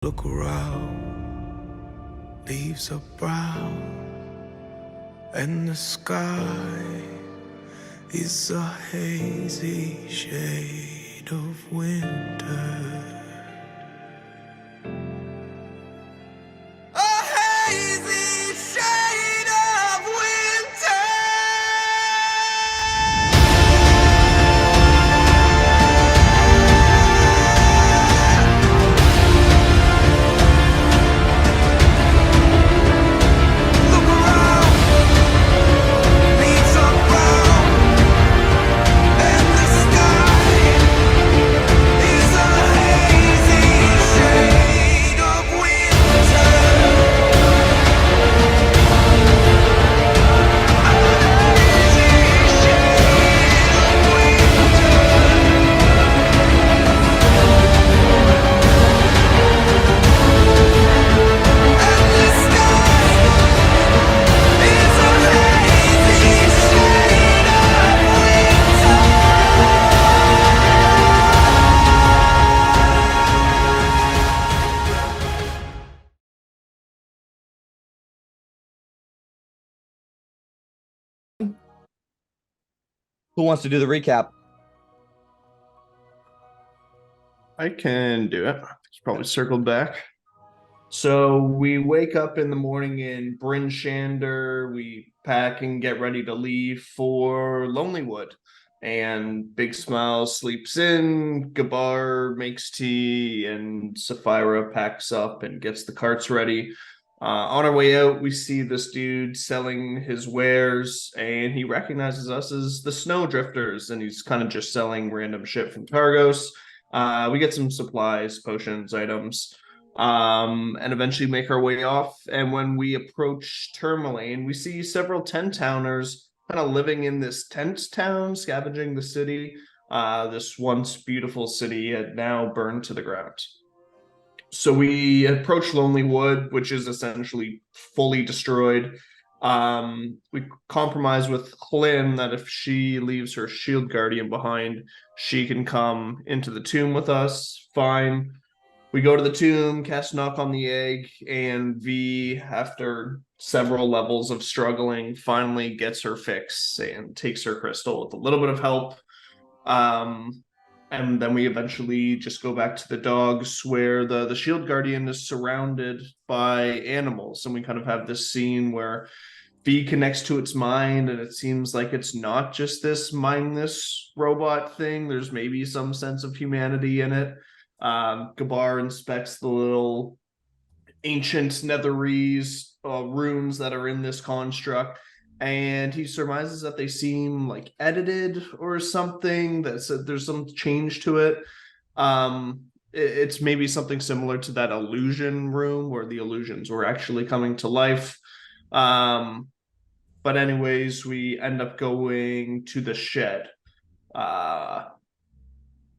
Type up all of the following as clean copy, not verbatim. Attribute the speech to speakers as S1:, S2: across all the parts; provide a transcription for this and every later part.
S1: Look around, leaves are brown, and the sky is a hazy shade of winter. A hazy shade of winter. Look around, leaves are brown, and the sky is a hazy shade of winter. A hazy shade of winter. And the sky is a hazy shade of winter.
S2: Who wants to do the recap?
S3: I can do it. It's probably circled back. So we wake up in the morning in Bryn Shander. We pack and get ready to leave for Lonelywood. And Big Smile sleeps in, Gabar makes tea, and Sapphira packs up and gets the carts ready. On our way out, we see this dude selling his wares, and he recognizes us as the Snowdrifters, and he's kind of just selling random shit from Targos. We get some supplies, potions, items, and eventually make our way off. And when we approach Tourmaline, we see several 10-towners kind of living in this tent town, scavenging the city. This once beautiful city had now burned to the ground. So we approach Lonelywood, which is essentially fully destroyed. We compromise with Hlyn that if she leaves her shield guardian behind, she can come into the tomb with us. Fine. We go to the tomb, cast knock on the egg, and V, after several levels of struggling, finally gets her fix and takes her crystal with a little bit of help. And then we eventually just go back to the dogs where the shield guardian is surrounded by animals. And we kind of have this scene where V connects to its mind, and it seems like it's not just this mindless robot thing. There's maybe some sense of humanity in it. Gabar inspects the little ancient netherese runes that are in this construct, and he surmises that they seem like edited or something. That there's some change to it. It's maybe something similar to that illusion room where the illusions were actually coming to life. But anyways, we end up going to the shed.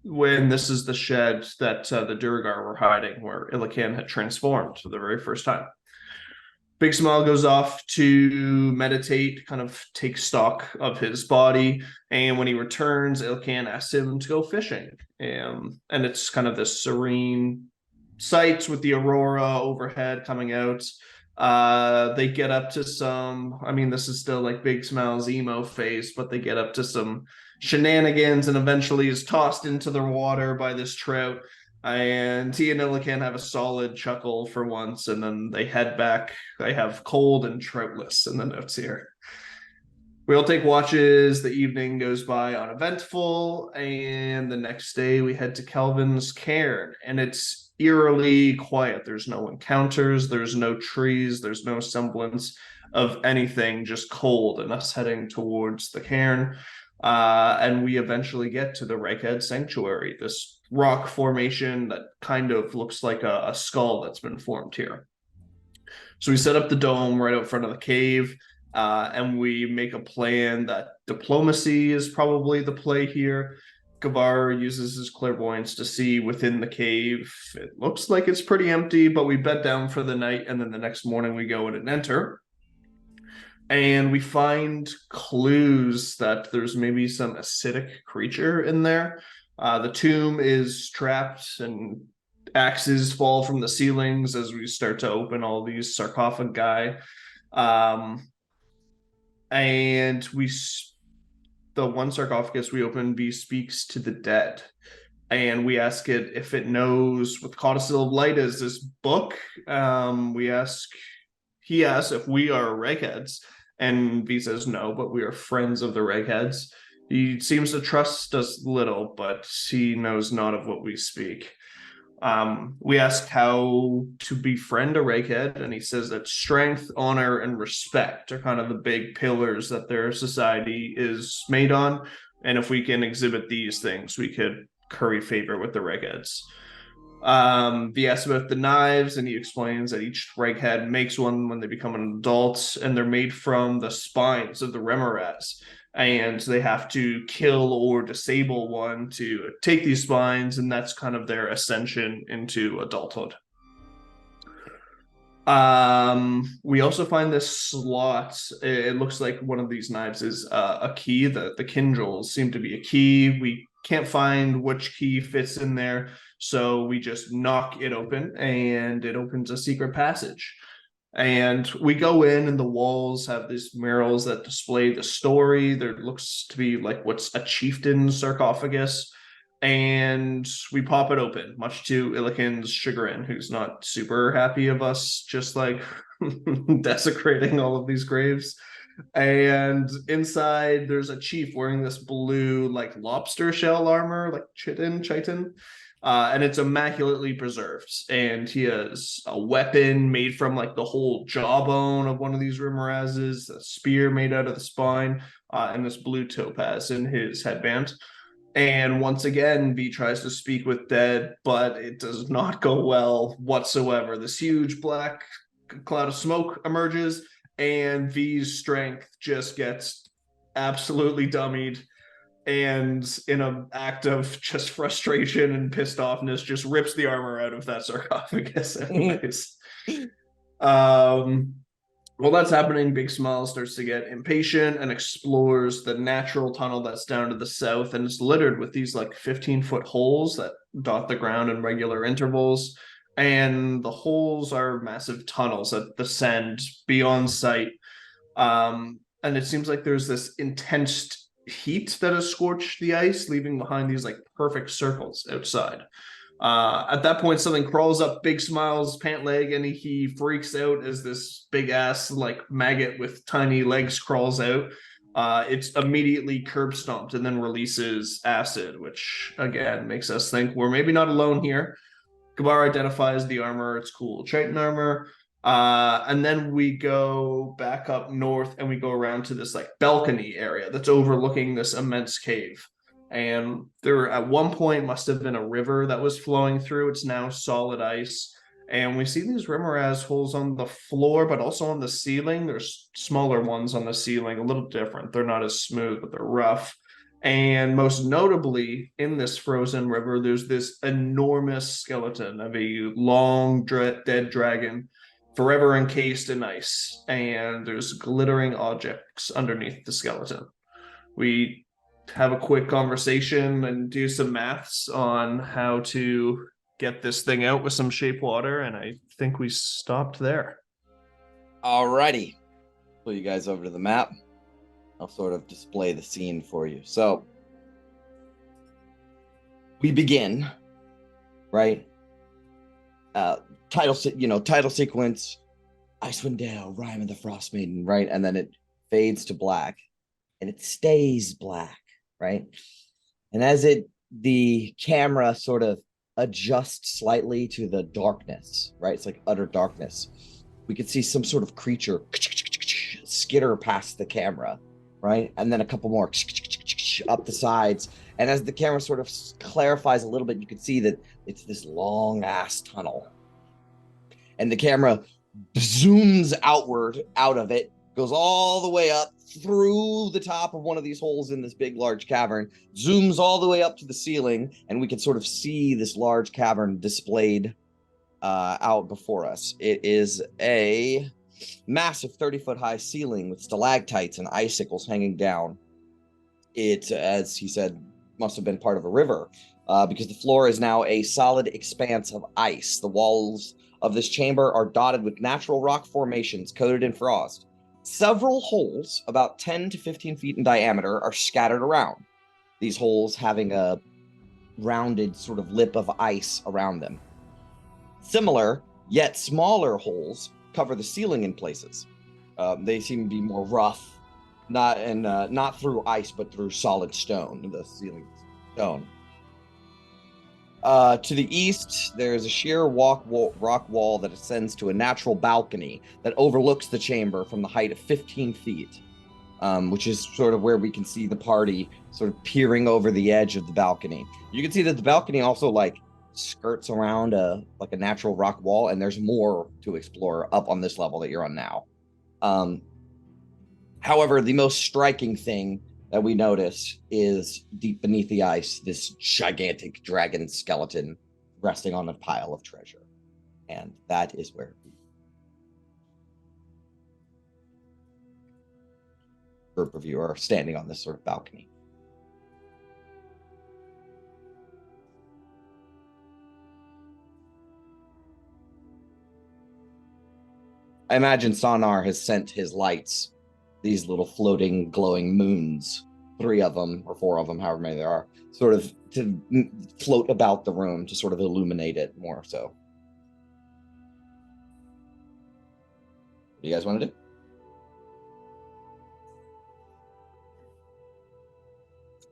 S3: When this is the shed that the Durgar were hiding, where Illican had transformed for the very first time. Big Smile goes off to meditate, kind of take stock of his body, and when he returns, Illican asks him to go fishing. And it's kind of this serene sight with the aurora overhead coming out. They get up to some, I mean, this is still like Big Smile's emo phase, but they get up to some shenanigans and eventually is tossed into the water by this trout. And he and Illican have a solid chuckle for once, and then they head back. They have cold and troutless in the notes here. We all take watches. The evening goes by uneventful, and the next day we head to Kelvin's cairn, and it's eerily quiet. There's no encounters, there's no trees, there's no semblance of anything, just cold, and us heading towards the cairn. And we eventually get to the Rakehead Sanctuary, this rock formation that kind of looks like a skull that's been formed here. So we set up the dome right out front of the cave, and we make a plan that diplomacy is probably the play here. Gavar uses his clairvoyance to see within the cave. It looks like it's pretty empty, but we bed down for the night, and then the next morning we go in and enter. And we find clues that there's maybe some acidic creature in there. The tomb is trapped and axes fall from the ceilings as we start to open all these sarcophagi. Um, and the one sarcophagus we open speaks to the dead, and we ask it if it knows what the codicil of light is, this book. He asks if we are regheads, and V says no, but we are friends of the regheads. He seems to trust us little, but he knows not of what we speak. We ask how to befriend a reghead, and he says that strength, honor, and respect are kind of the big pillars that their society is made on. And if we can exhibit these things, we could curry favor with the regheads. He asks about the knives, and he explains that each reghead makes one when they become an adult, and they're made from the spines of the remoras, and they have to kill or disable one to take these spines, and that's kind of their ascension into adulthood. We also find this slot. It looks like one of these knives is a key. The kindrels seem to be a key. We can't find which key fits in there, so we just knock it open, and it opens a secret passage. And we go in, and the walls have these murals that display the story. There looks to be like what's a chieftain's sarcophagus. And we pop it open, much to Illiken's chagrin, who's not super happy of us just like desecrating all of these graves. And inside, there's a chief wearing this blue, like lobster shell armor, like chitin, and it's immaculately preserved. And he has a weapon made from like the whole jawbone of one of these Rimurazes, a spear made out of the spine, and this blue topaz in his headband. And once again, V tries to speak with dead, but it does not go well whatsoever. This huge black cloud of smoke emerges, and V's strength just gets absolutely dummied, and in an act of just frustration and pissed offness, just rips the armor out of that sarcophagus anyways. While that's happening, Big Smile starts to get impatient and explores the natural tunnel that's down to the south, and it's littered with these like 15-foot holes that dot the ground in regular intervals. And the holes are massive tunnels that descend beyond sight. And it seems like there's this intense heat that has scorched the ice, leaving behind these like perfect circles outside. At that point, something crawls up Big Smile's pant leg, and he freaks out as this big ass like maggot with tiny legs crawls out. It's immediately curb stomped and then releases acid, which again makes us think we're maybe not alone here. Gabar identifies the armor; it's cool Triton armor. And then we go back up north, and we go around to this like balcony area that's overlooking this immense cave. And there at one point must have been a river that was flowing through. It's now solid ice. And we see these Rimuraz holes on the floor, but also on the ceiling. There's smaller ones on the ceiling, a little different. They're not as smooth, but they're rough. And most notably, in this frozen river, there's this enormous skeleton of a long dead dragon, forever encased in ice. And there's glittering objects underneath the skeleton. We have a quick conversation and do some maths on how to get this thing out with some shape water, and I think we stopped there.
S4: Alrighty. Pull you guys over to the map. I'll sort of display the scene for you. So we begin, right? Title sequence, Icewind Dale, Rime and the Frostmaiden, right? And then it fades to black, and it stays black, right? And as the camera sort of adjusts slightly to the darkness, right? It's like utter darkness. We could see some sort of creature skitter past the camera, right? And then a couple more up the sides. And as the camera sort of clarifies a little bit, you can see that it's this long ass tunnel. And the camera zooms outward out of it, goes all the way up through the top of one of these holes in this big, large cavern, zooms all the way up to the ceiling, and we can sort of see this large cavern displayed out before us. It is a massive 30-foot high ceiling with stalactites and icicles hanging down. It, as he said, must have been part of a river. because the floor is now a solid expanse of ice. The walls of this chamber are dotted with natural rock formations coated in frost. Several holes, about 10 to 15 feet in diameter, are scattered around. These holes having a rounded sort of lip of ice around them. Similar, yet smaller holes cover the ceiling in places. They seem to be more rough, not through ice, but through solid stone. The ceiling is stone. To the east, there is a sheer rock wall that ascends to a natural balcony that overlooks the chamber from the height of 15 feet, which is sort of where we can see the party sort of peering over the edge of the balcony. You can see that the balcony also skirts around a natural rock wall, and there's more to explore up on this level that you're on now. However, the most striking thing that we notice is deep beneath the ice, this gigantic dragon skeleton resting on a pile of treasure. And that is where the group of you are standing on this sort of balcony. I imagine Sonar has sent his lights, these little floating, glowing moons, 3 of them or 4 of them, however many there are, sort of to float about the room to sort of illuminate it more so. What do you guys want to do?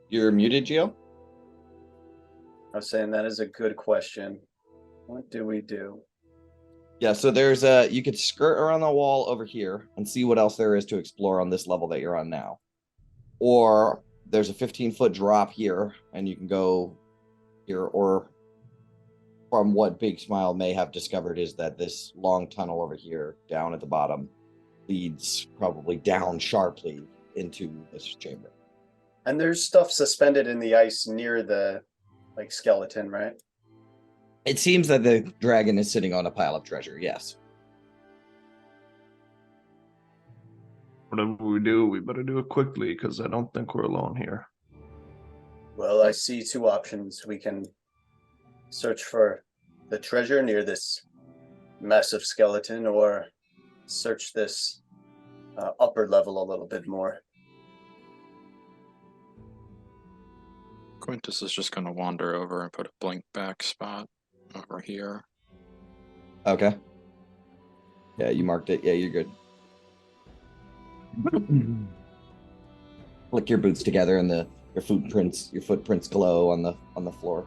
S4: You're muted, Gio?
S5: I was saying that is a good question. What do we do?
S4: Yeah, so there's you could skirt around the wall over here and see what else there is to explore on this level that you're on now. Or there's a 15-foot drop here, and you can go here, or from what Big Smile may have discovered is that this long tunnel over here down at the bottom leads probably down sharply into this chamber.
S5: And there's stuff suspended in the ice near the skeleton, right?
S4: It seems that the dragon is sitting on a pile of treasure, yes.
S3: Whatever we do, we better do it quickly because I don't think we're alone here.
S5: Well, I see 2 options. We can search for the treasure near this massive skeleton, or search this upper level a little bit more.
S6: Quintus is just going to wander over and put a blink back spot over here.
S4: Okay. Yeah, you marked it. Yeah, you're good. Flick your boots together, and your footprints glow on the floor.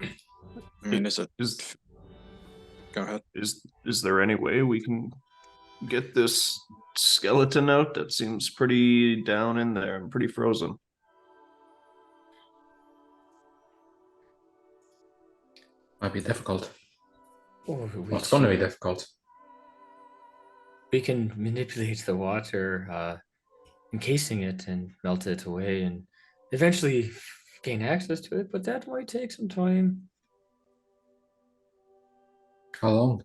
S6: I mean, is it?
S3: Is
S6: Go ahead.
S3: is there any way we can get this skeleton out? That seems pretty down in there and pretty frozen.
S7: Might be difficult.
S8: Or
S7: Well, it's going to be difficult.
S8: we can manipulate the water, encasing it and melt it away and eventually gain access to it, but that might take some time.
S7: How long?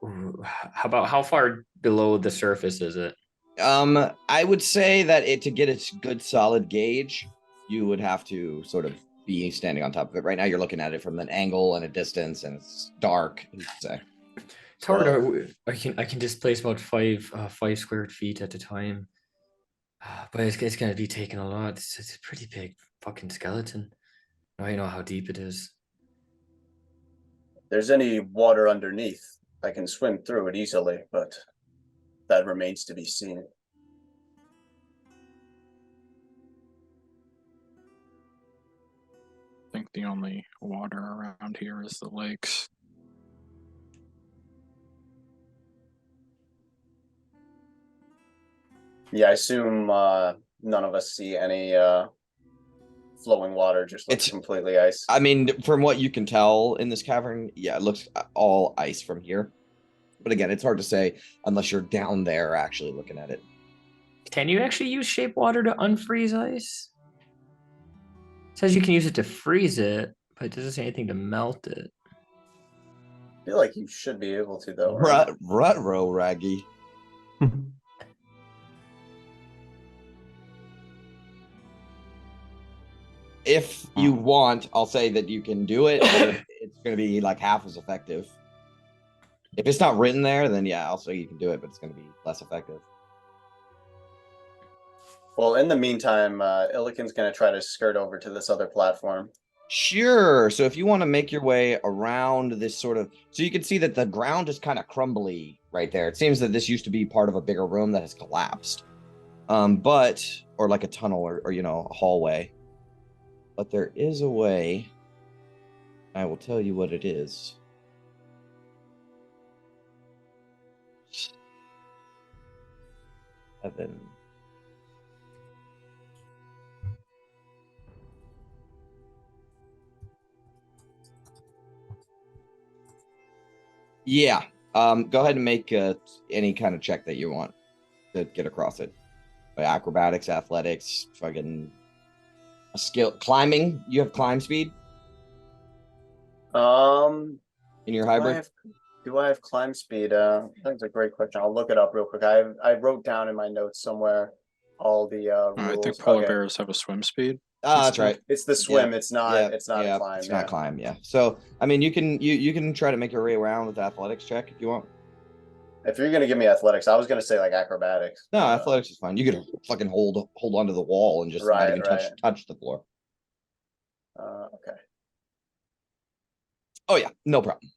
S8: Ooh, how far below the surface is it?
S4: I would say that to get a good solid gauge, you would have to sort of be standing on top of it. Right now, you're looking at it from an angle and a distance, and it's dark. Say.
S8: It's hard. I can displace about 5 square feet at a time, but it's gonna be taking a lot. It's a pretty big fucking skeleton. I know how deep it is.
S5: If there's any water underneath, I can swim through it easily, but that remains to be seen.
S6: I think the only water around here is the lakes.
S5: Yeah, I assume none of us see any flowing water, just looks
S4: It's-
S5: completely ice.
S4: I mean, from what you can tell in this cavern, yeah, it looks all ice from here. But again, it's hard to say unless you're down there actually looking at it.
S8: Can you actually use shape water to unfreeze ice? It says you can use it to freeze it, but it doesn't say anything to melt it.
S5: feel like you should be able to though. Right?
S4: Rut-row, Raggy. If you want, I'll say that you can do it, but it's going to be like half as effective. If it's not written there, then yeah, I'll say you can do it, but it's going to be less effective.
S5: Well, in the meantime, Illiken's going to try to skirt over to this other platform.
S4: Sure. So if you want to make your way around this sort of, so you can see that the ground is kind of crumbly right there. It seems that this used to be part of a bigger room that has collapsed. Or like a tunnel or you know, a hallway. But there is a way. I will tell you what it is. Seven. Yeah. Go ahead and make any kind of check that you want to get across it. Acrobatics, athletics, fucking a skill. Climbing. You have climb speed in your hybrid.
S5: Do I have climb speed? That's a great question. I'll look it up real quick. I wrote down in my notes somewhere all the rules.
S6: I think polar
S5: Okay.
S6: bears have a swim speed.
S4: That's right.
S5: It's the swim.
S4: Yeah.
S5: It's not.
S4: Yeah,
S5: It's not
S4: yeah,
S5: a climb.
S4: It's
S5: yeah.
S4: not climb. Yeah. So I mean, you can try to make your way around with athletics check if you want.
S5: If you're gonna give me athletics, I was gonna say like acrobatics.
S4: No, athletics is fine. You can fucking hold onto the wall and just not
S5: Right,
S4: even touch the floor.
S5: Okay.
S4: Oh yeah, no problem.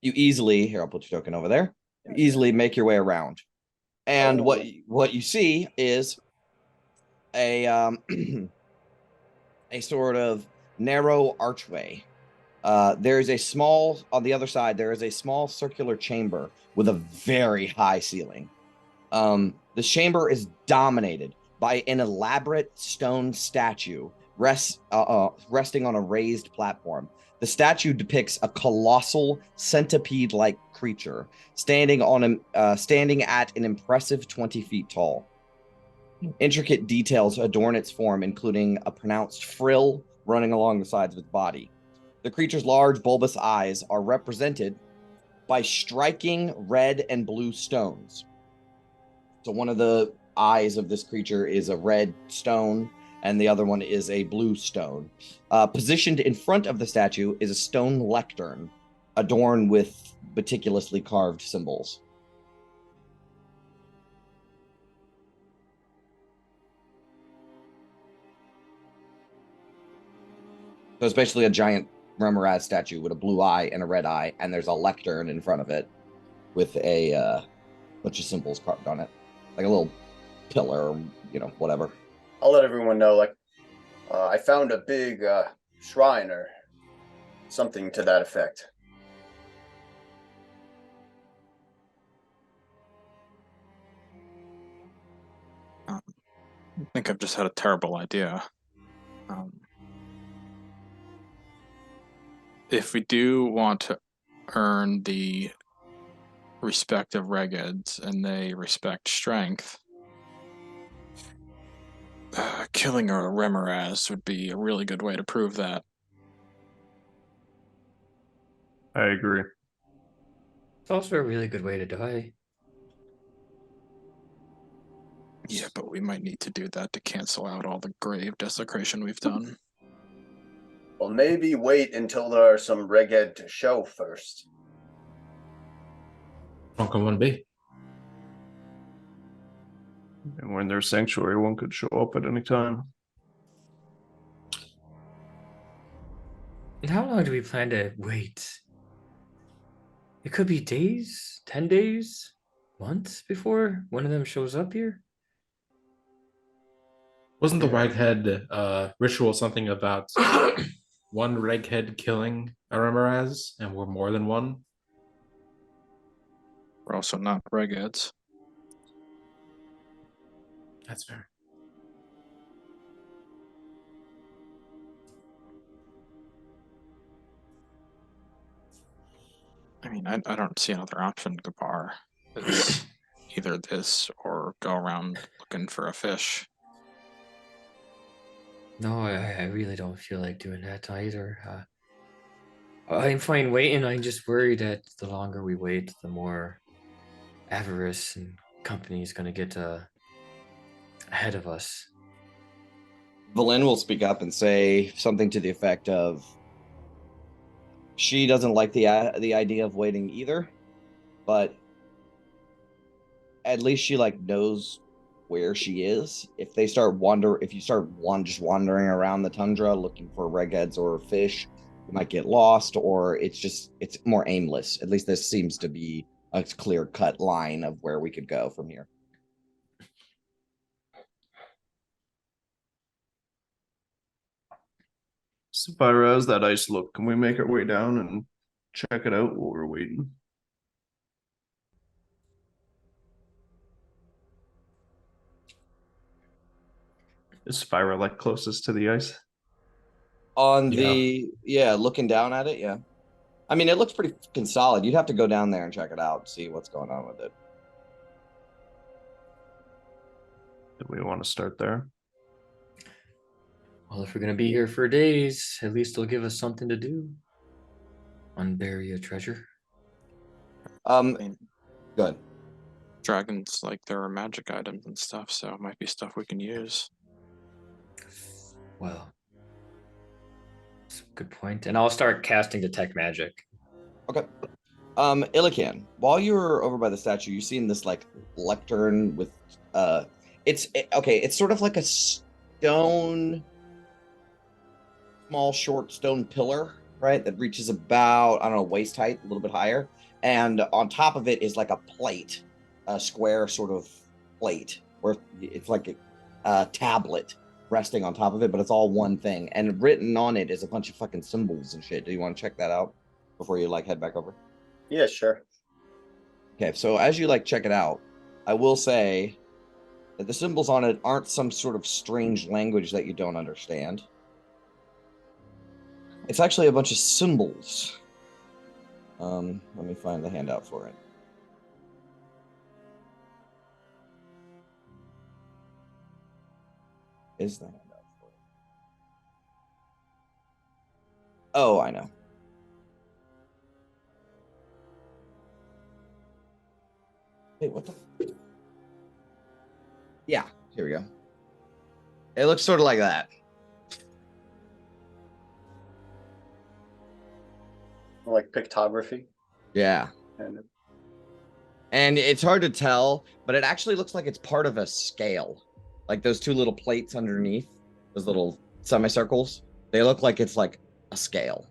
S4: You easily here. I'll put your token over there. You easily make your way around, and what you see is a a sort of narrow archway. There is a small on the other side. There is a small circular chamber with a very high ceiling. The chamber is dominated by an elaborate stone statue resting on a raised platform. The statue depicts a colossal centipede-like creature standing at an impressive 20 feet tall. Intricate details adorn its form, including a pronounced frill running along the sides of its body. The creature's large, bulbous eyes are represented by striking red and blue stones. So one of the eyes of this creature is a red stone, and the other one is a blue stone. Positioned in front of the statue is a stone lectern adorned with meticulously carved symbols. So it's basically a giant Remoraz statue with a blue eye and a red eye, and there's a lectern in front of it with a bunch of symbols carved on it, like a little pillar, or, you know, whatever.
S5: I'll let everyone know. Like, I found a big shrine or something to that effect.
S6: I think I've just had a terrible idea. If we do want to earn the respect of Regeds and they respect strength, killing a Remoraz would be a really good way to prove that.
S3: I agree.
S8: It's also a really good way to die.
S6: Yeah, but we might need to do that to cancel out all the grave desecration we've done.
S5: Well, maybe wait until there are some Reged to show first.
S7: How can one be?
S3: And when there's sanctuary, one could show up at any time.
S8: And how long do we plan to wait? It could be days, 10 days, months before one of them shows up here.
S7: Wasn't the Whitehead ritual something about one Reghead killing a Remoraz, and we're more than one?
S6: We're also not Regeds.
S7: That's fair.
S6: I mean, I don't see another option, Gapar. It's either this or go around looking for a fish.
S8: No, I really don't feel like doing that either. I'm fine waiting. I'm just worried that the longer we wait, the more avarice and company is going to get ahead of us.
S4: Valen will speak up and say something to the effect of, she doesn't like the idea of waiting either, but at least she like knows where she is. If they start if you start just wandering around the tundra looking for regheads or fish, you might get lost, or it's more aimless. At least this seems to be a clear cut line of where we could go from here.
S3: Sapphira, how's that ice look? Can we make our way down and check it out while we're waiting? Is Spyra like closest to the ice?
S4: On
S7: Yeah.
S4: Looking down at it, yeah. I mean, it looks pretty fucking solid. You'd have to go down there and check it out, see what's going on with it.
S3: Do we want to start there?
S8: Well, if we're going to be here for days, at least they'll give us something to do. Unbury a treasure.
S6: mean-
S4: Good.
S6: Dragons, like, there are magic items and stuff, so it might be stuff we can use.
S8: Well, that's a good point. And I'll start casting detect magic.
S4: Okay. Illican, while you were over by the statue, you seen this like lectern with it's sort of like a small short stone pillar, right? That reaches about, I don't know, waist height, a little bit higher. And on top of it is like a plate, a square sort of plate, where it's like a tablet resting on top of it, but it's all one thing. And written on it is a bunch of fucking symbols and shit. Do you want to check that out before you like head back over?
S5: Yeah, sure.
S4: Okay, so as you like check it out, I will say that the symbols on it aren't some sort of strange language that you don't understand. It's actually a bunch of symbols. Let me find the handout for it. Is the handout for it? Oh, I know. Hey, what the? Yeah, here we go. It looks sort of like that.
S5: Like pictography.
S4: Yeah.
S5: And
S4: it's hard to tell, but it actually looks like it's part of a scale. Like those two little plates underneath, those little semicircles, they look like it's like a scale.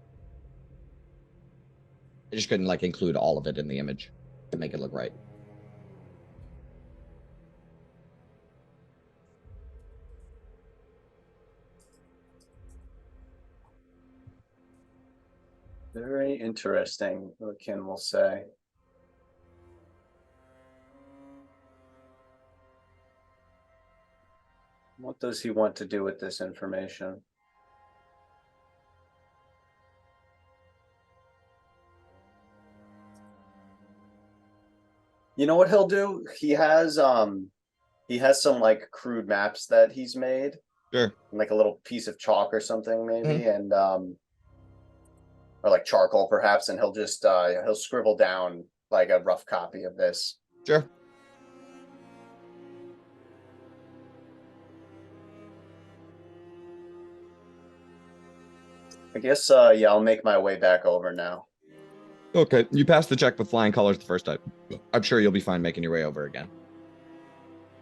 S4: I just couldn't like include all of it in the image to make it look right.
S5: very interesting, Ken will say. What does he want to do with this information? You know what he'll do? He has some like crude maps that he's made.
S4: Sure.
S5: Like a little piece of chalk or something maybe, and or like charcoal perhaps, and he'll just he'll scribble down like a rough copy of this.
S4: Sure.
S5: I guess yeah, I'll make my way back over now.
S4: Okay, you passed the check with flying colors the first time. I'm sure you'll be fine making your way over again.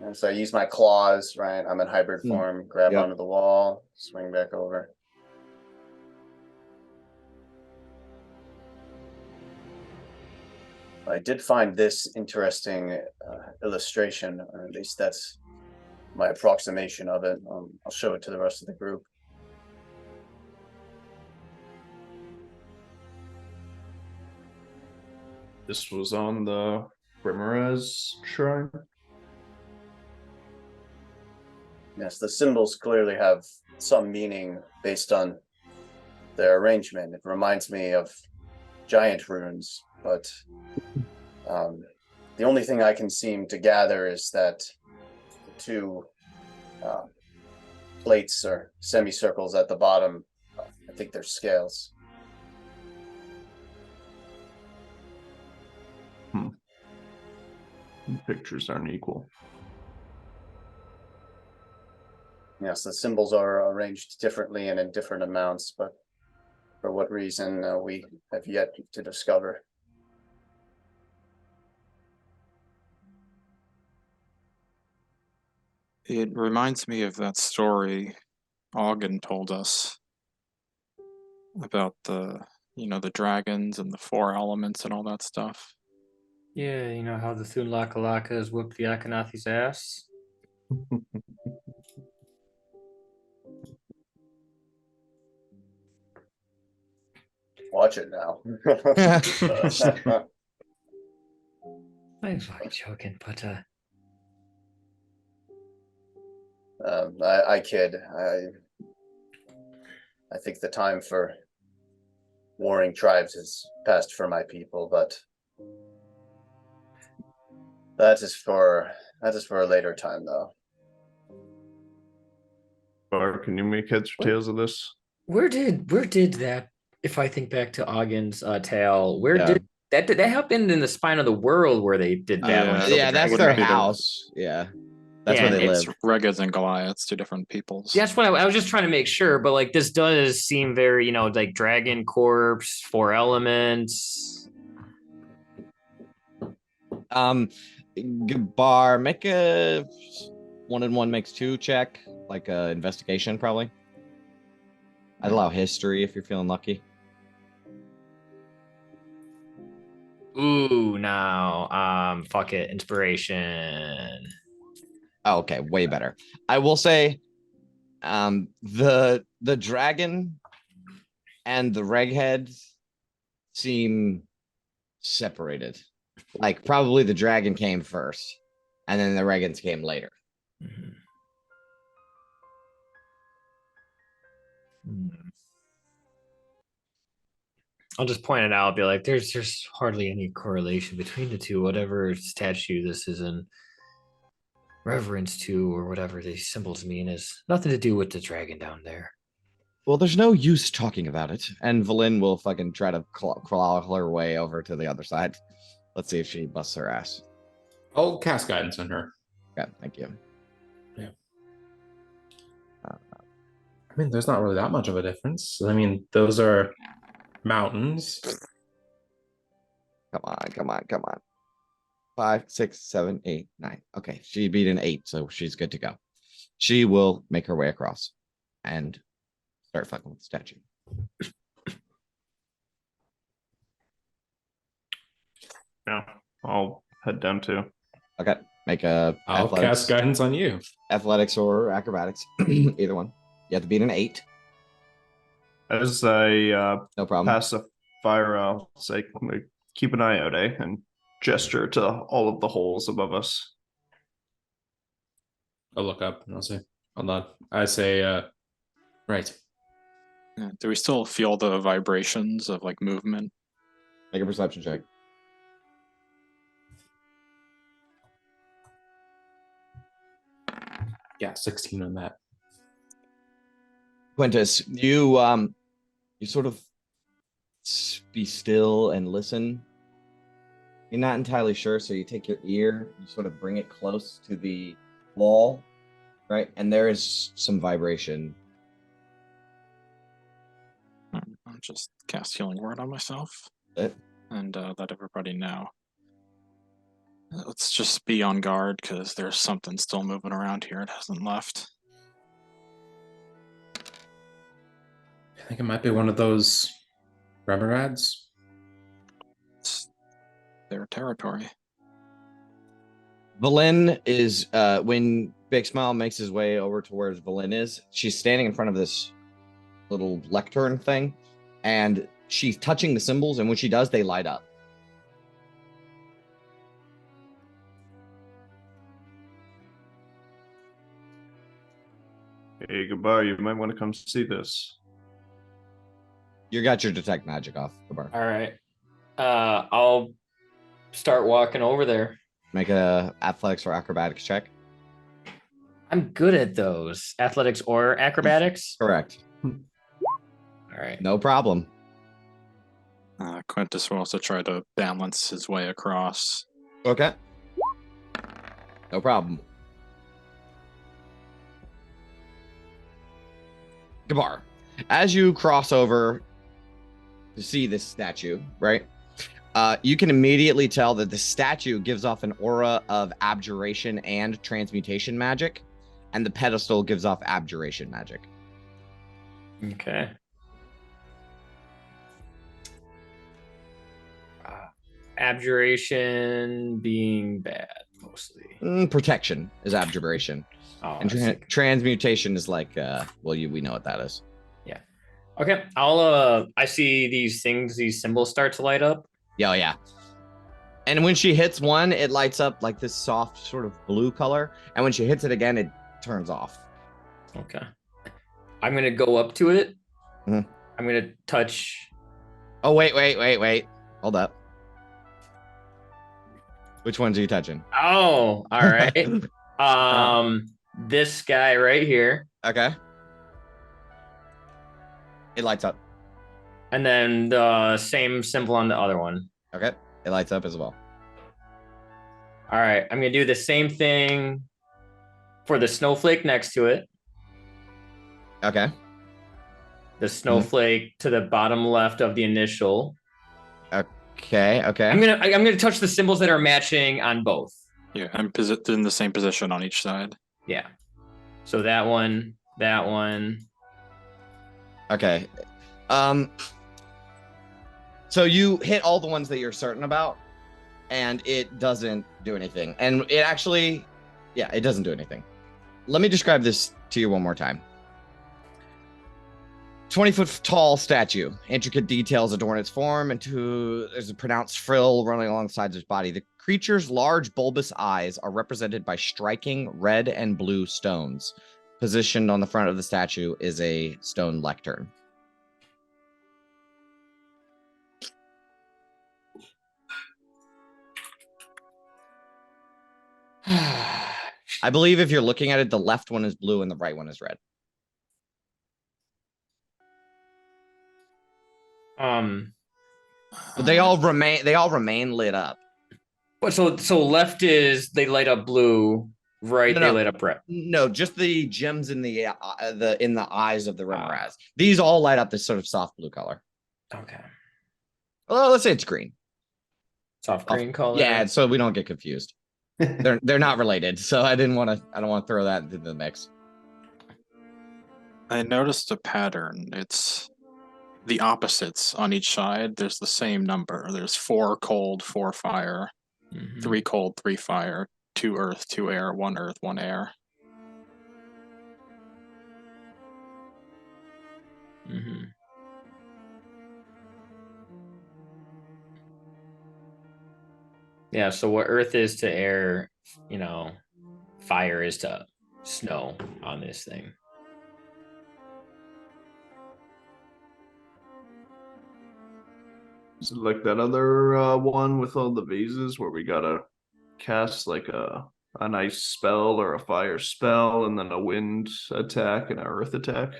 S5: And so I use my claws, right? I'm in hybrid form, grab
S4: Yep.
S5: onto the wall, swing back over. I did find this interesting illustration, or at least that's my approximation of it. I'll show it to the rest of the group.
S3: This was on the Immerse shrine.
S5: Yes, the symbols clearly have some meaning based on their arrangement. It reminds me of giant runes, but the only thing I can seem to gather is that the two plates or semicircles at the bottom, I think they're scales.
S3: Pictures aren't equal.
S5: Yes, the symbols are arranged differently and in different amounts, but for what reason we have yet to discover.
S6: It reminds me of that story Ogden told us about the dragons and the four elements and all that stuff.
S8: Yeah, you know how the Thunlakalaka has whooped the Akanathi's ass?
S5: Watch it now.
S8: I was fucking joking, but
S5: I kid. I think the time for warring tribes has passed for my people, but that is for a later time, though.
S3: Or can you make heads or tails of this?
S8: where did that? If I think back to Ogden's tale, where
S4: Yeah.
S8: did that happened in the spine of the world where they did battle?
S6: Yeah.
S8: until the
S4: Yeah, that's
S8: dragon
S4: their
S6: wouldn't be the-
S4: house. Yeah. That's
S8: Yeah,
S4: where they
S6: It's
S4: live.
S6: Regas and Goliaths, two different peoples.
S8: That's what I was just trying to make sure, but like this does seem very, like Dragon Corpse, Four Elements.
S4: Bar, make a 1 and 1 makes 2 check, like a investigation probably. I'd allow history if you're feeling lucky.
S8: Ooh, now, fuck it, inspiration.
S4: Oh, okay, way better. I will say, the dragon and the reghead seem separated. Like probably the dragon came first, and then the regans came later.
S8: Mhm. I'll just point it out. I'll be like, there's hardly any correlation between the two. Whatever statue this is in reverence to, or whatever these symbols mean, is nothing to do with the dragon down there.
S4: Well, there's no use talking about it, and Valin will fucking try to crawl her way over to the other side. Let's see if she busts her ass.
S7: I'll cast guidance on her.
S4: Okay, thank you.
S7: I mean, there's not really that much of a difference. I mean, those are mountains.
S4: Come on. 5, 6, 7, 8, 9. Okay, she beat an 8, so she's good to go. She will make her way across and start fucking with the statue.
S3: Yeah, I'll head down too.
S4: Okay, make a
S7: I'll cast guidance on you.
S4: athletics or acrobatics, either one. You have to beat an 8.
S3: As I
S4: No problem.
S3: pass a fire, I'll say, keep an eye out, and gesture to all of the holes above us.
S7: I'll look up and I'll say, hold on. I say, right.
S6: Yeah, do we still feel the vibrations of like movement?
S4: Make a perception check.
S7: Yeah, 16 on that.
S4: Quintus, you sort of be still and listen. You're not entirely sure, so you take your ear, you sort of bring it close to the wall, right? And there is some vibration.
S6: I'll just cast Healing Word on myself
S4: It,
S6: and let everybody know. Let's just be on guard because there's something still moving around here. It hasn't left.
S7: I think it might be one of those Remorads.
S6: It's their territory.
S4: Valin is when Big Smile makes his way over to where Valin is, she's standing in front of this little lectern thing, and she's touching the symbols, and when she does, they light up.
S3: Hey, goodbye. You might want to come see this.
S4: You got your detect magic off, Gabar.
S8: All right. I'll start walking over there.
S4: Make a athletics or acrobatics check.
S8: I'm good at those. Athletics or acrobatics?
S4: Correct.
S8: All right.
S4: No problem.
S6: Quintus will also try to balance his way across.
S4: Okay. No problem. Gabar, as you cross over to see this statue, right? You can immediately tell that the statue gives off an aura of abjuration and transmutation magic, and the pedestal gives off abjuration magic.
S8: Okay. Abjuration being bad, mostly.
S4: Protection is abjuration,
S8: Oh,
S4: and transmutation is like, well, we know what that is.
S8: yeah. Okay, I'll. I see these things, these symbols start to light up.
S4: Yeah, yeah. And when she hits one, it lights up like this soft sort of blue color, and when she hits it again, it turns off.
S8: Okay. I'm gonna go up to it.
S4: Mhm.
S8: I'm gonna touch.
S4: Oh, wait. Hold up. Which ones are you touching?
S8: Oh, all right. This guy right here,
S4: Okay. It lights up.
S8: and then the same symbol on the other one.
S4: Okay. It lights up as well.
S8: All right, I'm gonna do the same thing for the snowflake next to it.
S4: Okay.
S8: The snowflake to the bottom left of the initial.
S4: Okay.
S8: I'm gonna touch the symbols that are matching on both.
S6: Yeah, I'm in the same position on each side.
S8: Yeah. So that one.
S4: Okay. So you hit all the ones that you're certain about, and it doesn't do anything. And it actually, yeah, it doesn't do anything. Let me describe this to you one more time. 20-foot tall statue. Intricate details adorn its form, and there's a pronounced frill running alongside its body. The creature's large bulbous eyes are represented by striking red and blue stones. Positioned on the front of the statue is a stone lectern. I believe if you're looking at it, the left one is blue and the right one is red. But they all remain lit up.
S8: But so left is they light up blue, right?
S4: No,
S8: they
S4: no.
S8: light up red.
S4: No, just the gems in the eyes of the Remoraz. These all light up this sort of soft blue color.
S8: Okay.
S4: Well, let's say it's green.
S8: Soft green color.
S4: Yeah, so we don't get confused. They're not related, so I don't want to throw that into the mix.
S6: I noticed a pattern. It's the opposites on each side. There's the same number. There's 4 cold, 4 fire, 3 cold, 3 fire, 2 earth, 2 air, 1 earth, 1 air.
S8: Mm-hmm. Yeah, so what earth is to air, fire is to snow on this thing.
S3: Is it like that other one with all the vases where we gotta cast like an ice spell or a fire spell and then a wind attack and an earth attack?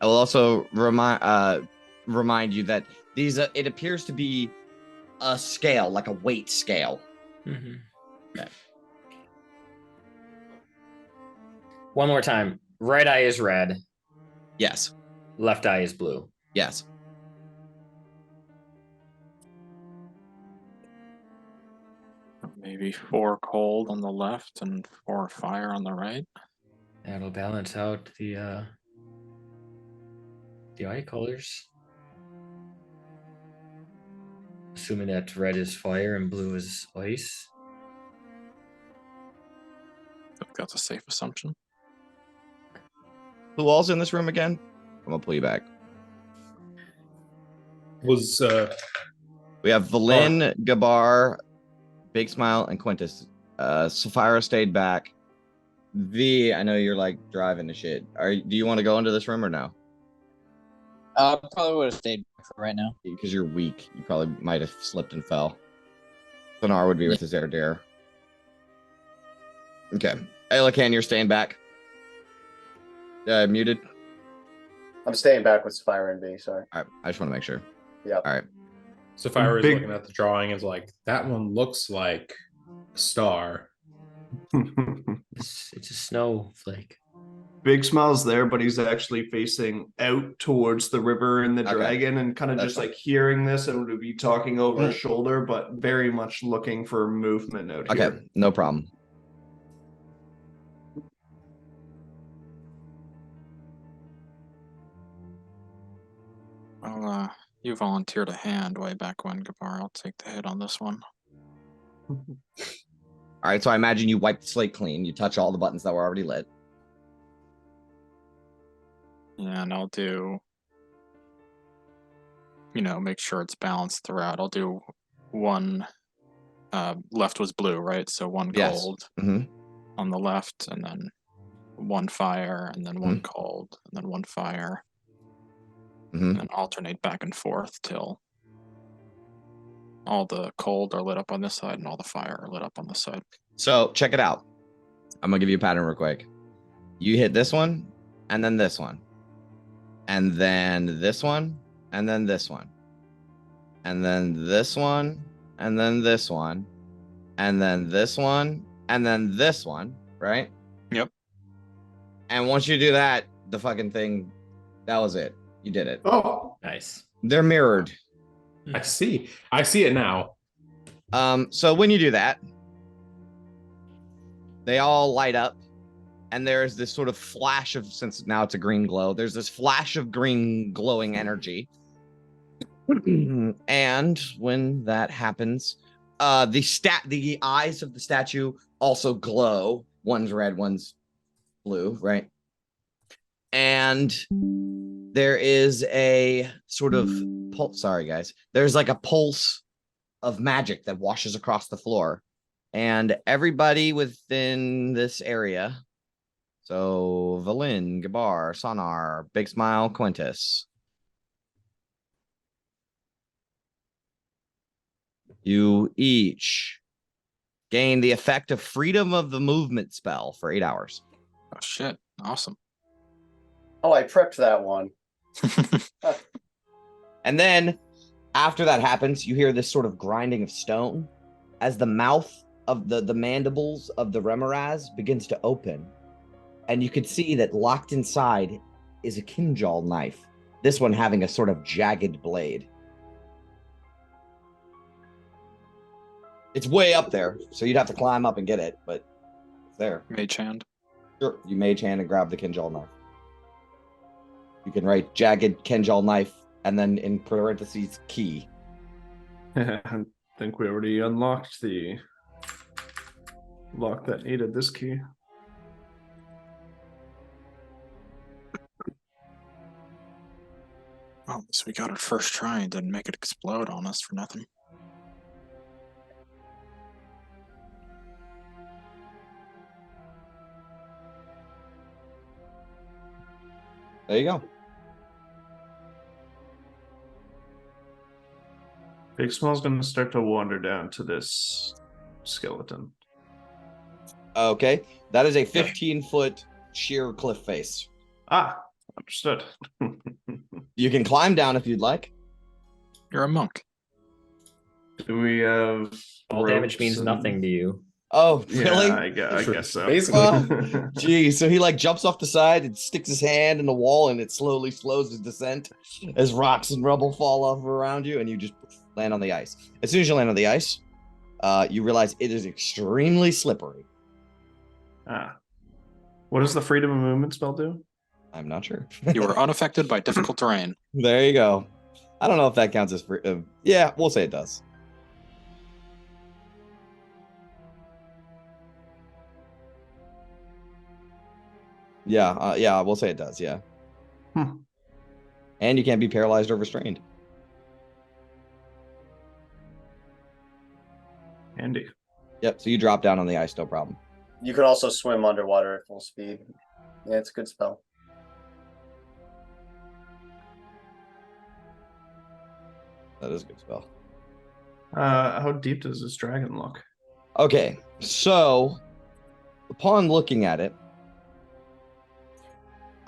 S4: I will also remind you that these it appears to be a scale, like a weight scale.
S8: Mm-hmm.
S4: Okay.
S8: One more time. Right eye is red.
S4: Yes.
S8: Left eye is blue.
S4: Yes.
S6: Maybe 4 cold on the left and 4 fire on the right.
S8: That'll balance out the eye colors. Assuming that red is fire and blue is ice.
S6: I think that's a safe assumption.
S4: Who all's in this room again? I'm gonna pull you back.
S7: Was
S4: We have Valin, Gabar, Big Smile, and Quintus. Sapphira stayed back. V, I know you're like driving the shit. Do you want to go into this room or no?
S9: I probably would have stayed for right now.
S4: Because you're weak. You probably might have slipped and fell. Sonar would be with his air dare. Okay. Elican, you're staying back. Muted.
S5: I'm staying back with Sapphira and B. Sorry.
S4: All right. I just want to make sure.
S5: Yeah.
S4: All right.
S7: Sapphira is
S3: Big-
S7: looking at the drawing and is like, that one looks like a star.
S8: It's a snowflake.
S3: Big Smile's there, but he's actually facing out towards the river and the
S4: Okay.
S3: dragon, and kind of
S4: That's
S3: just
S4: fine.
S3: like hearing this and would be talking over his
S4: Mm.
S3: shoulder, but very much looking for movement out
S4: Okay,
S3: here.
S4: no problem.
S6: Well, you volunteered a hand way back when, Gabar. I'll take the hit on this one.
S4: All right, so I imagine you wipe the slate clean. You touch all the buttons that were already lit.
S6: Yeah, and I'll do, make sure it's balanced throughout. I'll do one, left was blue, right? So one
S4: Yes.
S6: cold
S4: Mhm.
S6: on the left, and then one fire, and then one
S4: Mm-hmm.
S6: cold, and then one fire,
S4: Mhm.
S6: and alternate back and forth till all the cold are lit up on this side and all the fire are lit up on this side.
S4: So check it out. I'm gonna give you a pattern real quick. You hit this one, and then this one, and then this one, and then this one, and then this one, and then this one, and then this one, and then this one, right?
S6: Yep.
S4: And once you do that, the fucking thing, that was it. You did it.
S7: Oh,
S8: Nice.
S4: They're mirrored.
S7: I see. I see it now.
S4: So when you do that, they all light up, and there's this sort of flash of, since now it's a green glow, there's this flash of green glowing energy. And when that happens, the eyes of the statue also glow. One's red, one's blue, right? And there is a sort of pulse. Sorry, guys. There's like a pulse of magic that washes across the floor, and everybody within this area. So Valin, Gabar, Sonar, Big Smile, Quintus. You each gain the effect of freedom of the movement spell for 8 hours.
S6: Oh shit! Awesome.
S5: Oh, I prepped that one.
S4: And then after that happens, you hear this sort of grinding of stone as the mouth of the mandibles of the Remoraz begins to open. And you could see that locked inside is a kinjal knife, this one having a sort of jagged blade. It's way up there, so you'd have to climb up and get it, but it's there.
S6: Mage hand.
S4: Sure, you mage hand and grab the kinjal knife. You can write jagged kinjal knife and then in parentheses key.
S3: I think we already unlocked the lock that needed this key.
S6: Oh, so we got it first try and didn't make it explode on us for nothing.
S4: There you go.
S3: Big Smile's gonna start to wander down to this skeleton.
S4: Okay, that is a 15-foot sheer cliff face.
S3: Ah, understood.
S4: You can climb down if you'd like.
S6: You're a monk.
S3: Do we have
S8: All damage
S3: ropes
S8: means
S3: and-
S8: nothing to you.
S4: Oh, really?
S3: Yeah, I guess so.
S7: Basically.
S4: Geez, so he like jumps off the side and sticks his hand in the wall, and it slowly slows his descent as rocks and rubble fall off around you, and you just land on the ice. As soon as you land on the ice, you realize it is extremely slippery.
S3: Ah. What does the freedom of movement spell do?
S4: I'm not sure.
S6: You are unaffected by difficult terrain.
S4: There you go. I don't know if that counts as free. Yeah, we'll say it does. Yeah, yeah, we'll say it does. Yeah.
S3: Hmm.
S4: And you can't be paralyzed or restrained.
S3: Handy.
S4: Yep. So you drop down on the ice, no problem.
S5: You can also swim underwater at full speed. Yeah, it's a good spell.
S4: That is a good spell.
S3: How deep does this dragon look?
S4: Okay, so upon looking at it,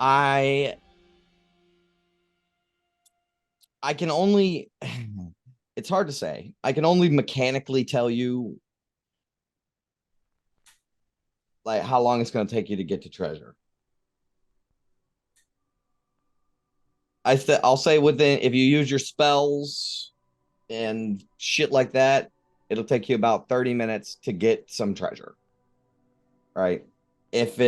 S4: I can only it's hard to say. I can only mechanically tell you like how long it's going to take you to get to treasure. I'll say within, if you use your spells and shit like that, it'll take you about 30 minutes to get some treasure. Right? If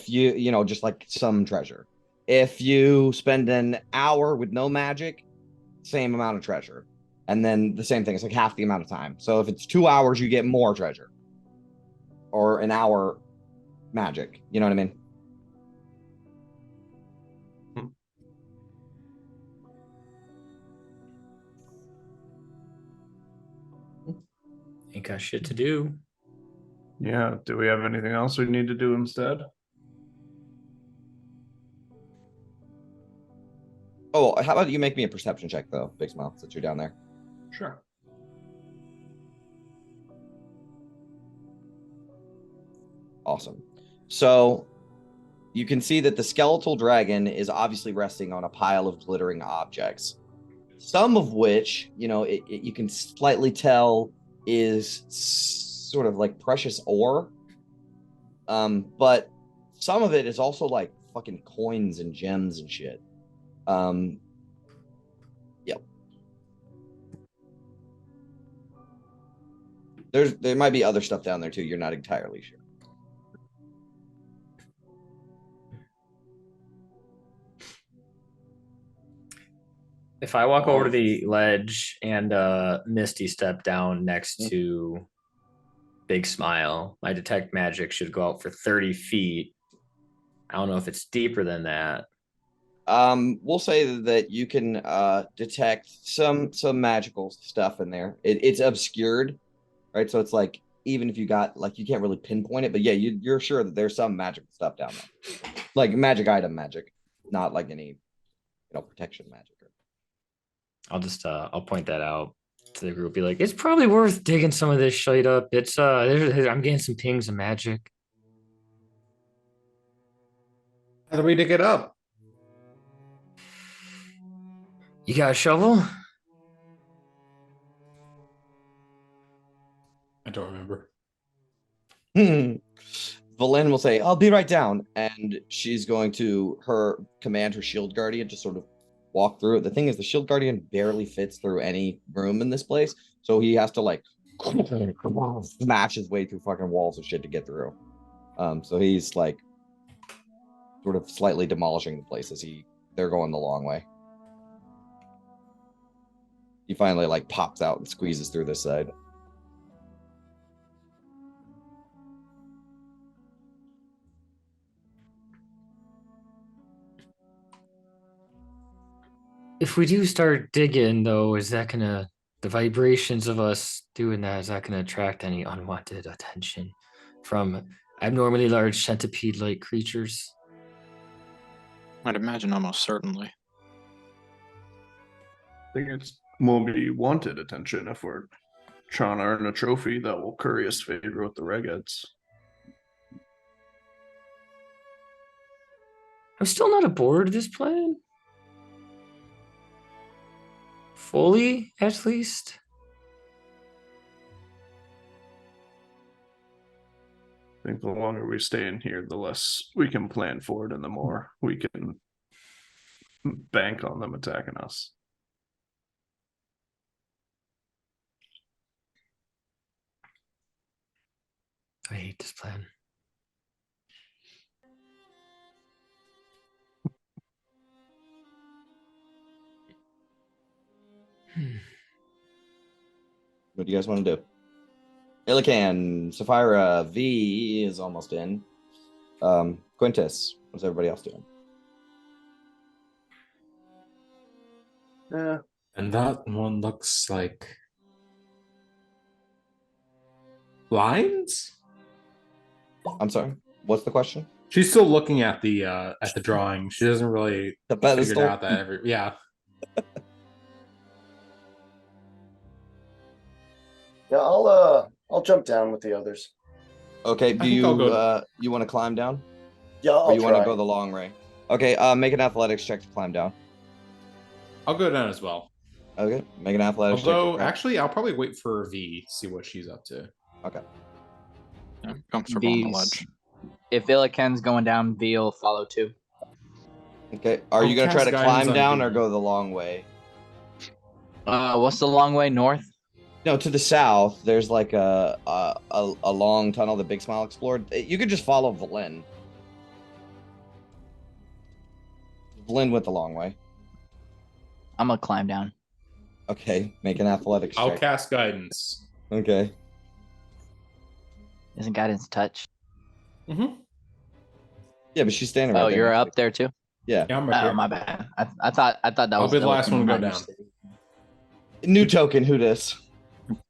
S4: you know, just like some treasure. If you spend an hour with no magic, same amount of treasure. And then the same thing, it's like half the amount of time. So if it's 2 hours, you get more treasure. Or an hour magic. You know what I mean?
S8: Ain't got shit to do.
S3: Yeah. Do we have anything else we need to do instead?
S4: Oh, how about you make me a perception check though, Big Smile, since you're down there.
S3: Sure.
S4: Awesome. So you can see that the skeletal dragon is obviously resting on a pile of glittering objects, some of which, you know, you can slightly tell is sort of like precious ore. But some of it is also like fucking coins and gems and shit. Yep. There might be other stuff down there too. You're not entirely sure.
S8: If I walk over to the ledge and Misty step down next to Big Smile, my detect magic should go out for 30 feet. I don't know if it's deeper than that.
S4: We'll say that you can detect some magical stuff in there. It's obscured, right? So it's like even if you got like you can't really pinpoint it, but yeah, you're sure that there's some magical stuff down there, like magic item magic, not like any protection magic.
S8: I'll just I'll point that out to the group. Be like, it's probably worth digging some of this shit up. It's I'm getting some pings of magic.
S7: How do we dig it up?
S8: You got a shovel?
S7: I don't remember.
S4: Valen will say, "I'll be right down," and she's going to command her shield guardian to sort of walk through it. The thing is, the shield guardian barely fits through any room in this place, so he has to like smash his way through fucking walls of shit to get through. So he's like sort of slightly demolishing the place as they're going the long way. He finally like pops out and squeezes through this side.
S8: If we do start digging, though, is that gonna the vibrations of us doing that? Is that gonna attract any unwanted attention from abnormally large centipede-like creatures?
S6: I'd imagine almost certainly.
S3: I think it's will be wanted attention if we're trying to earn a trophy that will curry us favor with the Regheads.
S8: I'm still not aboard this plan. Fully, at least.
S3: I think the longer we stay in here, the less we can plan for it, and the more we can bank on them attacking us.
S8: I hate this plan.
S4: What do you guys want to do? Illican, Sapphira, V is almost in. Quintus, what's everybody else doing?
S3: Yeah.
S7: And that one looks like lines.
S4: I'm sorry. What's the question?
S7: She's still looking at the drawing. She doesn't really
S4: The
S7: figure
S4: pedestal.
S7: out that yeah.
S5: Yeah, I'll jump down with the others.
S4: Okay. Do
S7: think I'll
S4: you
S7: go-
S4: you want to climb down,
S5: Yeah,
S4: or
S5: I'll
S4: you want to
S5: try.
S4: go the long way? Okay. Make an athletics check to climb down.
S7: I'll go down as well.
S4: Okay. Make an athletics check.
S7: Although actually I'll probably wait for V, see what she's up to.
S4: Okay.
S6: I'm comfortable on the
S9: V's.
S6: ledge.
S9: If Illiken's going down, V will follow too.
S2: Okay. Are you
S7: I'll
S2: gonna try
S7: cast
S2: to
S7: guidance
S2: climb
S7: on
S2: down or
S7: V.
S2: go the long way?
S9: What's the long way north?
S2: No, to the south. There's like a long tunnel that Big Smile explored. You could just follow Valen. Valen went the long way.
S9: I'm gonna climb down.
S2: Okay, make an athletics
S7: I'll
S2: check.
S7: cast guidance.
S2: Okay.
S9: Isn't guidance touch?
S7: Mm-hmm.
S2: Yeah, but she's standing right
S9: Oh,
S2: there.
S9: you're
S2: next to
S9: up there too.
S2: you. Yeah.
S7: Yeah, I'm right
S9: Oh,
S7: here.
S9: my bad. I thought that
S7: I'll
S9: was
S7: be the last
S9: Illiken,
S7: one to go
S9: not you,
S7: down.
S9: Steve.
S2: New token. Who dis?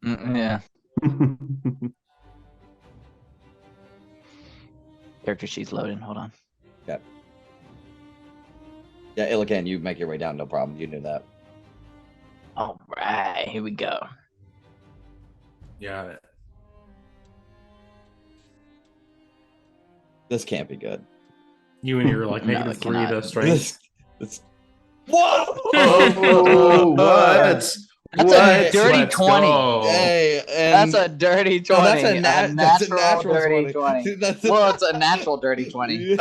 S9: Yeah. Character sheet's loading. Hold on.
S2: Yeah, Illican, you make your way down, no problem. You knew that.
S9: All right, here we go.
S7: Yeah.
S2: This can't be good.
S7: You and your like
S9: No,
S7: negative
S9: it
S7: 3
S9: cannot.
S7: to strength.
S2: This. Whoa!
S3: Oh, what?
S9: That's
S3: What?
S9: a dirty
S7: Let's
S9: 20.
S7: go.
S2: Hey,
S9: That's
S2: and
S9: a dirty 20.
S2: no, that's a that's a natural
S9: dirty
S2: 20. That's
S9: Well, it's a natural dirty 20.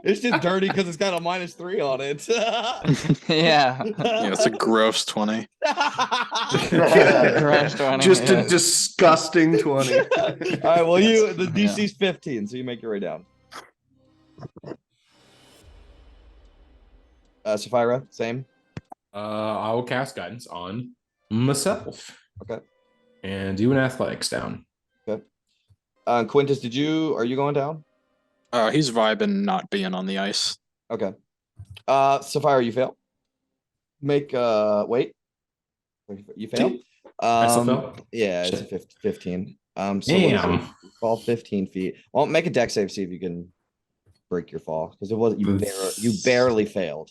S2: It's just dirty because it's got a -3 on it.
S9: Yeah.
S6: Yeah, it's a gross 20.
S9: Gross 20.
S3: Just
S9: yeah.
S3: a disgusting 20.
S2: All right, well, the
S9: Yeah.
S2: DC's 15, so you make your way down. Sapphira, same.
S7: I will cast guidance on myself.
S2: Okay.
S7: And do an athletics down.
S2: Quintus, are you going down?
S6: He's vibing not being on the ice.
S2: Okay. Sapphira, you fail. Make wait. You fail?
S7: I still fail?
S2: Yeah, it's a
S7: Shit.
S2: 15. So what is it?
S7: Damn.
S2: You fall 15 feet. Well, make a deck save, see if you can break your fall. Because it wasn't you barely failed.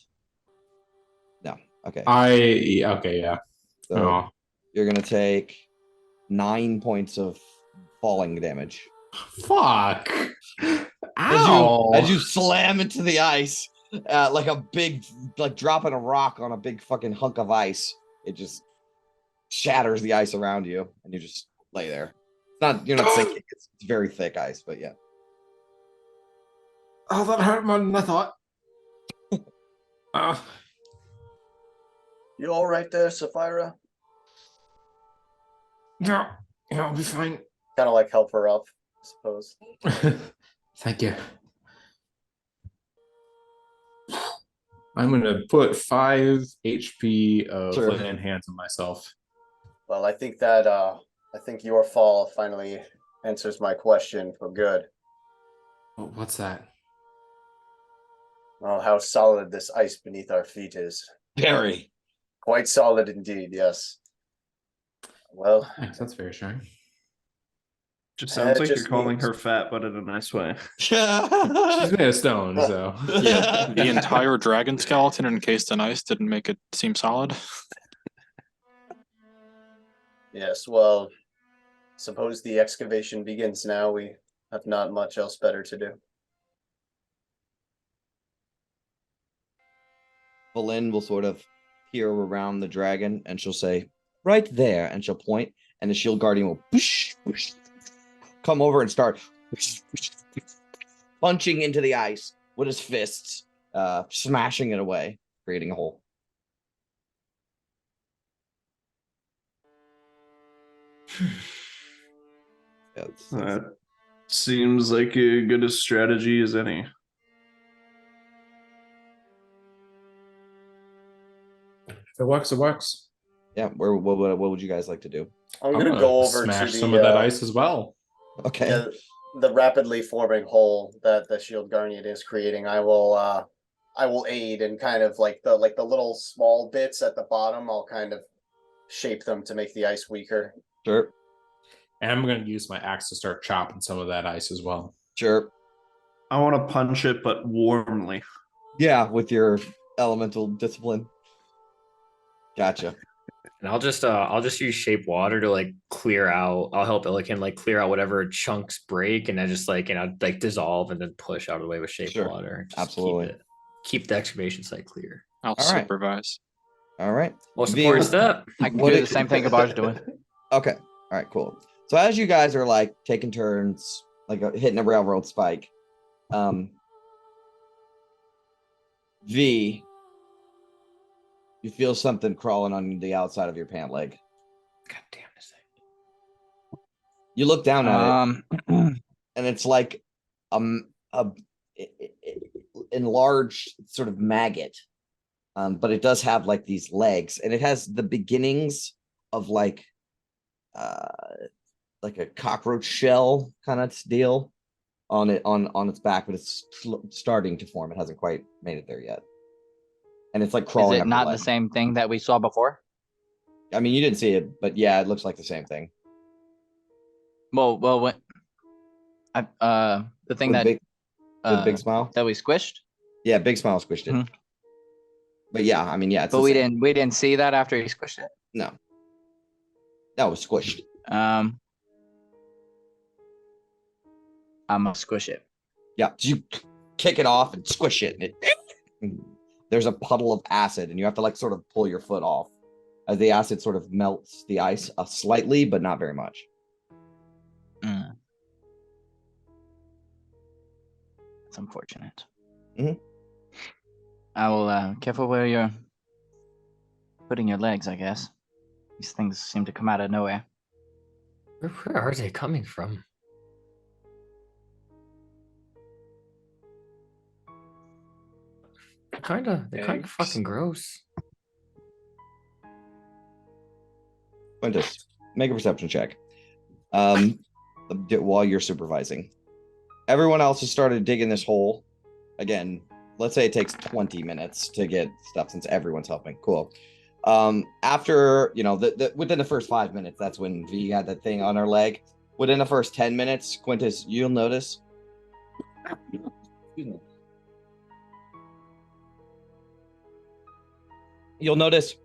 S2: No. Okay.
S7: Okay, yeah.
S2: So
S7: Oh.
S2: you're gonna take 9 points of falling damage.
S7: Fuck. Ow.
S2: As you slam into the ice, like a big, like dropping a rock on a big fucking hunk of ice. It just shatters the ice around you, and you just lay there. You're not sinking. It's very thick ice, but yeah.
S7: Oh, that hurt more than I thought.
S5: You all right there, Sapphira?
S7: Yeah, I'll be fine.
S5: Kind of like help her up, I suppose.
S7: Thank you. I'm gonna put 5 HP of
S2: Sure.
S7: lay on hands on myself.
S5: Well, I think your fall finally answers my question for good.
S7: Oh, what's that?
S5: Oh, how solid this ice beneath our feet is.
S2: Very.
S5: Quite solid indeed, yes. Well,
S7: Thanks, that's very shy.
S3: Just sounds like
S5: just
S3: you're calling
S5: means-
S3: her fat, but in a nice way.
S7: She's made of stone, so
S6: Yeah, the entire dragon skeleton encased in ice didn't make it seem solid.
S5: yes, well, suppose the excavation begins now. We have not much else better to do.
S2: Valen will sort of peer around the dragon, and she'll say, "Right there," and she'll point, and the shield guardian will whoosh, whoosh, come over and start whoosh, whoosh, whoosh, punching into the ice with his fists, smashing it away, creating a hole. Yeah,
S3: That seems like as good a strategy as any.
S7: if it works, it works.
S2: yeah. What would you guys like to do?
S5: I'm gonna go over
S7: smash
S5: to
S7: some
S5: the
S7: of that ice as well.
S2: Okay.
S5: the rapidly forming hole that the shield guardian is creating. I will aid and kind of like the little small bits at the bottom. I'll kind of shape them to make the ice weaker.
S2: Sure.
S7: And I'm gonna use my axe to start chopping some of that ice as well.
S2: Sure.
S3: I want to punch it, but warmly.
S2: Yeah, with your elemental discipline. Gotcha.
S8: And I'll just use shape water to like clear out. I'll help Illiken like clear out whatever chunks break, and I just like like dissolve and then push out of the way with shape
S2: Sure.
S8: water. Just
S2: Absolutely.
S8: keep the excavation site clear.
S6: I'll
S2: All right.
S6: supervise.
S2: All right.
S8: Most
S2: V,
S8: important step.
S9: I can
S2: What
S9: do
S2: it-
S9: the same thing Gabar's doing.
S2: Okay. All right, cool. So as you guys are like taking turns, like hitting a railroad spike, V, you feel something crawling on the outside of your pant leg.
S8: God damn this thing.
S2: You look down at it,
S9: Um,
S2: and it's like a enlarged sort of maggot, but it does have like these legs, and it has the beginnings of like a cockroach shell kind of deal on it on its back, but it's starting to form. It hasn't quite made it there yet, and it's like
S9: is
S2: crawling.
S9: it
S2: up
S9: not
S2: your
S9: the
S2: leg.
S9: same thing that we saw before?
S2: I mean, you didn't see it, but yeah, it looks like the same thing.
S9: Well, when the thing
S2: With
S9: that
S2: big, with big smile.
S9: that we squished,
S2: Yeah, big smile squished it.
S9: Mhm.
S2: But yeah, I mean, yeah, it's
S9: but
S2: the
S9: we
S2: same.
S9: didn't see that after he squished it.
S2: No, it was squished.
S9: I'm gonna squish it.
S2: Yeah, so you kick it off and squish it, and it there's a puddle of acid, and you have to like sort of pull your foot off as the acid sort of melts the ice slightly, but not very much.
S9: Mm. That's unfortunate.
S2: Mhm.
S9: I will careful where you're putting your legs, I guess. These things seem to come out of nowhere.
S8: Where are they coming from? They're kind of fucking gross.
S2: Quintus, make a perception check. While you're supervising. Everyone else has started digging this hole. Again, let's say it takes 20 minutes to get stuff since everyone's helping. Cool. After, within the first 5 minutes, that's when V had that thing on her leg. Within the first 10 minutes, Quintus, you'll notice. You'll notice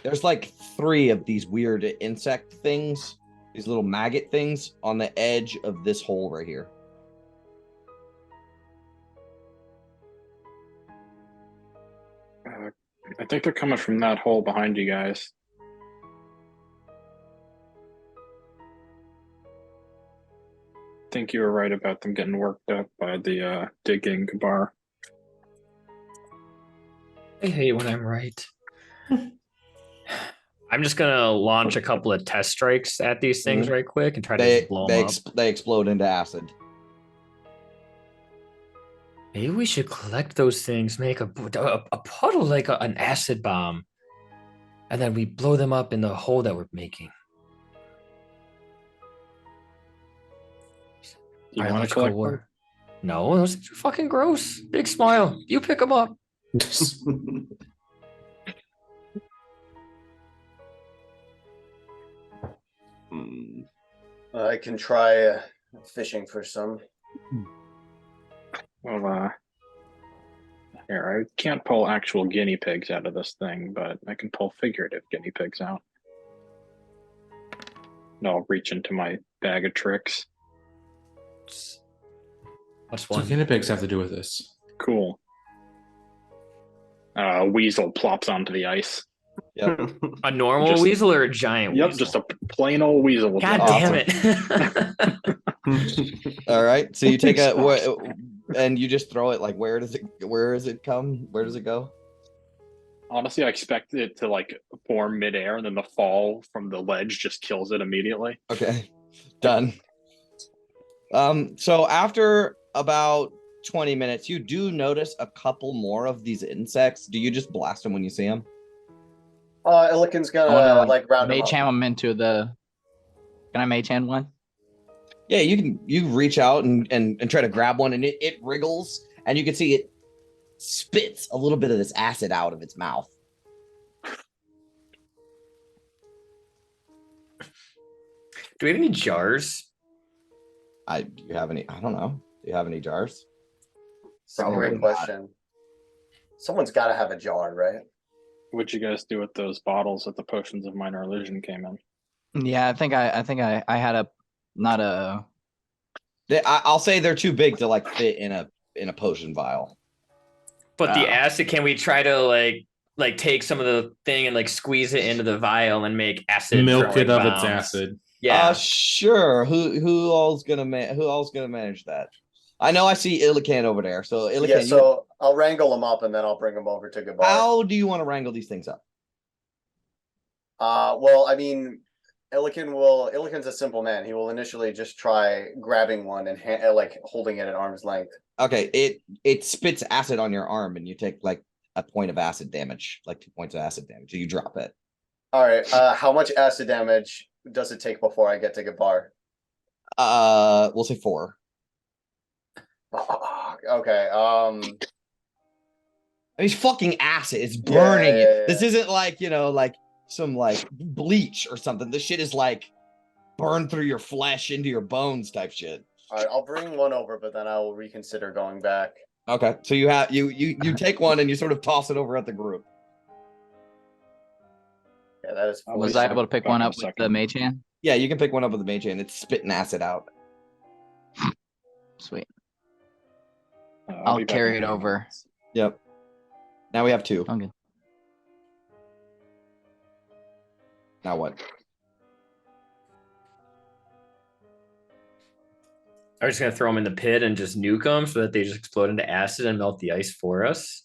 S2: there's like 3 of these weird insect things, these little maggot things on the edge of this hole right here.
S6: I think they're coming from that hole behind you guys. I think you were right about them getting worked up by the digging bar.
S8: I hate when I'm right. I'm just gonna launch a couple of test strikes at these things right quick and try to just blow them up.
S2: They explode into acid.
S8: Maybe we should collect those things, make a puddle like an acid bomb, and then we blow them up in the hole that we're making.
S6: You want to collect them?
S8: No, those things are fucking gross. Big smile. You pick them up.
S5: I can try fishing for some.
S6: Well, here, I can't pull actual guinea pigs out of this thing, but I can pull figurative guinea pigs out. And I'll reach into my bag of tricks.
S8: What's
S7: What
S8: one?
S7: do guinea pigs have to do with this?
S6: Cool. A weasel plops onto the ice.
S2: Yep.
S8: A normal
S6: Just-
S8: weasel or a giant
S6: Yep,
S8: weasel?
S6: just a plain old weasel. will
S8: God
S6: drop
S8: damn
S6: off.
S8: it.
S2: All right. So you take
S6: Smart.
S2: and you just throw it. Like, where does it come? Where does it go?
S6: Honestly, I expect it to like form midair, and then the fall from the ledge just kills it immediately.
S2: Okay. Done. So after about 20 minutes, you do notice a couple more of these insects. Do you just blast them when you see them?
S5: Illiken's
S9: I
S5: gonna
S9: want to
S5: like round him
S9: mage
S5: up.
S9: hand them into the. Can I mage hand one?
S2: Yeah, you reach out and try to grab one, and it wriggles, and you can see it spits a little bit of this acid out of its mouth.
S8: Do we have any jars?
S2: Do you have any? I don't know. Do you have any jars?
S5: That's a
S2: Probably
S5: great
S2: not.
S5: question. Someone's got to have a jar, right?
S6: What'd you guys do with those bottles that the potions of minor illusion came in?
S9: Yeah, I think I had a not a.
S2: I'll say they're too big to like fit in a potion vial.
S8: But the acid, can we try to like take some of the thing and like squeeze it into the vial and make acid?
S7: Milk
S8: for,
S7: it
S8: like,
S7: of its
S8: bombs?
S7: acid.
S8: Yeah.
S2: Sure. Who all's gonna manage that? I know I see Illican over there. So Illican,
S5: Yeah, so I'll wrangle them up and then I'll bring them over to Gabar.
S2: how do you want to wrangle these things up?
S5: Well, I mean, Illican's a simple man. He will initially just try grabbing one and like holding it at arm's length.
S2: Okay, it spits acid on your arm, and you take like a point of acid damage, like 2 points of acid damage. You drop it.
S5: All right. How much acid damage does it take before I get to Gabar?
S2: We'll say 4.
S5: Okay.
S2: I mean, it's fucking acid. It's burning it. This isn't like, like some like bleach or something. This shit is like burn through your flesh into your bones type shit.
S5: All right, I'll bring one over, but then I will reconsider going back.
S2: Okay, so you have you take one and you sort of toss it over at the group.
S5: Yeah, that is.
S9: Was I able to pick one up with the mage hand?
S2: Yeah, you can pick one up with the mage hand. It's spitting acid out.
S9: Sweet.
S6: I'll
S9: I'll
S6: be back
S9: carry
S6: in
S9: it
S6: a few
S9: over.
S6: minutes.
S2: Yep. Now we have 2.
S9: Okay.
S2: Now what?
S8: Are we just gonna throw them in the pit and just nuke them so that they just explode into acid and melt the ice for us?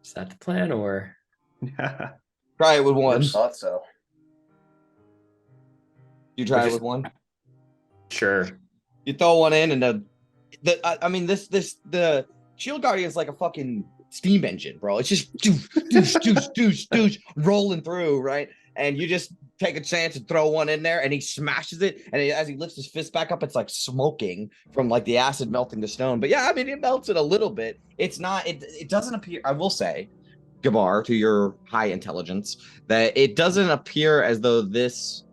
S8: Is that the plan, or
S2: Try it with one.
S5: Thought so.
S2: You try it
S8: just-
S2: with one.
S8: sure?
S2: You throw one in, and I mean the shield guardian is like a fucking steam engine, bro. It's just doosh, doosh, doosh, doosh, doosh, rolling through, right? And you just take a chance and throw one in there, and he smashes it. And as he lifts his fist back up, it's like smoking from like the acid melting the stone. But yeah, I mean, it melts it a little bit. It's not. It doesn't appear. I will say, Gabar, to your high intelligence, that it doesn't appear as though this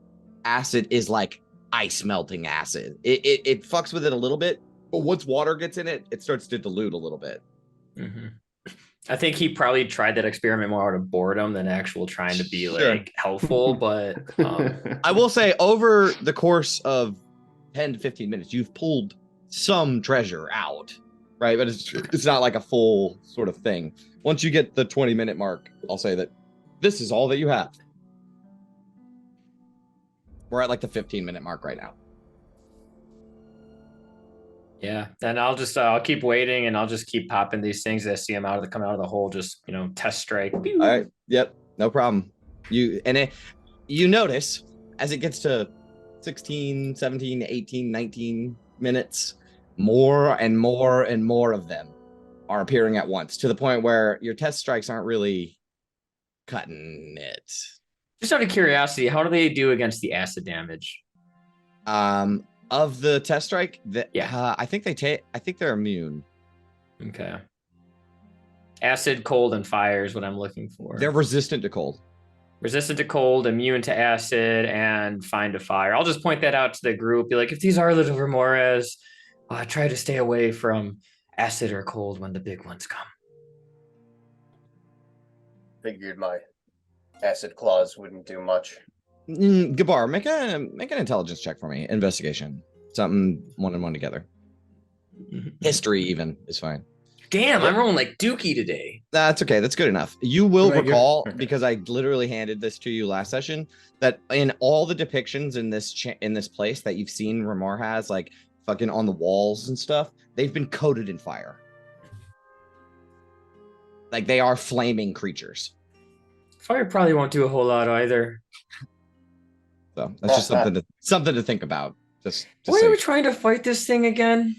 S2: acid is like ice melting acid. It fucks with it a little bit, but once water gets in it, it starts to dilute a little bit.
S8: Mm-hmm. I think he probably tried that experiment more out of boredom than actual trying to be
S2: Sure.
S8: like helpful. But
S2: I will say, over the course of 10 to 15 minutes, you've pulled some treasure out, right? But it's not like a full sort of thing. Once you get the 20-minute mark, I'll say that this is all that you have. We're at like the 15-minute mark right now.
S8: yeah, then I'll keep waiting and I'll just keep popping these things as I see them coming out of the hole. Just test strike.
S2: All right. Yep. No problem. You notice as it gets to 16, 17, 18, 19 minutes, more and more and more of them are appearing at once, to the point where your test strikes aren't really cutting it.
S8: Just out of curiosity, how do they do against the acid damage?
S2: Of the test strike,
S8: Yeah.
S2: I think they're immune.
S8: Okay. Acid, cold, and fire is what I'm looking for.
S2: They're resistant to cold.
S8: Resistant to cold, immune to acid, and fine to fire. I'll just point that out to the group. Be like, if these are little remores, try to stay away from acid or cold when the big ones come.
S5: Figured my acid claws wouldn't do much.
S2: Gabar, make an intelligence check for me. Investigation. Something 1 and 1 together. History even is fine.
S8: Damn, I'm rolling like Dookie today.
S2: That's okay. That's good enough. You will
S7: Very good.
S2: recall,
S7: Okay.
S2: because I literally handed this to you last session, that in all the depictions in this place that you've seen Ramar has, like fucking on the walls and stuff, they've been coated in fire. Like they are flaming creatures.
S8: Fire probably won't do a whole lot either.
S2: So that's just something to think about. Just
S8: Why
S2: say.
S8: are we trying to fight this thing again?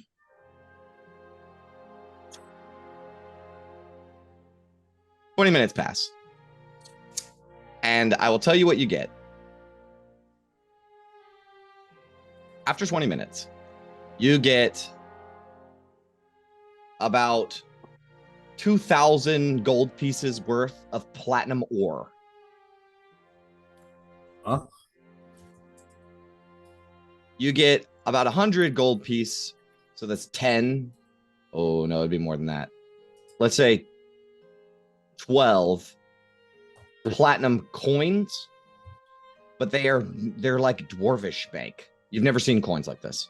S2: 20 minutes pass. And I will tell you what you get. After 20 minutes, you get about 2,000 gold pieces worth of platinum ore.
S7: Huh?
S2: You get about 100 gold piece. So that's 10. Oh, no, it'd be more than that. Let's say 12 platinum coins, but they're like dwarvish bank. You've never seen coins like this.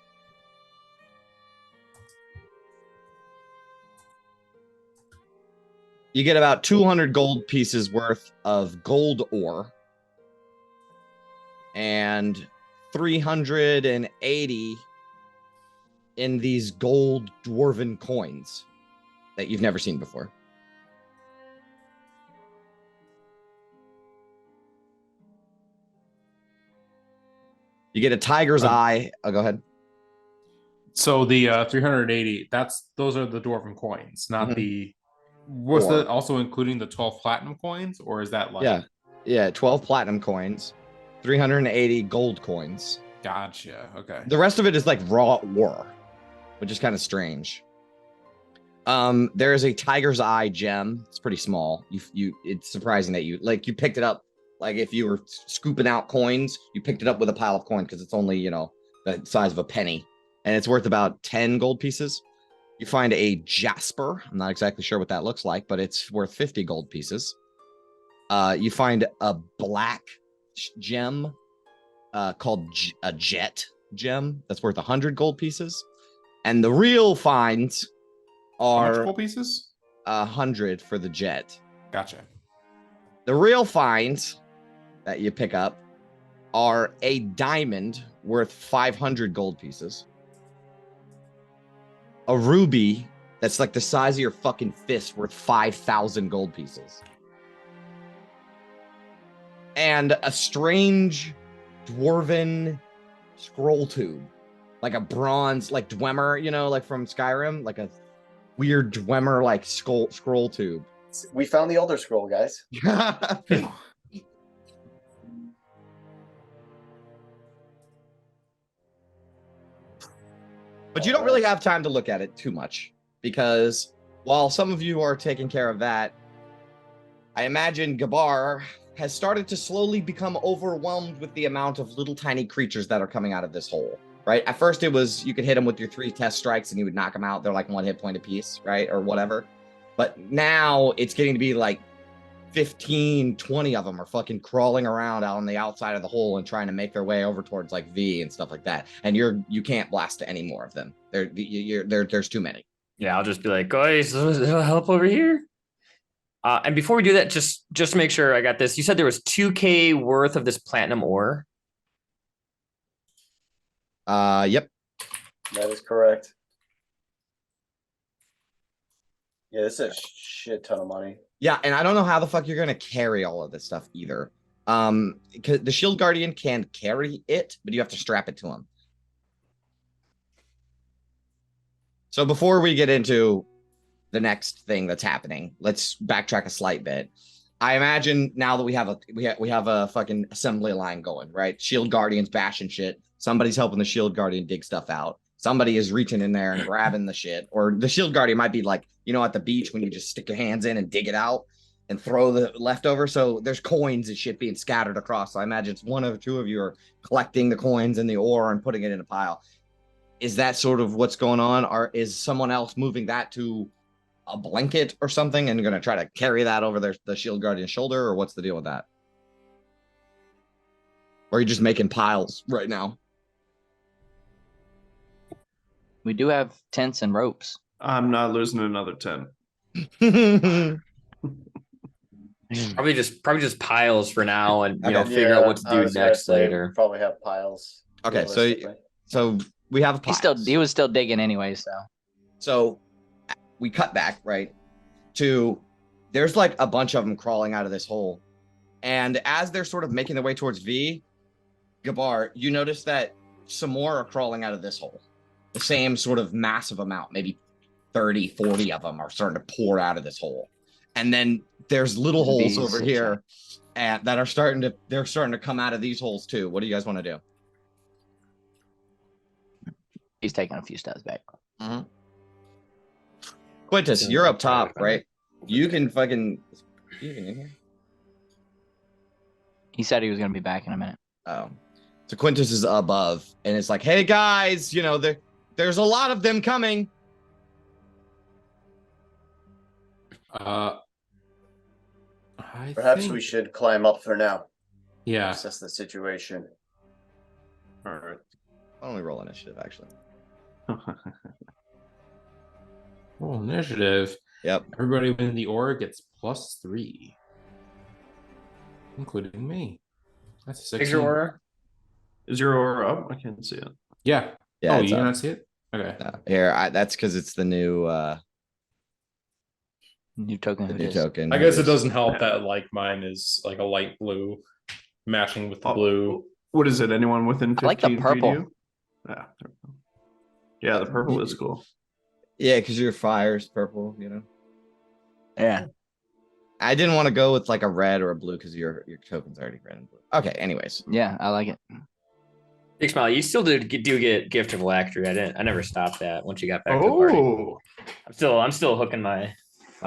S2: You get about 200 gold pieces worth of gold ore.
S4: and 380 in these gold dwarven coins that you've never seen before. You get a tiger's eye. Oh, go ahead.
S7: So the 380, those are the dwarven coins, not
S4: Mhm.
S7: the. Was
S4: Or-
S7: that also including the 12 platinum coins, or is that like?
S4: Yeah, 12 platinum coins, 380 gold coins.
S7: Gotcha. Okay.
S4: The rest of it is like raw ore, which is kind of strange. There is a tiger's eye gem. It's pretty small. It's surprising that you picked it up. Like if you were scooping out coins, you picked it up with a pile of coin because it's only, the size of a penny, and it's worth about 10 gold pieces. You find a jasper. I'm not exactly sure what that looks like, but it's worth 50 gold pieces. You find a black gem called a jet gem that's worth 100 gold pieces. And the real finds
S7: How much
S4: are
S7: gold pieces?
S4: 100 for the jet.
S7: Gotcha.
S4: The real finds that you pick up are a diamond worth 500 gold pieces, a ruby that's like the size of your fucking fist worth 5,000 gold pieces, and a strange dwarven scroll tube, like a bronze, like Dwemer, like from Skyrim, like a weird Dwemer like scroll tube.
S5: We found the Elder Scroll, guys.
S4: But you don't really have time to look at it too much, because while some of you are taking care of that, I imagine Gabar has started to slowly become overwhelmed with the amount of little tiny creatures that are coming out of this hole, right? At first it was, you could hit them with your 3 test strikes and you would knock them out. They're like 1 hit point apiece, right? Or whatever. But now it's getting to be like 15, 20 of them are fucking crawling around out on the outside of the hole and trying to make their way over towards like V and stuff like that. And you can't blast any more of them. There's too many.
S8: Yeah, I'll just be like, guys, it'll help over here. And before we do that, just to make sure I got this, you said there was 2K worth of this platinum ore.
S4: Yep.
S5: That is correct. Yeah, this is a shit ton of money.
S4: Yeah, and I don't know how the fuck you're gonna carry all of this stuff either. Because the Shield Guardian can carry it, but you have to strap it to him. So before we get into the next thing that's happening, let's backtrack a slight bit. I imagine now that we have a fucking assembly line going, right? Shield Guardians bashing shit. Somebody's helping the Shield Guardian dig stuff out. Somebody is reaching in there and grabbing the shit. Or the Shield Guardian might be like, at the beach when you just stick your hands in and dig it out and throw the leftover. So there's coins and shit being scattered across. So I imagine it's 1 or 2 of you are collecting the coins and the ore and putting it in a pile. Is that sort of what's going on? Or is someone else moving that to a blanket or something and going to try to carry that over the Shield Guardian's shoulder? Or what's the deal with that? Or are you just making piles right now?
S9: We do have tents and ropes.
S3: I'm not losing another 10.
S8: Probably just piles for now, and
S4: Okay.
S8: figure out what to
S5: I
S8: do
S5: was gonna
S8: next
S5: say
S8: later.
S5: Probably have piles.
S4: Okay,
S5: realistically.
S4: so we have piles.
S9: He was still digging anyway, so.
S4: So we cut back, right, to there's like a bunch of them crawling out of this hole. And as they're sort of making their way towards V, Gabar, you notice that some more are crawling out of this hole. The same sort of massive amount, maybe 30, 40 of them are starting to pour out of this hole. And then there's little holes over here that are starting to come out of these holes too. What do you guys want to do?
S9: He's taking a few steps back.
S4: Mm-hmm. Quintus, you're up top, right? You can in here.
S9: He said he was going to be back in a minute.
S4: Oh, so Quintus is above, and it's like, hey guys, there's a lot of them coming.
S5: Perhaps we should climb up for now.
S7: Yeah.
S5: Assess the situation.
S3: All right.
S4: Why don't we roll initiative, actually?
S7: Roll initiative.
S4: Yep.
S7: Everybody within the org gets +3, including me. That's a 16.
S8: Figure order.
S3: Is your aura up? I can't see it.
S7: Yeah.
S2: Yeah,
S7: Oh,
S2: it's
S7: you
S2: up.
S7: cannot see it? Okay.
S2: Here, that's because it's the new
S9: New token.
S2: the
S9: Who
S2: new
S9: dis?
S2: token.
S7: I guess it
S2: is-
S7: doesn't help that like mine is like a light blue, matching with the
S3: Oh,
S7: blue.
S3: What is it? Anyone within 15
S9: I like the
S3: feet of
S9: purple.
S3: you? Yeah. there we go. Yeah, the purple is cool.
S2: Yeah, because your fire's purple, you know.
S9: Yeah.
S2: I didn't want to go with like a red or a blue because your token's already red and blue. Okay, anyways.
S9: Yeah, I like it.
S8: Big smile. You still do get gift of Lactry. I never stopped that once you got back to the party.
S3: Oh,
S8: I'm still hooking my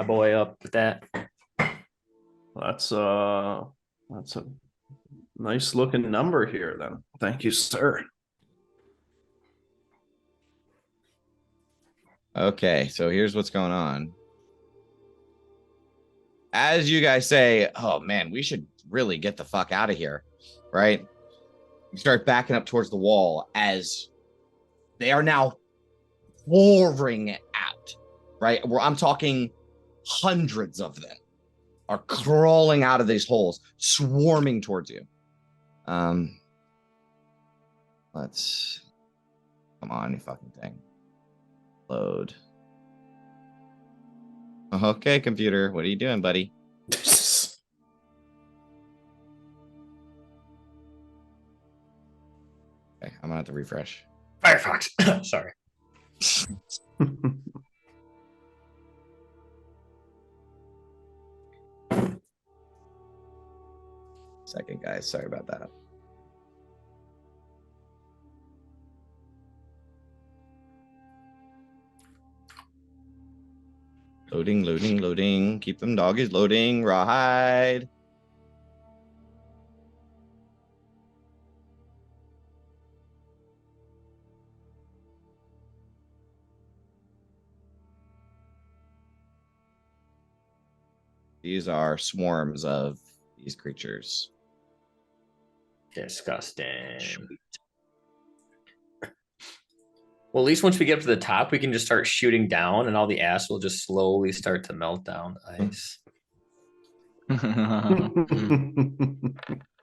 S8: boy up with that.
S3: that's a nice looking number here then. Thank you, sir.
S2: Okay, so here's what's going on. As you guys say, oh man, we should really get the fuck out of here, right? You start backing up towards the wall as they are now pouring out, right? Where I'm talking hundreds of them are crawling out of these holes, swarming towards you. Let's come on, you fucking thing. Load. Okay, computer, what are you doing, buddy? Okay, I'm gonna have to refresh.
S8: Firefox. Sorry.
S2: Second, guys. Sorry about that. Loading, loading, loading. Keep them doggies loading. Rawhide. These are swarms of these creatures.
S8: Disgusting. Well, at least once we get up to the top, we can just start shooting down, and all the ass will just slowly start to melt down the ice.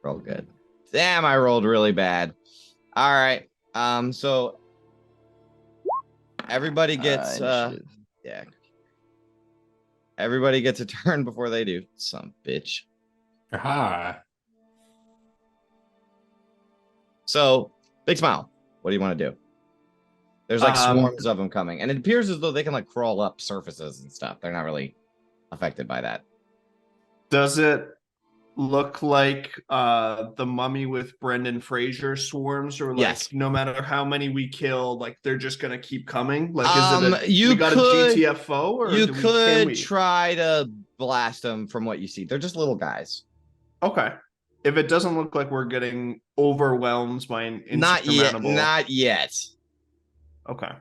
S2: Roll good. Damn, I rolled really bad. All right. So everybody gets
S9: Initiative.
S2: yeah. Everybody gets a turn before they do. Some bitch.
S7: Aha.
S2: So, big smile. What do you want to do? There's like
S3: Um,
S2: swarms of them coming, and it appears as though they can like crawl up surfaces and stuff. They're not really affected by that.
S3: Does it look like the mummy with Brendan Fraser swarms, or like
S2: Yes.
S3: no matter how many we kill, like they're just gonna keep coming? Like is it
S2: You
S3: we got
S2: could-
S3: a GTFO or
S2: You
S3: can
S2: could
S3: we?
S2: try to blast them from what you see. They're just little guys.
S3: Okay. If it doesn't look like we're getting overwhelmed by an
S2: Not yet.
S3: insurmountable.
S2: Not yet.
S3: Okay.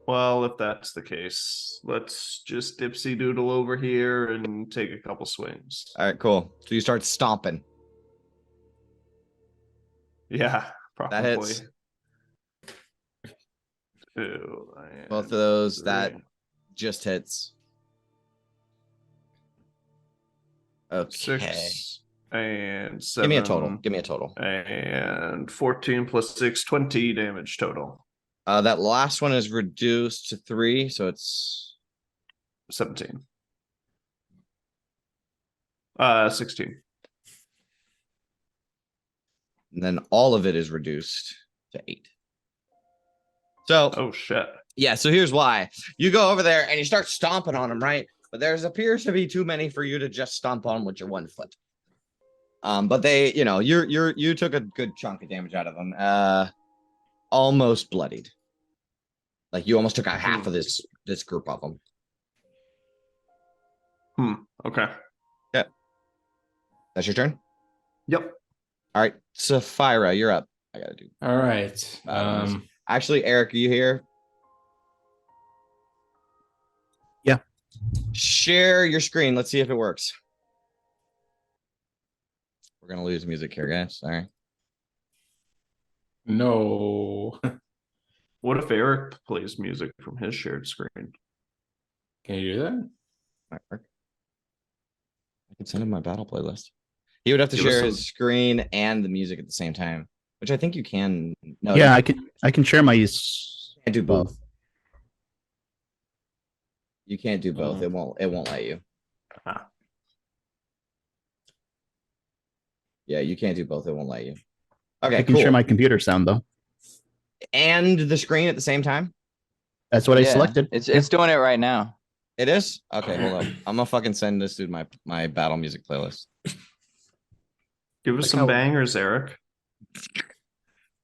S3: Well, if that's the case, let's just dipsy doodle over here and take a couple swings.
S2: All right, cool. So you start stomping.
S3: Yeah, probably.
S2: That hits.
S3: 2
S2: Both of
S3: and
S2: those that
S3: 3.
S2: just hits. Okay.
S3: 6 and 7.
S2: Give me a total. Give me a total.
S3: And 14 plus 6, 20 damage total.
S2: That last one is reduced to 3, so it's
S3: 17. 16.
S2: and then all of it is reduced to 8. So
S3: Oh shit.
S2: yeah, so here's why. You go over there and you start stomping on them, right? But there's appears to be too many for you to just stomp on with your one foot. But they, you know, you took a good chunk of damage out of them. Almost bloodied. Like you almost took out half of this group of them.
S3: Okay.
S2: That's your turn.
S3: Yep.
S2: All right, Sapphira, you're up. I gotta do.
S7: All right.
S2: Actually, Eric, are you here?
S10: Yeah.
S2: Share your screen. Let's see if it works. We're gonna lose music here, guys. Sorry.
S7: No.
S3: What if Eric plays music from his shared screen?
S7: Can you do that?
S2: Might work. I can send him my battle playlist. He would have to
S3: Give us
S2: share
S3: some-
S2: his screen and the music at the same time, which I think you can. No,
S10: Yeah,
S2: you
S10: I can share my.
S2: can't do both. You can't do both.
S8: Mm.
S2: It won't let you.
S3: Ah.
S2: Yeah, you can't do both. It won't let you.
S10: I
S2: Okay,
S10: can
S2: cool.
S10: share my computer sound though.
S2: And the screen at the same time.
S10: That's what I
S9: Yeah,
S10: selected.
S9: It's doing it right now.
S2: It is? Okay, hold up. I'm gonna fucking send this dude my battle music playlist.
S3: Give us
S7: Like
S3: some
S7: how-
S3: bangers, Eric.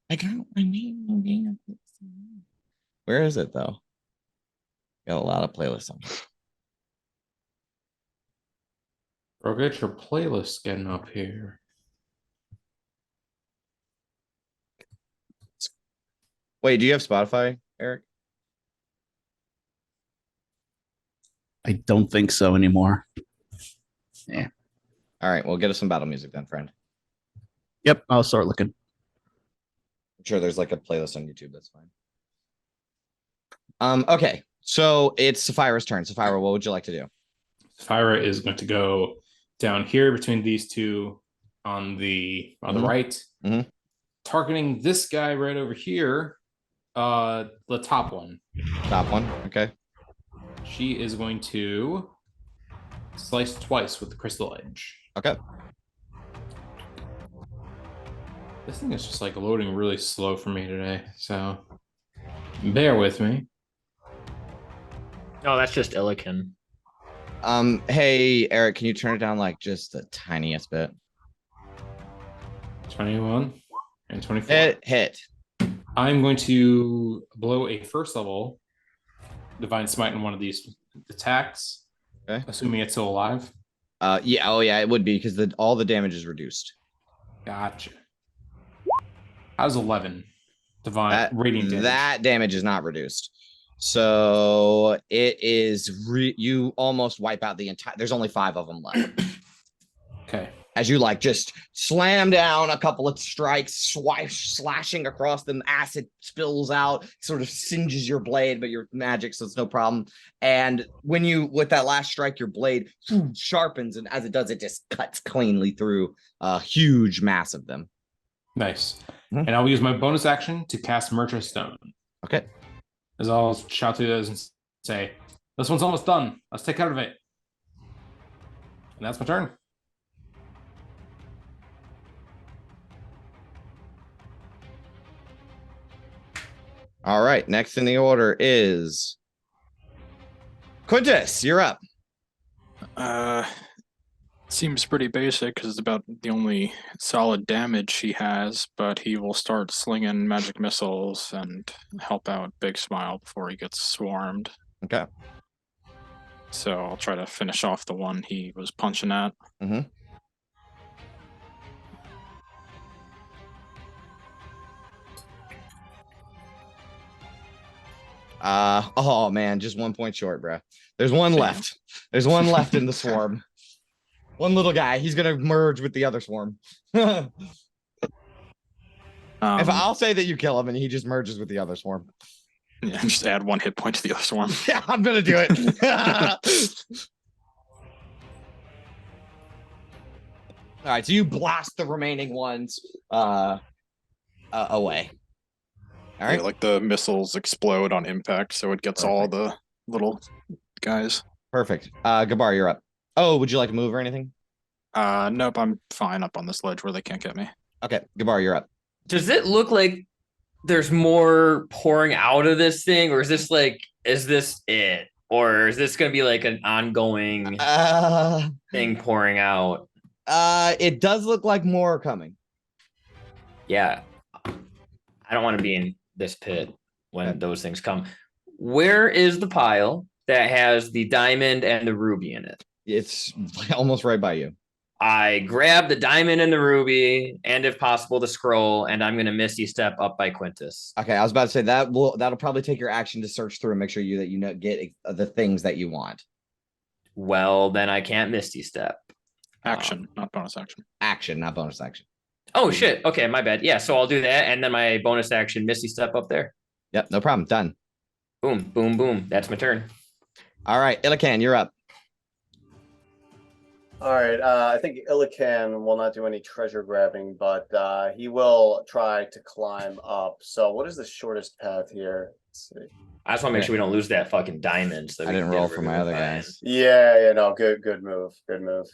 S2: I got my name. Where is it though? Got a lot of playlists on.
S7: Bro, get your playlist getting up here.
S2: Wait, do you have Spotify, Eric?
S10: I don't think so anymore.
S2: All right, well, get us some battle music then, friend.
S10: Yep, I'll start looking.
S2: I'm sure there's like a playlist on YouTube. That's fine. Okay, so it's Sapphira's turn. Sapphira, what would you like to do?
S7: Sapphira is going to go down here between these two on the
S2: Mhm.
S7: right,
S2: Mhm.
S7: targeting this guy right over here. The top one.
S2: Top one. Okay.
S7: She is going to slice twice with the crystal edge.
S2: Okay.
S7: This thing is just like loading really slow for me today, so bear with me.
S8: No, that's just Illican.
S2: Hey, Eric, can you turn it down like just the tiniest bit?
S7: 21 and 24.
S2: Hit.
S7: I'm going to blow a first level Divine Smite in one of these attacks.
S2: Okay.
S7: Assuming it's still alive.
S2: Yeah, oh yeah, it would be because all the damage is reduced.
S7: Gotcha. How's 11? Divine radiant damage.
S2: That damage is not reduced. So it is you almost wipe out the entire. There's only 5 of them left.
S7: Okay.
S2: As you like just slam down a couple of strikes, slashing across them, acid spills out, sort of singes your blade, but you're magic, so it's no problem. And when you, with that last strike, your blade sharpens, and as it does, it just cuts cleanly through a huge mass of them.
S7: Nice.
S2: Mhm.
S7: And I'll use my bonus action to cast Murcha Stone.
S2: Okay.
S7: As I'll shout to those and say, this one's almost done. Let's take care of it. And that's my turn.
S2: All right. Next in the order is Quintus. You're up.
S6: Seems pretty basic because it's about the only solid damage he has, but he will start slinging magic missiles and help out Big Smile before he gets swarmed.
S2: Okay.
S6: So I'll try to finish off the one he was punching at.
S2: Mm-hmm. Oh man, just 1 point short, bro. There's one
S6: Damn.
S2: left. There's one left in the swarm. One little guy. He's gonna merge with the other swarm. If I'll say that you kill him and he just merges with the other swarm.
S6: Yeah, just add 1 hit point to the other swarm.
S2: Yeah, I'm gonna do it. All right, so you blast the remaining ones away. All right.
S6: Yeah, like the missiles explode on impact, so it gets all the little guys.
S2: Perfect. Gabar, you're up. Oh, would you like to move or anything?
S6: Nope, I'm fine up on this ledge where they can't get me.
S2: Okay, Gabar, you're up.
S11: Does it look like there's more pouring out of this thing, or is this it? Or is this gonna be like an ongoing thing pouring out?
S2: It does look like more are coming.
S11: Yeah. I don't want to be in this pit when those things come. Where is the pile that has the diamond and the ruby in it?
S2: It's almost right by you.
S11: I grab the diamond and the ruby, and if possible, the scroll, and I'm gonna Misty Step up by Quintus.
S2: Okay, I was about to say that'll probably take your action to search through and make sure that get the things that you want.
S11: Well, then I can't Misty Step.
S6: Action, not bonus action.
S2: Action, not bonus action.
S11: Oh shit. Okay, my bad. Yeah, so I'll do that, and then my bonus action Misty Step up there.
S2: Yep, no problem. Done.
S11: Boom, boom, boom. That's my turn.
S2: All right, Illican, you're up.
S5: All right. I think Illican will not do any treasure grabbing, but he will try to climb up. So, what is the shortest path here? Let's see.
S11: I just want to make sure we don't lose that fucking diamond. So that
S2: I
S11: we
S2: didn't
S11: can get
S2: roll
S11: a
S2: for my
S11: regular
S2: other
S11: buy-in.
S2: guys.
S5: Yeah, no, good move. Good move.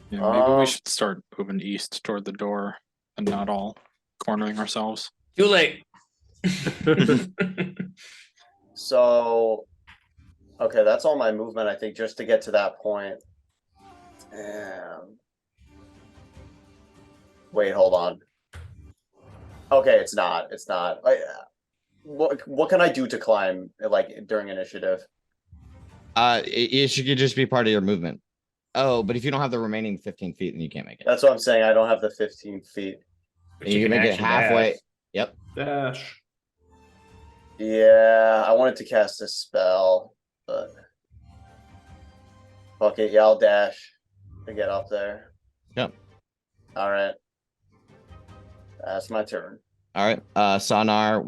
S6: Yeah, maybe we
S5: Um,
S6: should start moving east toward the door and not all cornering ourselves.
S11: Too late.
S5: So, okay, that's all my movement, I think, just to get to that point. Wait, hold on. Okay, it's not. It's not. What can I do to climb like during initiative?
S2: It should just be part of your movement. Oh, but if you don't have the remaining 15 feet, then you can't make it.
S5: That's what I'm saying. I don't have the 15 feet.
S11: But
S2: You can make it
S11: action
S2: halfway.
S11: dash.
S2: Yep.
S3: Dash.
S5: Yeah, I wanted to cast a spell, but fuck it. Yeah, I'll dash to get up there.
S2: Yep.
S5: All right. That's my turn.
S2: All right. Sonar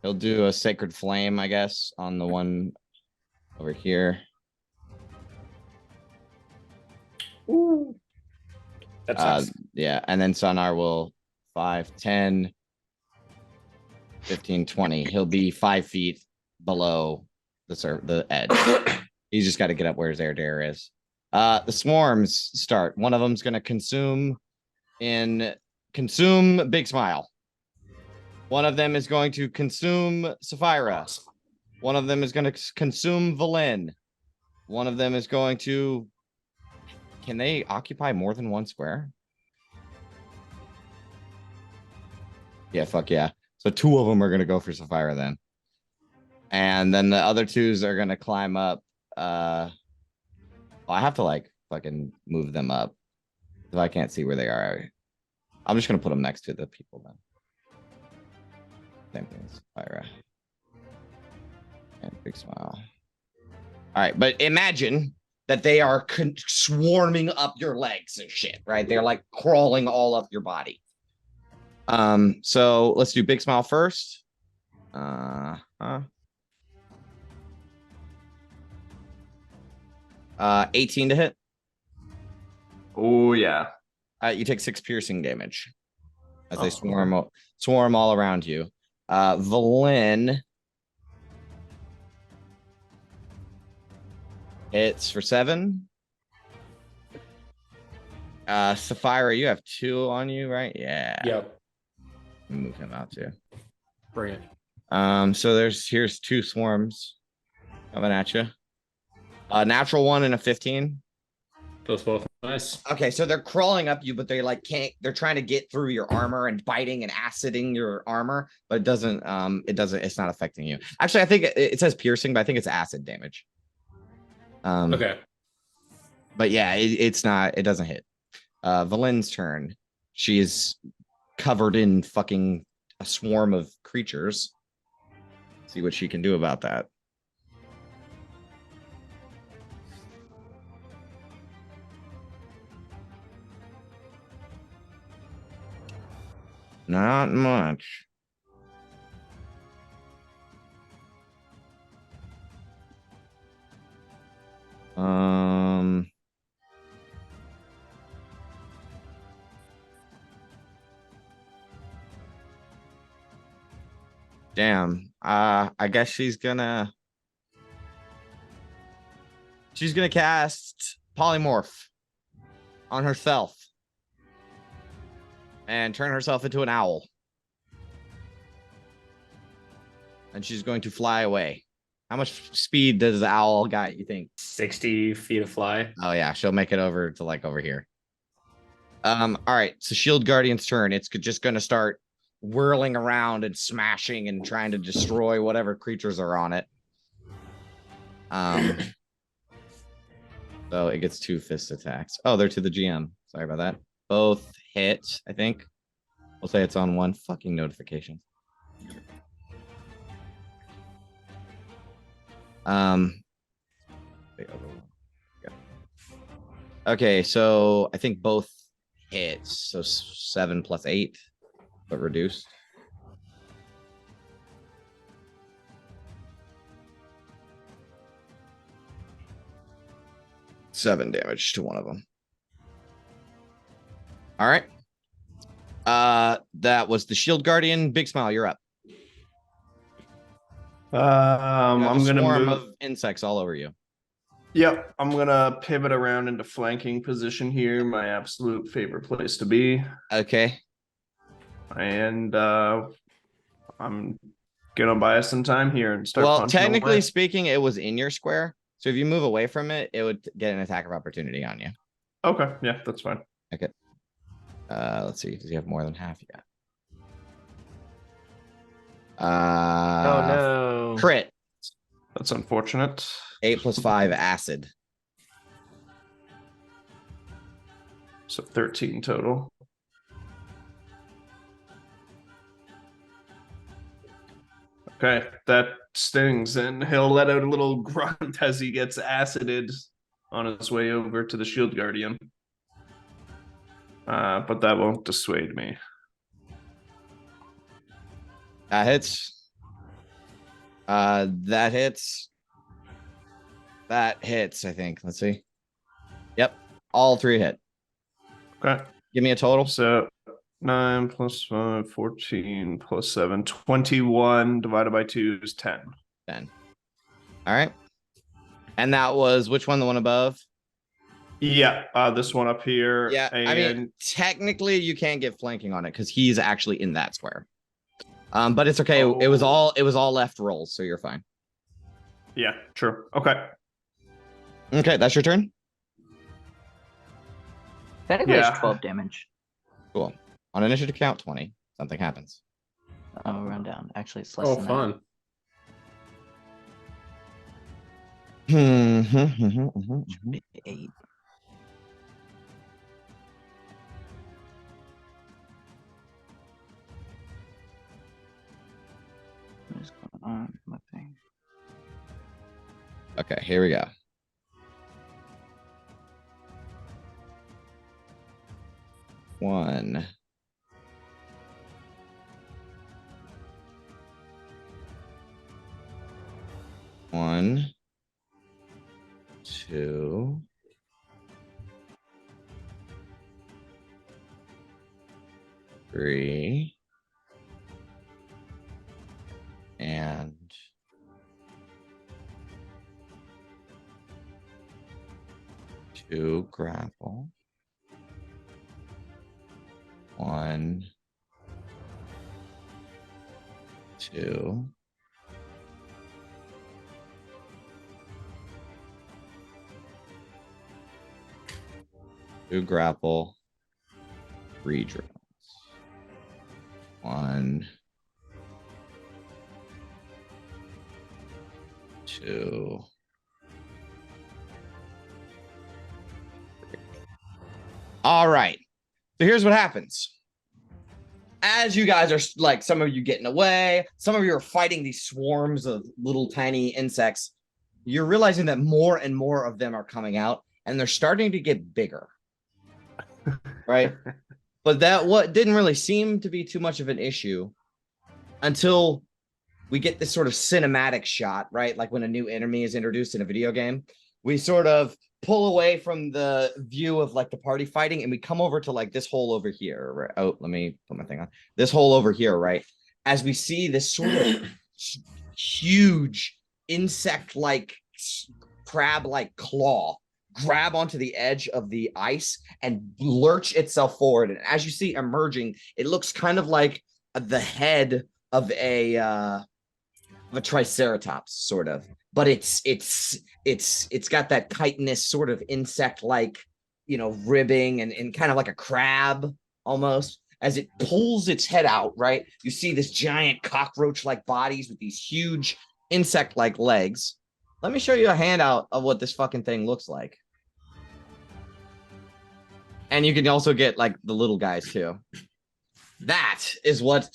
S2: he'll do a sacred flame, I guess, on the one over here.
S11: Ooh. That sucks.
S2: Yeah, and then Sonar will 5, 10, 15, 20. He'll be 5 feet below the edge. He's just got to get up where his air dare is. The swarms start. One of them's gonna consume Big Smile. One of them is going to consume Sapphira. One of them is going to consume Valen. One of them is going to. Can they occupy more than one square? Yeah, fuck yeah. So 2 of them are going to go for Sapphira then. And then the other 2s are going to climb up. I have to like fucking move them up. If I can't see where they are, I'm just going to put them next to the people then. Same thing as Sapphira. And Big Smile. All right, but imagine that they are swarming up your legs and shit, right? They're like crawling all up your body. So let's do Big Smile first. 18 to hit.
S3: Oh yeah.
S2: You take 6 piercing damage as they swarm all around you. Valen hits for 7. Sapphira, you have 2 on you, right? Yeah.
S7: Yep.
S2: Move him out too.
S7: Bring it.
S2: So here's 2 swarms coming at you. Natural 1 and a 15.
S7: Those both nice.
S2: Okay, so they're crawling up you, but they like can't. They're trying to get through your armor and biting and aciding your armor, but it doesn't. It's not affecting you. Actually, I think it says piercing, but I think it's acid damage.
S7: Okay.
S2: But yeah, it's not. It doesn't hit. Valen's turn. She is covered in fucking a swarm of creatures. See what she can do about that. Not much. Damn. I guess she's gonna cast polymorph on herself and turn herself into an owl. And she's going to fly away. How much speed does the owl got, you think?
S11: 60 feet of fly.
S2: Oh yeah, she'll make it over to like over here. All right, so Shield Guardian's turn. It's just gonna start whirling around and smashing and trying to destroy whatever creatures are on it. So it gets 2 fist attacks. Oh, they're to the GM. Sorry about that. Both hit, I think. We'll say it's on 1 fucking notification. Okay, so I think both hits. So 7 plus 8, but reduced. 7 damage to one of them. All right. That was the Shield Guardian. Big Smile, you're up. You have
S3: I'm
S2: a
S3: gonna
S2: swarm
S3: move.
S2: of insects all over you.
S3: Yep, I'm gonna pivot around into flanking position here. My absolute favorite place to be,
S2: Okay.
S3: and I'm gonna buy us some time here and start.
S2: Well,
S3: punching
S2: technically
S3: away.
S2: speaking, it was in your square. So if you move away from it, it would get an attack of opportunity on you.
S3: Okay, yeah, that's fine.
S2: Okay. Let's see. Does he have more than half yet?
S8: Oh no.
S2: Crit.
S3: That's unfortunate.
S2: 8 + 5 acid.
S3: So 13 total. Okay, that stings, and he'll let out a little grunt as he gets acided on his way over to the Shield Guardian. But that won't dissuade me.
S2: That hits. That hits. That hits, I think. Let's see. Yep. All 3 hit.
S3: Okay.
S2: Give me a total.
S3: So 9 + 5, 14 + 7, 21 divided by 2 is 10.
S2: 10. All right. And that was which one? The one above?
S3: Yeah, this one up here.
S2: Yeah.
S3: And
S2: I mean, technically you can't get flanking on it because he's actually in that square. But it's okay. It was all left rolls, so you're fine.
S3: yeah, true. Okay.
S2: Okay, that's your turn.
S9: Technically,
S3: Yeah.
S9: it's 12 damage.
S2: Cool. On initiative count 20, something happens.
S9: Oh, run down. Actually, it's less
S7: Oh,
S9: than
S7: fun.
S9: that. 8. What is going on with my thing?
S2: Okay, here we go. One. One. 2. 3. And 2 grapple. 1. 2. Two grapple. 3 drills. 1. 2. 3. All right. So here's what happens. As you guys are like, some of you getting away, some of you are fighting these swarms of little tiny insects. You're realizing that more and more of them are coming out, and they're starting to get bigger. Right? But that what didn't really seem to be too much of an issue until we get this sort of cinematic shot, right? Like when a new enemy is introduced in a video game, we sort of pull away from the view of like the party fighting and we come over to like this hole over here. Right? Oh, let me put my thing on. This hole over here, right? As we see this sort of huge insect-like, crab-like claw grab onto the edge of the ice and lurch itself forward. And as you see emerging, it looks kind of like the head of a triceratops, sort of. But it's got that chitinous sort of insect-like, ribbing and kind of like a crab almost. As it pulls its head out, right? You see this giant cockroach-like bodies with these huge insect-like legs. Let me show you a handout of what this fucking thing looks like. And you can also get like the little guys too. That is what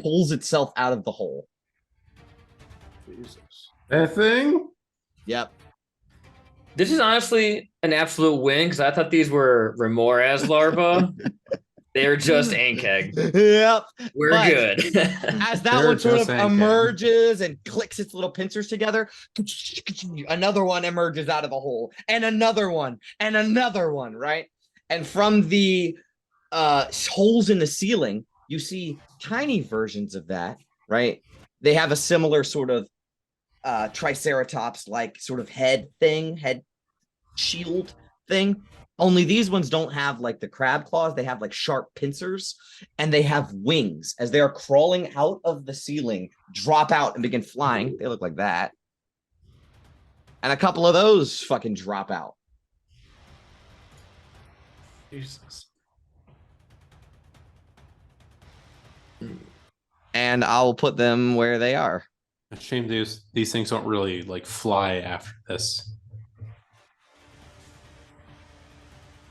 S2: pulls itself out of the hole.
S3: Jesus. That thing?
S2: Yep.
S11: This is honestly an absolute win because I thought these were Remoras larvae. They're just Ankeg.
S4: Yep.
S11: We're
S4: But
S11: good.
S4: as that
S7: They're
S4: one sort of
S7: just Ankeg.
S4: emerges and clicks its little pincers together, another one emerges out of the hole, and another one, right? And from the holes in the ceiling, you see tiny versions of that, right? They have a similar sort of triceratops like sort of head shield thing. Only these ones don't have like the crab claws, they have like sharp pincers, and they have wings as they are crawling out of the ceiling, drop out and begin flying. They look like that. And a couple of those fucking drop out.
S3: Jesus.
S4: And I'll put them where they are.
S7: A shame these things don't really like fly after this.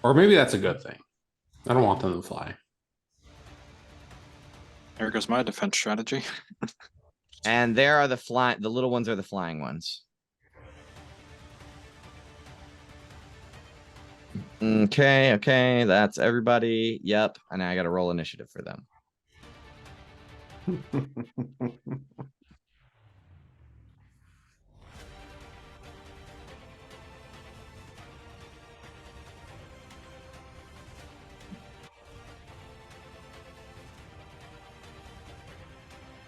S7: Or maybe that's a good thing. I don't want them to fly.
S6: There goes my defense strategy.
S4: And there are the little ones are the flying ones. Okay, that's everybody. Yep, and I gotta roll initiative for them.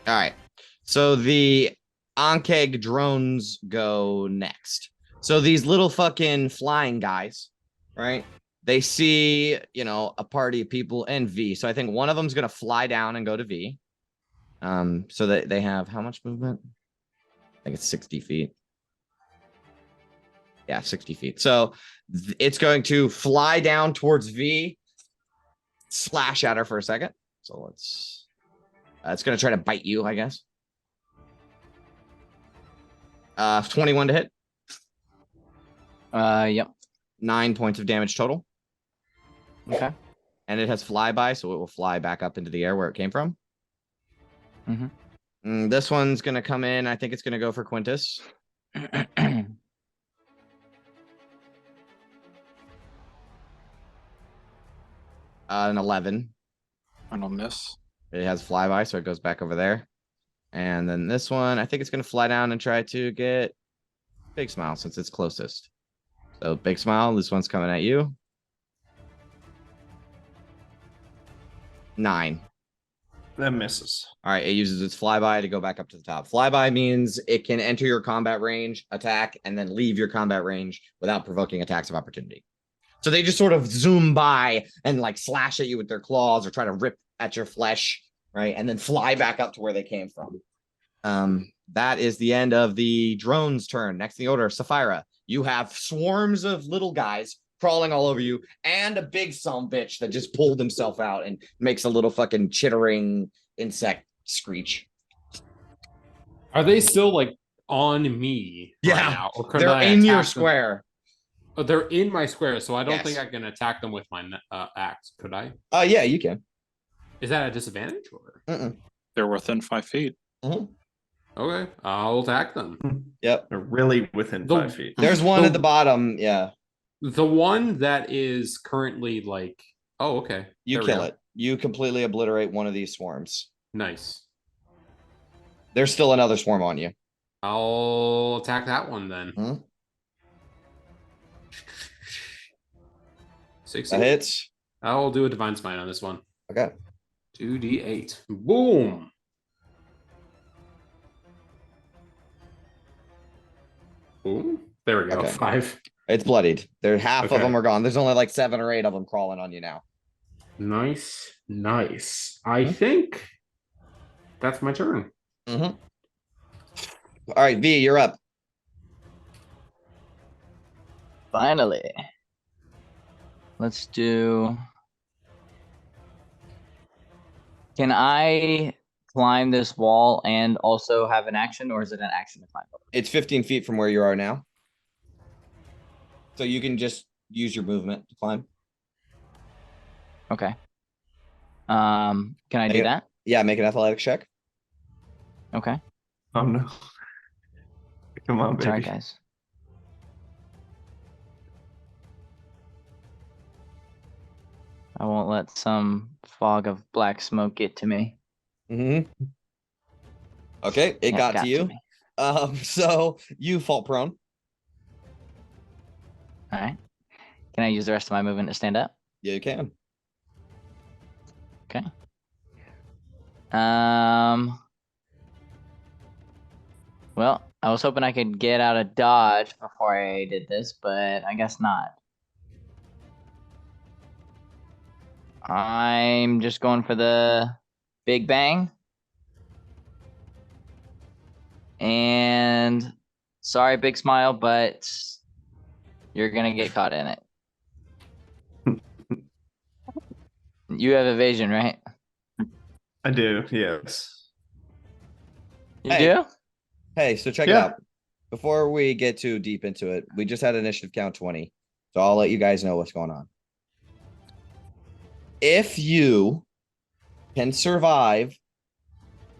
S4: All right. So the Ankeg drones go next. So these little fucking flying guys, right? They see, a party of people in V. So I think one of them's gonna fly down and go to V. So that they have how much movement? I think it's 60 feet. Yeah, 60 feet. So it's going to fly down towards V, slash at her for a second. So it's going to try to bite you, I guess. 21 to hit.
S9: Yep.
S4: 9 points of damage total.
S9: Okay.
S4: And it has flyby, so it will fly back up into the air where it came from. This one's going to come in. I think it's going to go for Quintus. An 11.
S6: I don't miss.
S4: It has flyby, so it goes back over there. And then this one, I think it's going to fly down and try to get Big Smile since it's closest. So Big Smile, this one's coming at you. 9.
S3: That misses.
S4: All right, it uses its flyby to go back up to the top. Flyby means it can enter your combat range, attack, and then leave your combat range without provoking attacks of opportunity. So they just sort of zoom by and like slash at you with their claws or try to rip at your flesh, right? And then fly back up to where they came from. That is the end of the drone's turn. Next in the order, Sapphira. You have swarms of little guys crawling all over you and a big son bitch that just pulled himself out and makes a little fucking chittering insect screech.
S7: Are they still like on me?
S4: Yeah,
S7: right now, or could
S4: they're
S7: I
S4: in your
S7: attack them?
S4: square.
S7: Oh, they're in my square, so I don't
S4: Yes.
S7: think I can attack them with my axe. Could I?
S4: Yeah, you can.
S7: Is that a disadvantage or?
S6: They're within 5 feet.
S7: Okay, I'll attack them.
S4: Yep.
S3: They're really within 5 feet.
S4: There's one at the bottom. Yeah.
S7: The one that is currently like, oh, okay.
S4: You
S7: There we
S4: kill
S7: go.
S4: it. You completely obliterate one of these swarms.
S7: Nice.
S4: There's still another swarm on you.
S7: I'll attack that one then.
S4: Hmm?
S7: 60.
S4: That hits.
S7: I'll do a divine smite on this one.
S4: Okay.
S7: 2d8. Boom. Boom. There we go.
S4: Okay.
S7: 5.
S4: It's bloodied. Half of
S7: Okay.
S4: them are gone. There's only like 7 or 8 of them crawling on you now.
S7: Nice. Nice. I think that's my turn.
S4: All right, V, you're up.
S9: Finally. Let's do. Can I climb this wall and also have an action, or is it an action to climb over?
S4: It's 15 feet from where you are now. So you can just use your movement to climb.
S9: Okay. Can I do
S4: Make it-
S9: that?
S4: Yeah, make an athletics check.
S9: Okay.
S3: Oh no. Come on, baby.
S9: Sorry, guys. I won't let some fog of black smoke get to me.
S2: Mm-hmm. Okay, it
S9: Yeah,
S2: got to you.
S9: me.
S2: So you fall prone.
S9: All right. Can I use the rest of my movement to stand up?
S2: Yeah, you can.
S9: Okay. Well, I was hoping I could get out of dodge before I did this, but I guess not. I'm just going for the big bang. And sorry, big smile, but you're gonna get caught in it. You have evasion, right?
S3: I do, yes.
S9: You
S2: Hey.
S9: do?
S2: Hey, so check it
S3: Yeah.
S2: out. Before we get too deep into it, we just had initiative count 20. So I'll let you guys know what's going on. If you can survive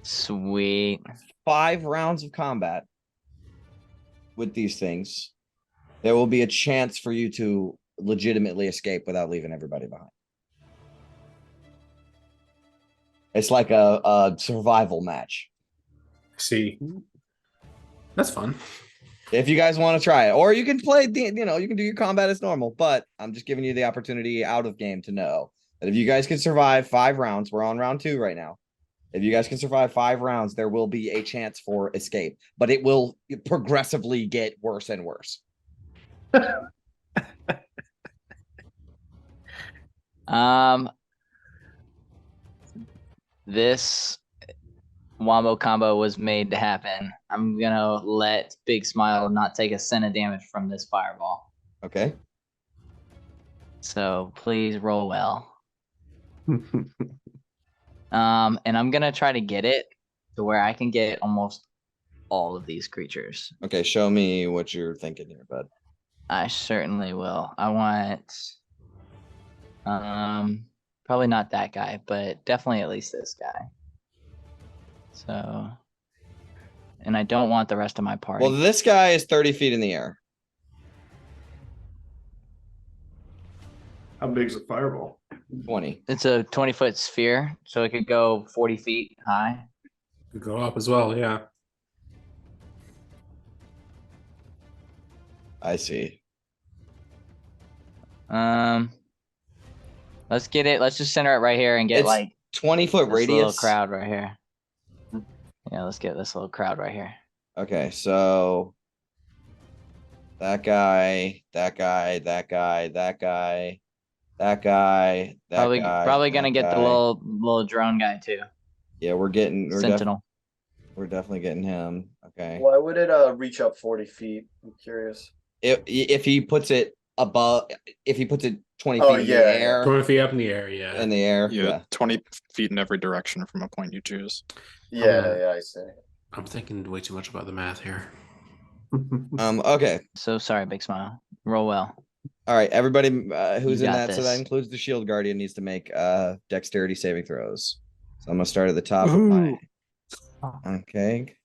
S9: Sweet.
S2: 5 rounds of combat with these things, there will be a chance for you to legitimately escape without leaving everybody behind. It's like a survival match.
S7: See, that's fun.
S2: If you guys want to try it, or you can play the, you can do your combat as normal, but I'm just giving you the opportunity out of game to know that if you guys can survive 5 rounds, we're on round 2 right now. If you guys can survive 5 rounds, there will be a chance for escape, but it will progressively get worse and worse.
S9: This wombo combo was made to happen. I'm gonna let Big Smile not take a cent of damage from this fireball.
S2: Okay.
S9: So please roll well. And I'm gonna try to get it to where I can get almost all of these creatures.
S2: Okay, show me what you're thinking here, bud.
S9: I certainly will. I want probably not that guy, but definitely at least this guy. So, and I don't want the rest of my party.
S2: Well, this guy is 30 feet in the air.
S3: How big is a fireball?
S2: 20.
S9: It's a 20-foot sphere, so it could go 40 feet high.
S7: Could go up as well, yeah.
S2: I see.
S9: Let's get it. Let's just center it right here and get
S2: It's
S9: like
S2: 20-foot
S9: this little
S2: radius.
S9: crowd right here. Yeah, let's get this little crowd right here.
S2: Okay, so that guy, that guy, that guy, that guy, that guy, that
S9: Probably
S2: guy.
S9: gonna
S2: that
S9: get the
S2: guy.
S9: little drone guy too.
S2: Yeah, we're
S9: Sentinel.
S2: we're definitely getting him. Okay.
S5: Why would it reach up 40 feet? I'm curious.
S2: If he puts it above, if he puts it 20
S5: Oh,
S2: feet
S5: yeah,
S2: in
S5: yeah.
S2: the air,
S7: 20 feet up in the air, yeah.
S2: in the air,
S6: Yeah,
S2: yeah.
S6: 20 feet in every direction from a point you choose.
S5: Yeah, yeah, I see.
S7: I'm thinking way too much about the math here.
S2: Okay.
S9: So sorry, Big Smile. Roll well.
S2: All right, everybody who's
S9: You
S2: in
S9: got
S2: that, so that
S9: this.
S2: includes the shield guardian, needs to make dexterity saving throws. So I'm gonna start at the top of my. Okay.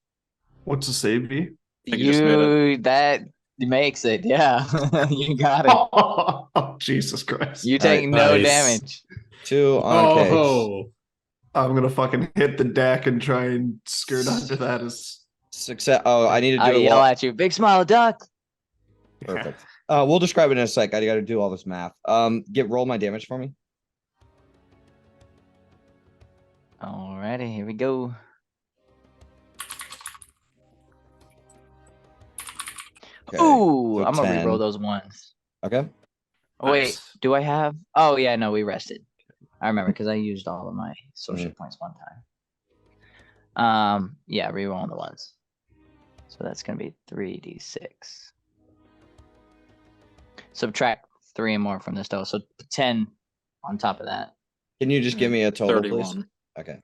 S3: What's the save be?
S6: I think you just made it.
S9: That makes it. Yeah, you got it.
S3: Oh, Jesus Christ.
S9: You take no
S7: nice.
S9: damage.
S2: 2 on case.
S7: Oh,
S3: I'm gonna fucking hit the deck and try and skirt under that as
S2: Success. Oh, I need to do
S9: I
S2: it.
S9: yell at you, Big Smile, duck.
S2: Perfect. We'll describe it in a sec. I got to do all this math. Roll my damage for me.
S9: Alrighty, here we go.
S2: Okay,
S9: Ooh,
S2: so
S9: I'm gonna
S2: 10.
S9: reroll those ones.
S2: Okay.
S9: Oh, wait,
S3: Nice.
S9: do I have? Oh yeah, no, we rested. I remember because I used all of my social points one time. Yeah, rerolling the ones. So that's gonna be 3d6. Subtract 3 and more from this though, so 10 on top of that.
S2: Can you just give me a total,
S6: 31.
S2: please? Okay.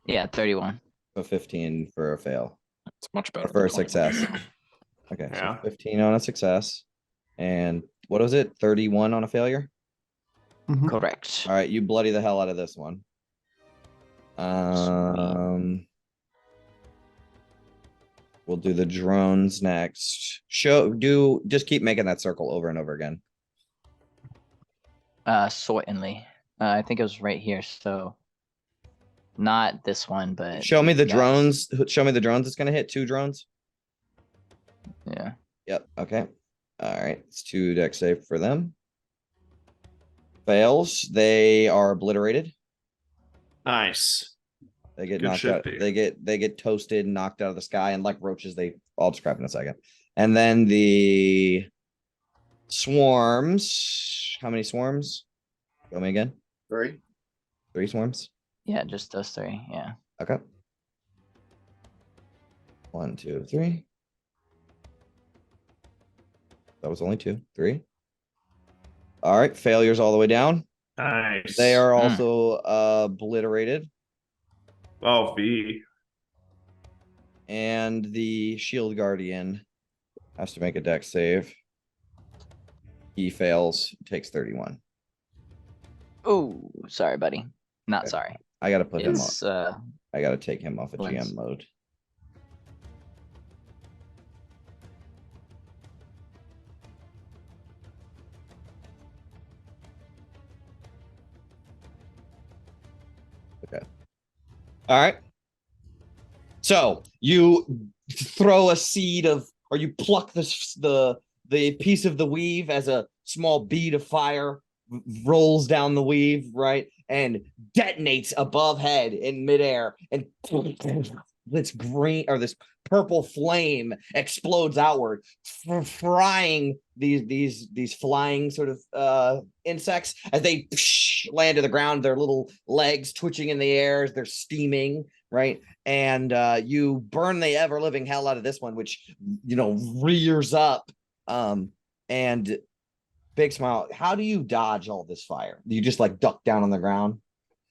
S9: Yeah, 31.
S2: So 15 for a fail.
S6: It's much better.
S2: For
S6: than
S2: a success.
S6: 21.
S2: Okay.
S3: Yeah.
S2: So 15 on a success. And what was it? 31 on a failure?
S9: Correct.
S2: All right, you bloody the hell out of this one. We'll do the drones next. Just keep making that circle over and over again.
S9: Certainly. I think it was right here. So not this one, but
S2: Show me the
S9: yeah.
S2: drones. Show me the drones. It's gonna hit 2 drones.
S9: Yeah.
S2: Yep. Okay. All right. It's 2 deck save for them. Fails. They are obliterated.
S3: Nice.
S2: They get
S3: Good
S2: knocked
S3: shit,
S2: out.
S3: Pete.
S2: They get toasted, knocked out of the sky, and like roaches, I'll describe in a second. And then the swarms. How many swarms? Show me again.
S5: 3.
S2: 3 swarms.
S9: Yeah, just those 3. Yeah.
S2: Okay. 1, 2, 3. That was only 2. 3. All right. Failures all the way down.
S3: Nice.
S2: They are also obliterated.
S3: Oh, V.
S2: And the shield guardian has to make a deck save. He fails, takes 31.
S9: Oh, sorry, buddy. Not
S2: Okay.
S9: sorry.
S2: I gotta put him off.
S9: It's
S2: I gotta take him off of
S9: Lens.
S2: GM mode. Okay. All right. So you throw a seed of, or you pluck the piece of the weave as a small bead of fire rolls down the weave, right, and detonates above head in midair, and this green or this purple flame explodes outward, frying these flying sort of insects as they land to the ground, their little legs twitching in the air as they're steaming, right? And you burn the ever living hell out of this one, which rears up. And Big Smile, how do you dodge all this fire? Do you just like duck down on the ground?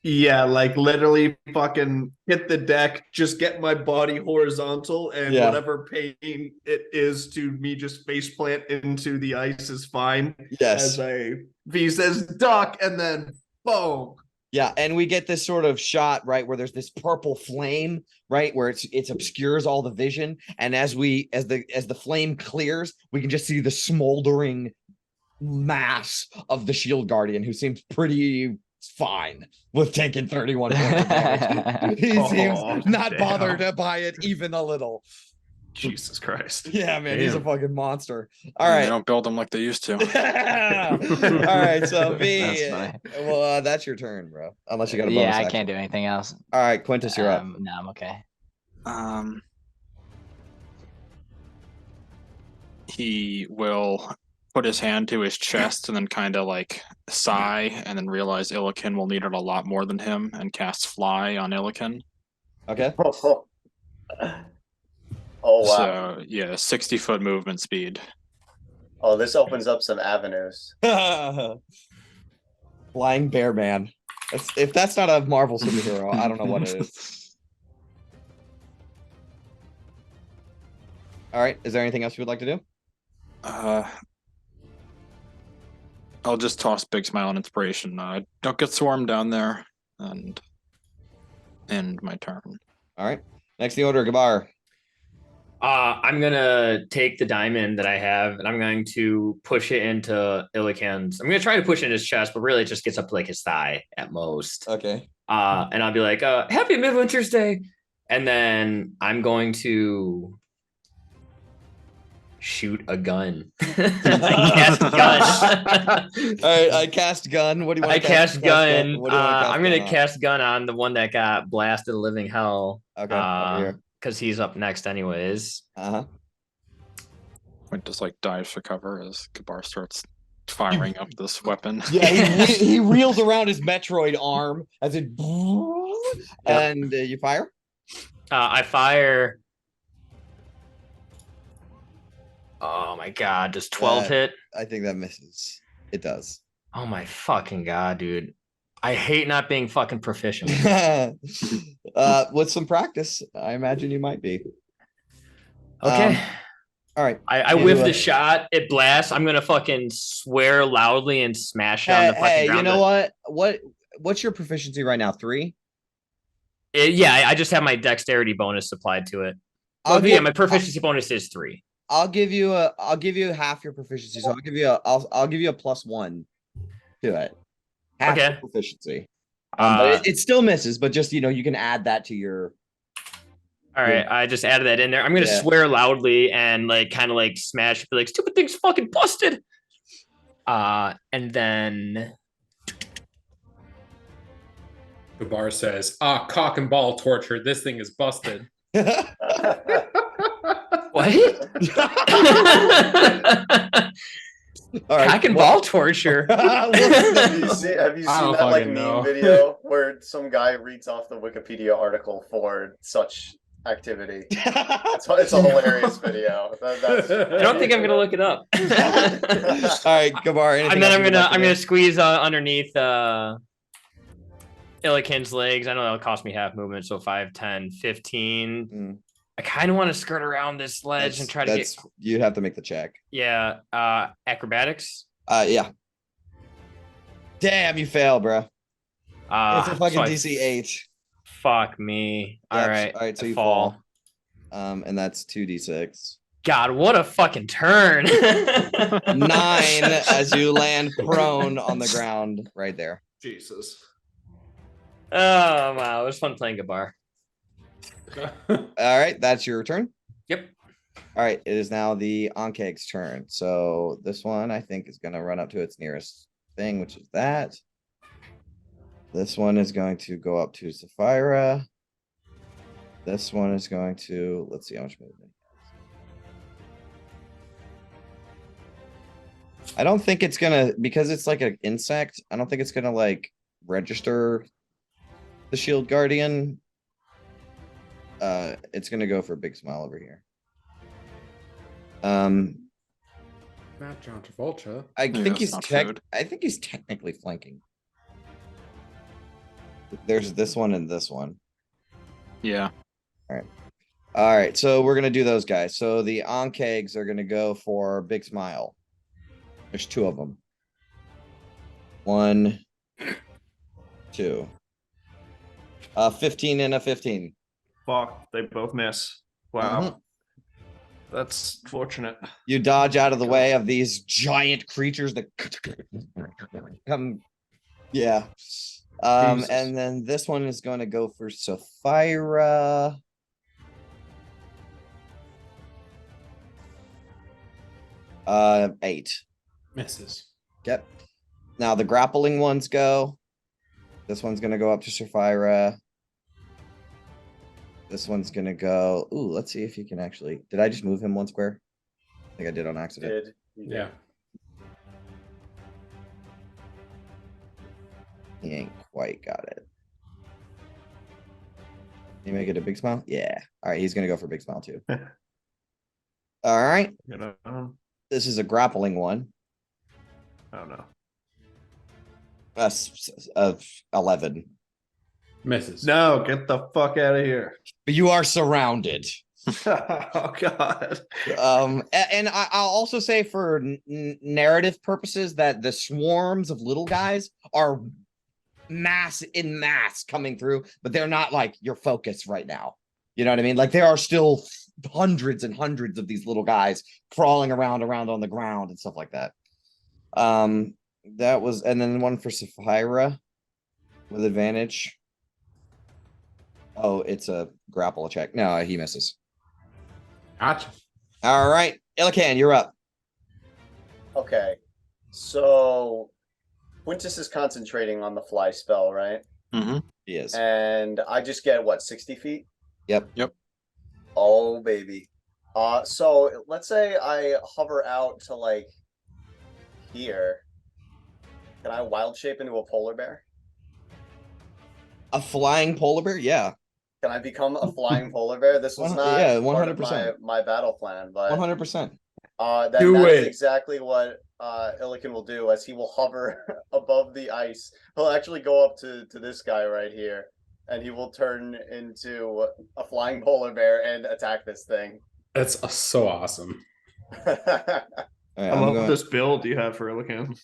S3: Yeah, like literally fucking hit the deck, just get my body horizontal, and
S2: Yeah.
S3: whatever pain it is to me just face plant into the ice is fine.
S2: Yes.
S3: As V says duck, and then boom.
S2: Yeah, and we get this sort of shot, right, where there's this purple flame, right, where it obscures all the vision, and as the flame clears, we can just see the smoldering mass of the shield guardian, who seems pretty fine with taking 31 points of damage. He seems not bothered by it even a little.
S3: Jesus Christ.
S2: Yeah, man, he's a
S3: Damn.
S2: fucking monster. All
S6: They
S2: right.
S6: don't build them like they used to.
S2: All right, so V,
S9: That's funny.
S2: well, that's your turn, bro. Unless you got a bonus
S9: yeah, I
S2: action.
S9: can't do anything else.
S2: All right, Quintus, you're up.
S9: No, I'm okay.
S6: He will put his hand to his chest and then kind of like sigh and then realize Illiken will need it a lot more than him and cast Fly on Illiken.
S2: Okay.
S5: Oh wow.
S6: So yeah, 60-foot movement speed.
S5: Oh, this opens up some avenues.
S2: Flying Bear Man. If that's not a Marvel superhero, I don't know what it is. All right. Is there anything else you would like to do?
S6: I'll just toss Big Smile and Inspiration. Don't get swarmed down there and end my turn.
S2: All right. Next in the order, Gabar.
S11: I'm gonna take the diamond that I have and I'm going to push it into Illiken's. I'm gonna try to push it in his chest, but really it just gets up to like his thigh at most.
S2: Okay.
S11: And I'll be like, happy Midwinter's Day. And then I'm going to shoot a gun. I cast gun.
S2: All right, I cast gun. What do you want?
S11: I cast gun.
S2: What do you want to
S11: I'm gonna
S2: gun on?
S11: cast gun on the one that got blasted to living hell.
S2: Okay, over here.
S11: Because he's up next anyways.
S2: Uh-huh.
S6: Quintus like dives for cover as Gabar starts firing up this weapon.
S2: Yeah, he reels around his Metroid arm as it, and you fire.
S11: I fire. Oh my god, does 12 hit?
S2: I think that misses. It does.
S11: Oh my fucking god, dude. I hate not being fucking proficient.
S2: With some practice, I imagine you might be.
S11: Okay.
S2: All right.
S11: I whiff the shot. It blasts. I'm gonna fucking swear loudly and smash it on the fucking
S2: Hey,
S11: ground.
S2: you know what? What's your proficiency right now? 3?
S11: Yeah, I just have my dexterity bonus applied to it. My proficiency bonus is 3.
S2: I'll give you half your proficiency. So I'll give you a +1 to it. half
S11: Okay.
S2: your proficiency. But
S11: Uh,
S2: it still misses, but just you can add that to your.
S11: all right, I just added that in there. I'm gonna
S2: Yeah.
S11: swear loudly and like kind of like smash, be like, "Stupid thing's fucking busted." And then
S7: The bar says, cock and ball torture. This thing is busted.
S11: what?
S2: All right,
S11: Cock and ball torture.
S5: Have you
S2: Well,
S5: seen
S7: I don't
S5: that like
S7: fucking
S5: meme
S7: know.
S5: video where some guy reads off the Wikipedia article for such activity? It's a hilarious video.
S11: I don't think I'm gonna look it up.
S2: All right, Gabar.
S11: And
S2: anything
S11: then
S2: else
S11: I'm
S2: you would like to
S11: gonna
S2: do?
S11: squeeze underneath Illiken's legs. I know that'll cost me half movement, so 5, 10, 15.
S2: Mm.
S11: I kind of want to skirt around this ledge and try to get.
S2: You'd have to make the check.
S11: Yeah, acrobatics.
S2: Yeah. Damn, you fail, bro. It's a fucking
S11: so I-
S2: DC 8.
S11: Fuck me. All
S2: Yep,
S11: right.
S2: All right, so
S11: I
S2: you fall. And that's 2d6.
S11: God, what a fucking turn.
S2: 9 as you land prone on the ground right there.
S3: Jesus.
S11: Oh wow, it was fun playing Gabar.
S2: All right, that's your turn.
S11: Yep.
S2: All right, it is now the Ankeg's turn. So this one I think is going to run up to its nearest thing, which is that. This one is going to go up to Sapphira. This one is going to, let's see how much movement. I don't think it's gonna, because it's like an insect, I don't think it's gonna like register the shield guardian. It's gonna go for a big smile over here.
S7: Not John Travolta.
S2: I
S6: Yeah,
S2: think
S6: that's not food.
S2: I think he's technically flanking. There's this one and this one.
S6: Yeah.
S2: All right, so we're gonna do those guys. So the Ankegs are gonna go for big smile. There's 2 of them. 1, 2. 15 and a 15.
S3: Fuck, they both miss. Wow.
S2: Mhm.
S3: That's fortunate.
S2: You dodge out of the way of these giant creatures that come. Yeah.
S3: Jesus.
S2: And then this one is going to go for Sapphira. Eight.
S7: Misses.
S2: Yep. Now the grappling ones go. This one's gonna go up to Sapphira. This one's gonna go. Ooh, let's see if he can actually. Did I just move him 1 square? I think I did on accident.
S7: Yeah.
S2: He ain't quite got it. Can you make it a big smile? Yeah. All right, he's gonna go for big smile too. All right.
S3: You know,
S2: This is a grappling one.
S3: oh no.
S2: Of 11.
S7: Misses.
S3: No, get the fuck out of here.
S2: But you are surrounded.
S3: Oh god.
S2: And I'll also say for narrative purposes that the swarms of little guys are mass coming through, but they're not like your focus right now. You know what I mean? Like there are still hundreds and hundreds of these little guys crawling around on the ground and stuff like that. That was, and then one for Sapphira with advantage. Oh, it's a grapple check. No, he misses.
S7: Gotcha.
S2: All right, Illican, you're up.
S5: Okay, so Quintus is concentrating on the fly spell, right?
S6: Mm-hmm.
S2: He is.
S5: And I just get what, 60 feet?
S2: Yep.
S5: Oh baby. So let's say I hover out to like here. Can I wild shape into a polar bear?
S2: A flying polar bear? Yeah.
S5: Can I become a flying polar bear? This was
S2: 100
S5: not
S2: yeah,
S5: part of
S2: 100%.
S5: my battle plan, but
S2: 100%.
S5: that
S7: Do
S5: is
S7: it.
S5: exactly what Illican will do, as he will hover above the ice. He'll actually go up to this guy right here, and he will turn into a flying polar bear and attack this thing.
S7: That's so awesome.
S2: All right,
S3: I
S2: I'm
S3: love this build you have for Illican.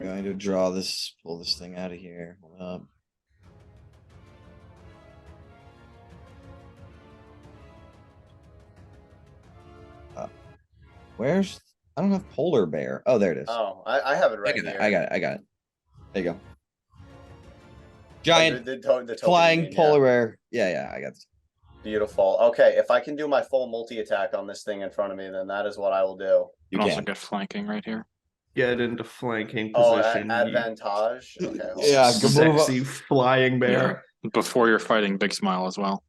S2: going to draw this, pull this thing out of here. Hold up. Where's, I don't have polar bear. Oh, there it is.
S5: Oh, I have it right
S2: I got
S5: here.
S2: it. I got it. There you go. Giant
S5: the token
S2: flying
S5: you mean, yeah.
S2: polar bear. Yeah, I got it.
S5: Beautiful. Okay, if I can do my full multi-attack on this thing in front of me, then that is what I will do.
S6: You
S2: You
S6: can also
S2: can.
S6: get flanking right here.
S3: Get into flanking
S5: Oh,
S3: position. you
S5: advantage. Okay. hold
S2: Yeah,
S5: on.
S2: good move.
S3: Sexy flying bear.
S6: Before you're fighting Big Smile as well.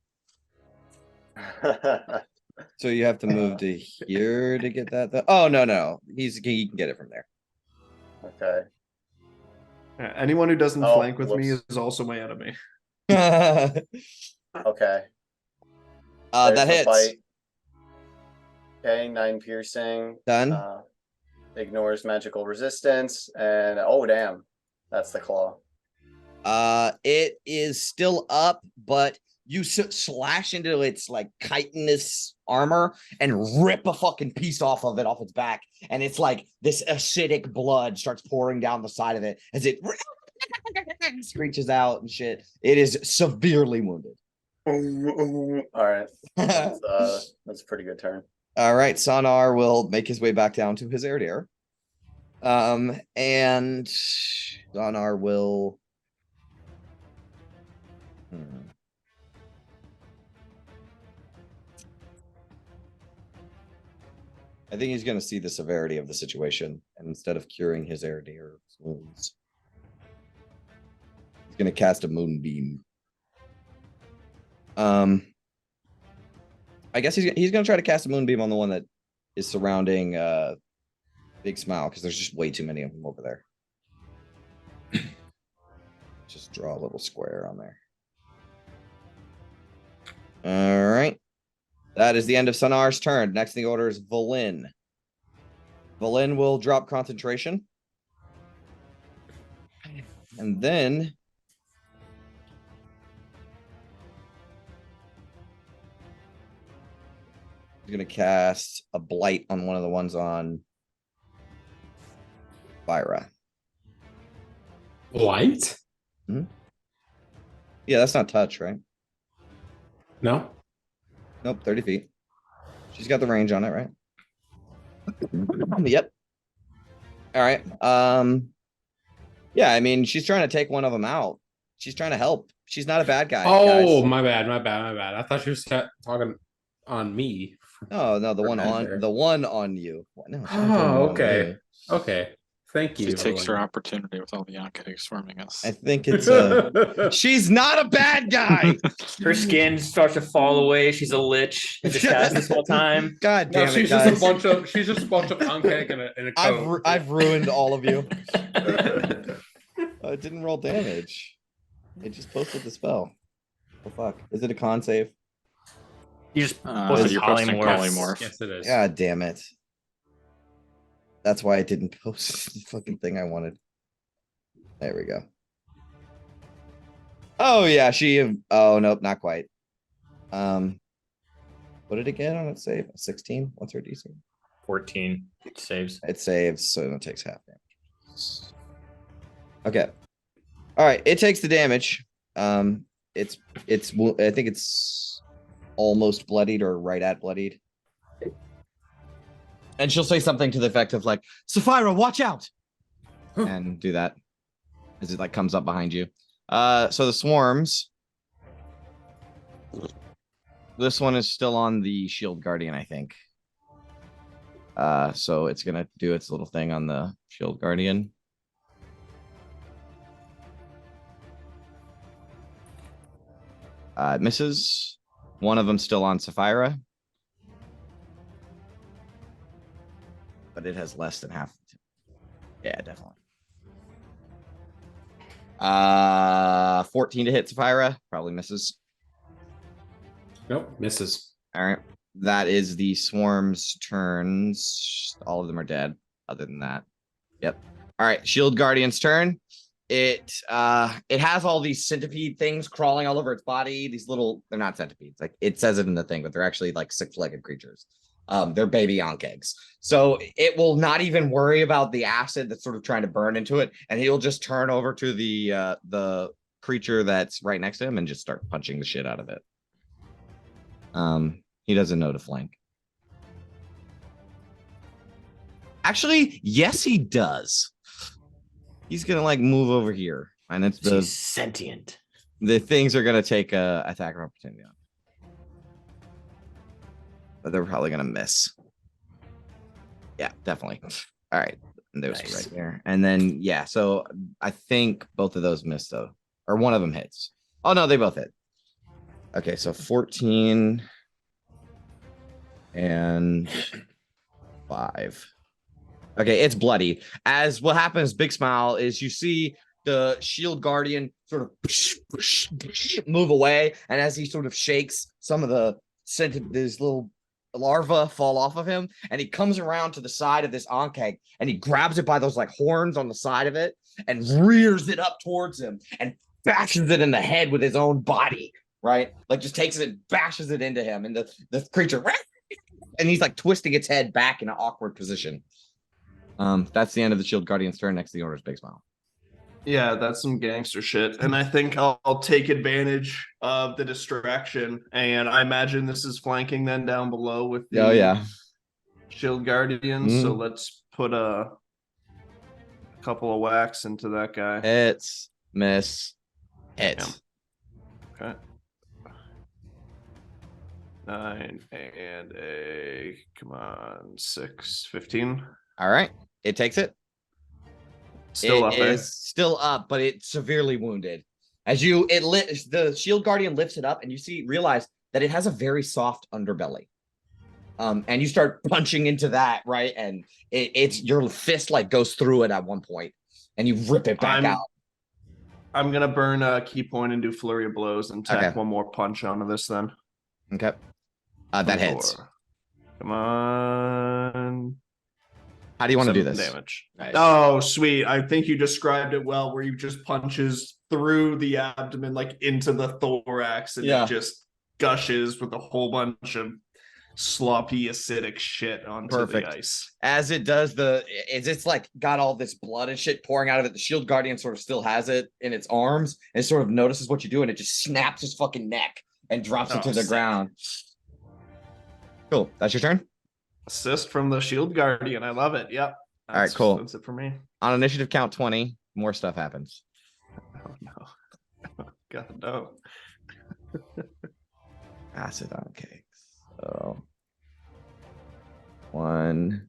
S2: So you have to move to here to get that. Oh no, he can get it from there.
S5: Okay.
S3: Anyone who doesn't
S5: Oh,
S3: flank with me
S5: whoops.
S3: is also my enemy.
S5: Okay. There's
S2: That
S5: the
S2: hits.
S5: bite. Okay, 9 piercing.
S2: Done.
S5: Ignores magical resistance, and oh damn, that's the claw.
S2: It is still up, but you slash into its like chitinous armor and rip a fucking piece off its back, and it's like this acidic blood starts pouring down the side of it as it screeches out and shit. It is severely wounded.
S5: All right, that's a pretty good turn.
S2: All right, Sonar will make his way back down to his air. And Sonar will. I think he's going to see the severity of the situation, and instead of curing his air wounds, he's going to cast a moonbeam. I guess he's going to try to cast a moonbeam on the one that is surrounding Big Smile, because there's just way too many of them over there. Just draw a little square on there. All right. That is the end of Sonar's turn. Next in the order is Valin. Valin will drop concentration. And then he's going to cast a blight on one of the ones on Fyra.
S7: Blight?
S2: Yeah, that's not touch, right?
S7: No.
S2: Nope, 30 feet. She's got the range on it, right? Yep. All right. Yeah, I mean, she's trying to take one of them out. She's trying to help. She's not a bad guy.
S7: Oh,
S2: guys.
S7: my bad. I thought you were talking on me.
S2: No, the one on you. No, she's not doing
S7: Oh,
S2: one on
S7: okay.
S2: you.
S7: Okay. Thank you.
S6: She takes her opportunity with all the Yankee swarming us.
S2: I think it's she's not a bad guy.
S11: Her skin starts to fall away. She's a lich in disguise this whole time.
S2: God
S7: No,
S2: damn it,
S7: she's
S2: guys.
S7: just a bunch of Ankeg in a coat.
S2: I've ruined all of you. It didn't roll damage. It just posted the spell. Oh fuck. Is it a con save?
S11: You just
S6: you're posting polymorph.
S7: Yes, it is.
S2: God damn it. That's why I didn't post the fucking thing I wanted. There we go. Oh yeah, oh nope, not quite. What did it get on its save? 16? What's her DC?
S11: 14 saves.
S2: It saves, so it takes half damage. Okay. All right, it takes the damage. It's I think it's almost bloodied or right at bloodied. And she'll say something to the effect of like, Sapphira, watch out. And do that as it like comes up behind you. So the swarms. This one is still on the shield guardian, I think. So it's gonna do its little thing on the shield guardian. It misses. One of them still on Sapphira. But it has less than half. Yeah, definitely. 14 to hit Sapphira. Probably misses.
S7: Nope, misses.
S2: All right. That is the swarm's turns. All of them are dead, other than that. Yep. All right. Shield Guardian's turn. It has all these centipede things crawling all over its body. These little, they're not centipedes. Like it says it in the thing, but they're actually like six-legged creatures. They're baby Ankegs. So it will not even worry about the acid that's sort of trying to burn into it, and he'll just turn over to the creature that's right next to him and just start punching the shit out of it. He doesn't know to flank. Actually, yes, he does. He's gonna like move over here, and it's the
S11: She's sentient.
S2: The things are gonna take a attack of opportunity on. But they're probably gonna miss. Yeah, definitely. All right. And those
S11: Nice.
S2: right there. And then yeah, so I think both of those missed though. Or one of them hits. Oh no, they both hit. Okay, so 14 and 5. Okay, it's bloody. As what happens, Big Smile, is you see the shield guardian sort of move away, and as he sort of shakes, some of the scented these little larvae fall off of him, and he comes around to the side of this Ankeg and he grabs it by those like horns on the side of it and rears it up towards him and bashes it in the head with his own body, right? Like just takes it, bashes it into him, and the creature and he's like twisting its head back in an awkward position. That's the end of the shield guardian's turn. Next to the order's Big Smile.
S3: Yeah, that's some gangster shit. And I think I'll take advantage of the distraction. And I imagine this is flanking then down below with the
S2: Oh yeah.
S3: shield guardians. So let's put a couple of whacks into that guy.
S2: Hits, miss, hit.
S3: Okay. 9 and a come on 6, 15.
S2: All right, it takes it.
S3: Still up, eh?
S2: Is still up, but it's severely wounded. As you the shield guardian lifts it up, and you realize that it has a very soft underbelly. And you start punching into that, right? And it's your fist like goes through it at one point, and you rip it back out.
S3: I'm gonna burn a key point and do flurry of blows and tack one more punch onto this then.
S2: Okay. That hits.
S3: Come on.
S2: How do you want to do this?
S3: Damage. Nice. Oh, sweet. I think you described it well, where you just punches through the abdomen, like into the thorax, and it just gushes with a whole bunch of sloppy acidic shit onto the ice.
S2: As it does, it's like got all this blood and shit pouring out of it. The shield guardian sort of still has it in its arms and sort of notices what you do, and it just snaps his fucking neck and drops it to the ground. Cool. That's your turn.
S3: Assist from the shield guardian. I love it. Yep.
S2: All right, cool.
S3: That's it for me.
S2: On initiative count 20, more stuff happens.
S3: Oh no. God no.
S2: Acid on cakes. So 1,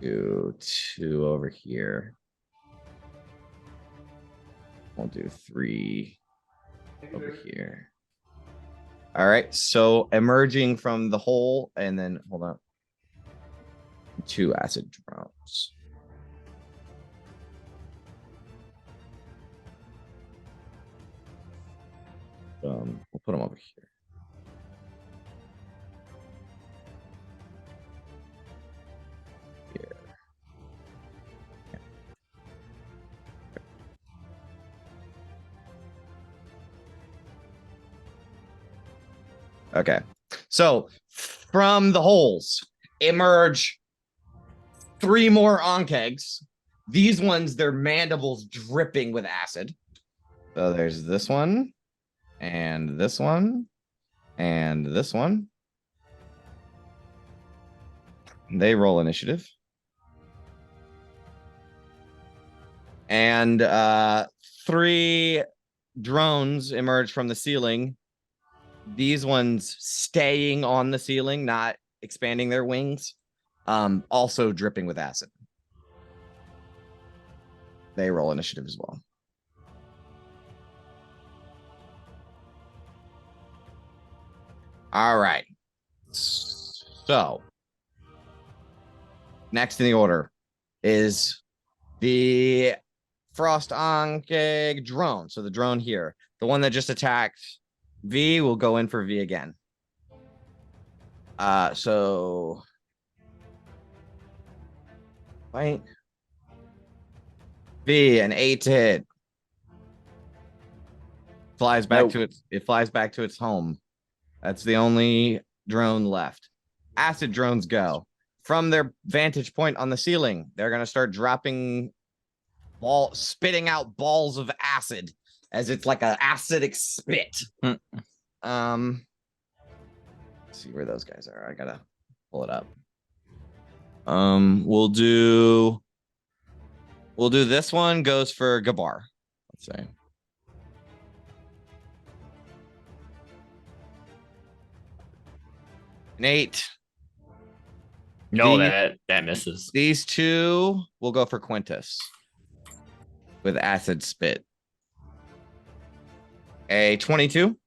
S2: 2, 2 over here. We'll do 3 over here. All right, so emerging from the hole, and then hold on. 2 acid drones. We'll put them over here. Here. Okay, so from the holes emerge 3 more onkegs. These ones, their mandibles dripping with acid. So there's this one, and this one, and this one. They roll initiative. And 3 drones emerge from the ceiling. These ones staying on the ceiling, not expanding their wings, also dripping with acid. They roll initiative as well. All right. So next in the order is the Frost Ankeg drone. So the drone here, the one that just attacked V, will go in for V again. So right. V, an 8 to hit. Flies back to its home. That's the only drone left. Acid drones go. From their vantage point on the ceiling, they're gonna start dropping spitting out balls of acid as it's like an acidic spit. Let's see where those guys are. I gotta pull it up. We'll do this one goes for Gabar. Let's say An 8.
S11: No,
S2: The-
S11: that misses.
S2: These two will go for Quintus with acid spit. A 22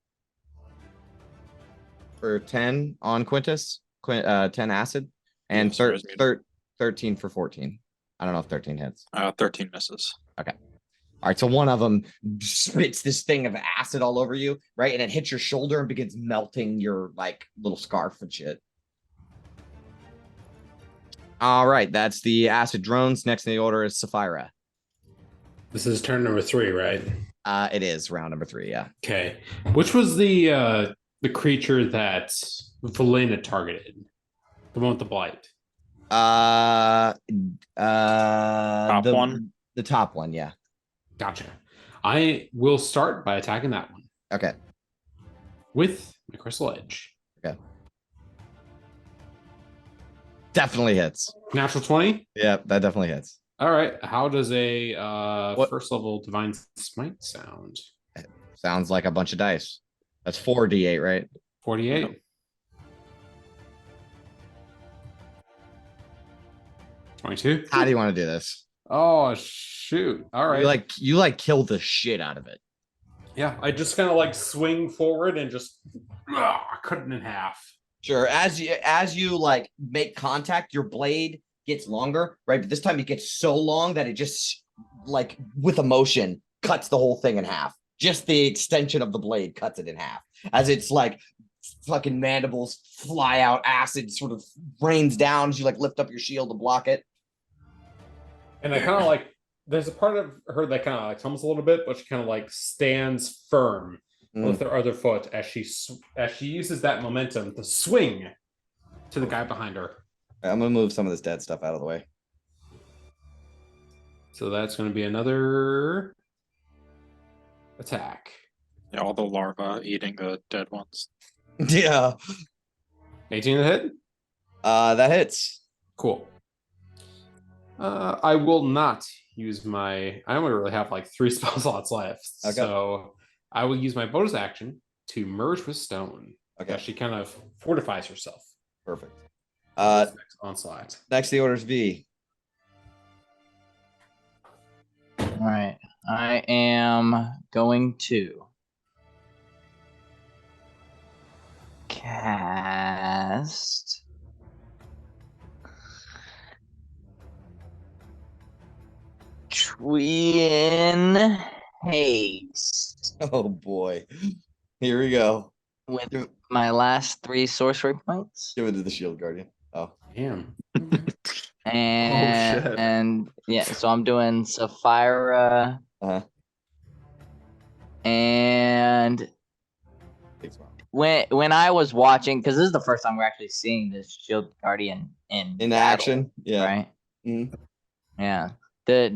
S2: for 10 on Quintus, 10 acid, and
S6: Yes, there's muted.
S2: 13 for 14. I don't know if 13 hits.
S6: 13 misses.
S2: All right, so one of them spits this thing of acid all over you, right? And it hits your shoulder and begins melting your like little scarf and shit. All right, that's the acid drones. Next in the order is Sapphira.
S7: This is turn number 3, right?
S2: It is round number 3, yeah.
S7: Okay. Which was the creature that Valena targeted? The one with the blight.
S6: Top one?
S2: The top one, yeah.
S7: Gotcha. I will start by attacking that one
S2: Okay.
S7: with my crystal edge.
S2: Okay. Definitely hits.
S7: Natural 20.
S2: Yeah, that definitely hits.
S7: All right. How does a
S2: What-
S7: first level divine smite sound?
S2: Sounds like a bunch of dice. That's 4d8, right?
S7: 48. 22.
S2: How do you want to do this?
S7: Oh shoot. All right.
S2: You kill the shit out of it.
S7: Yeah, I just kind of like swing forward and just cut it in half.
S2: Sure. As you like make contact, your blade gets longer, right? But this time it gets so long that it just like with emotion cuts the whole thing in half. Just the extension of the blade cuts it in half. As it's like fucking mandibles fly out, acid sort of rains down as you like lift up your shield to block it.
S7: And I kind of like, there's a part of her that kind of like tumbles a little bit, but she kind of like stands firm with her other foot as she uses that momentum to swing to the guy behind her.
S2: I'm gonna move some of this dead stuff out of the way.
S7: So that's going to be another attack.
S6: Yeah, all the larvae eating the dead ones.
S2: Yeah.
S7: 18 to hit.
S2: That hits.
S7: Cool. I will not use my. I only really have like 3 spell slots left,
S2: Okay.
S7: so I will use my bonus action to merge with stone.
S2: Okay.
S7: She kind of fortifies herself.
S2: Perfect.
S7: Next onslaught.
S2: Next the order's V.
S9: All right. I am going to cast Twin Haste
S2: Oh boy. Here we go.
S9: with
S2: Give,
S9: my last 3 sorcery points.
S2: give it to the shield guardian. Oh.
S7: Damn.
S9: And,
S3: shit.
S9: and yeah, so I'm doing Sapphira
S2: Uh-huh.
S9: and
S2: Big smile.
S9: when I was watching, because this is the first time we're actually seeing this shield guardian in
S2: In
S9: battle,
S2: action. Yeah.
S9: right?
S2: Mhm.
S9: Yeah. Do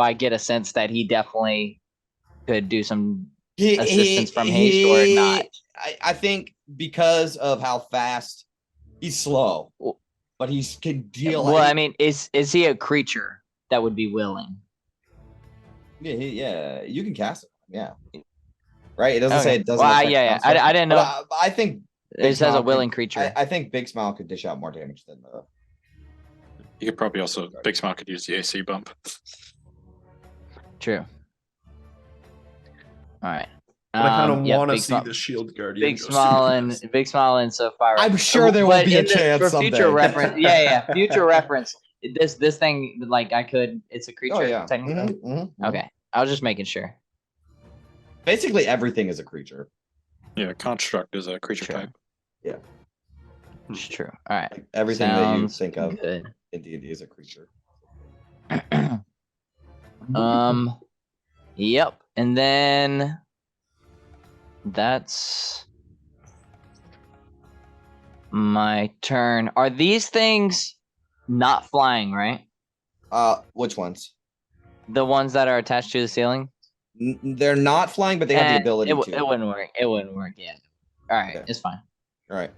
S9: I get a sense that he definitely could do some assistance from haste or not?
S2: I think because of how fast he's slow, but he can deal.
S9: Well, I mean, is he a creature that would be willing?
S2: Yeah, you can cast it. Yeah, right. It doesn't say
S9: Okay.
S2: it doesn't.
S9: Well,
S2: affect
S9: yeah.
S2: construct,
S9: I didn't
S2: but
S9: know.
S2: I think
S9: It
S2: Big
S9: says a
S2: Smile
S9: willing
S2: could-
S9: creature.
S2: I think Big Smile could dish out more damage than the.
S6: You could probably also Big Smile could use the AC bump.
S9: True. All right.
S3: But I kind of
S9: yeah,
S3: want to
S9: Big
S3: see
S9: Smile-
S3: the shield guardian.
S9: Big
S3: go
S9: Smile
S3: through
S9: and
S3: this.
S9: Sapphira.
S2: I'm sure there will
S9: But
S2: be a
S9: in the-
S2: chance
S9: for
S2: someday.
S9: future reference. Yeah, future reference. This thing, like it's a creature.
S2: Oh yeah.
S9: Technically.
S2: Mhm, mhm, mhm.
S9: Okay, I was just making sure.
S2: Basically, everything is a creature.
S6: Yeah, construct is a creature
S9: Sure.
S6: type.
S9: It's true. All right.
S2: Like, everything
S9: Sounds
S2: that you think of
S9: good.
S2: in D&D is a creature.
S9: Yep. And then that's my turn. Are these things not flying, right?
S2: Which ones?
S9: The ones that are attached to the ceiling?
S2: They're not flying, but they have the ability to.
S9: It wouldn't work. It wouldn't work. Yeah. All right.
S2: Okay.
S9: It's fine.
S2: All right.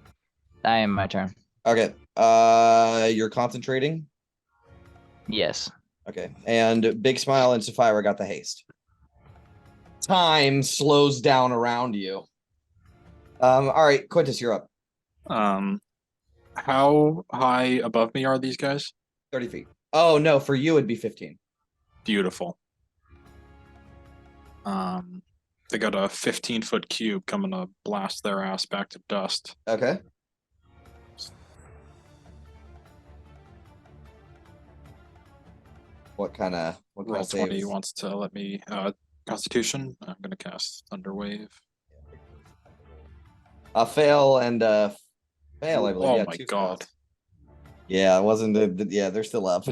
S9: I am my turn.
S2: Okay. You're concentrating.
S9: Yes.
S2: Okay. And Big Smile and Sapphira got the haste. Time slows down around you. All right, Quintus, you're up.
S6: How high above me are these guys?
S2: 30 feet. Oh no, for you it'd be 15.
S6: Beautiful. They got a 15-foot cube coming to blast their ass back to dust.
S2: Okay. What kind of
S6: Roll 20
S2: saves?
S6: wants to let me Constitution. I'm gonna cast Thunderwave.
S2: Fail and fail, I believe.
S6: Oh
S2: Yeah,
S6: my
S2: 2
S6: god.
S2: spells. Yeah, it wasn't yeah, they're still up.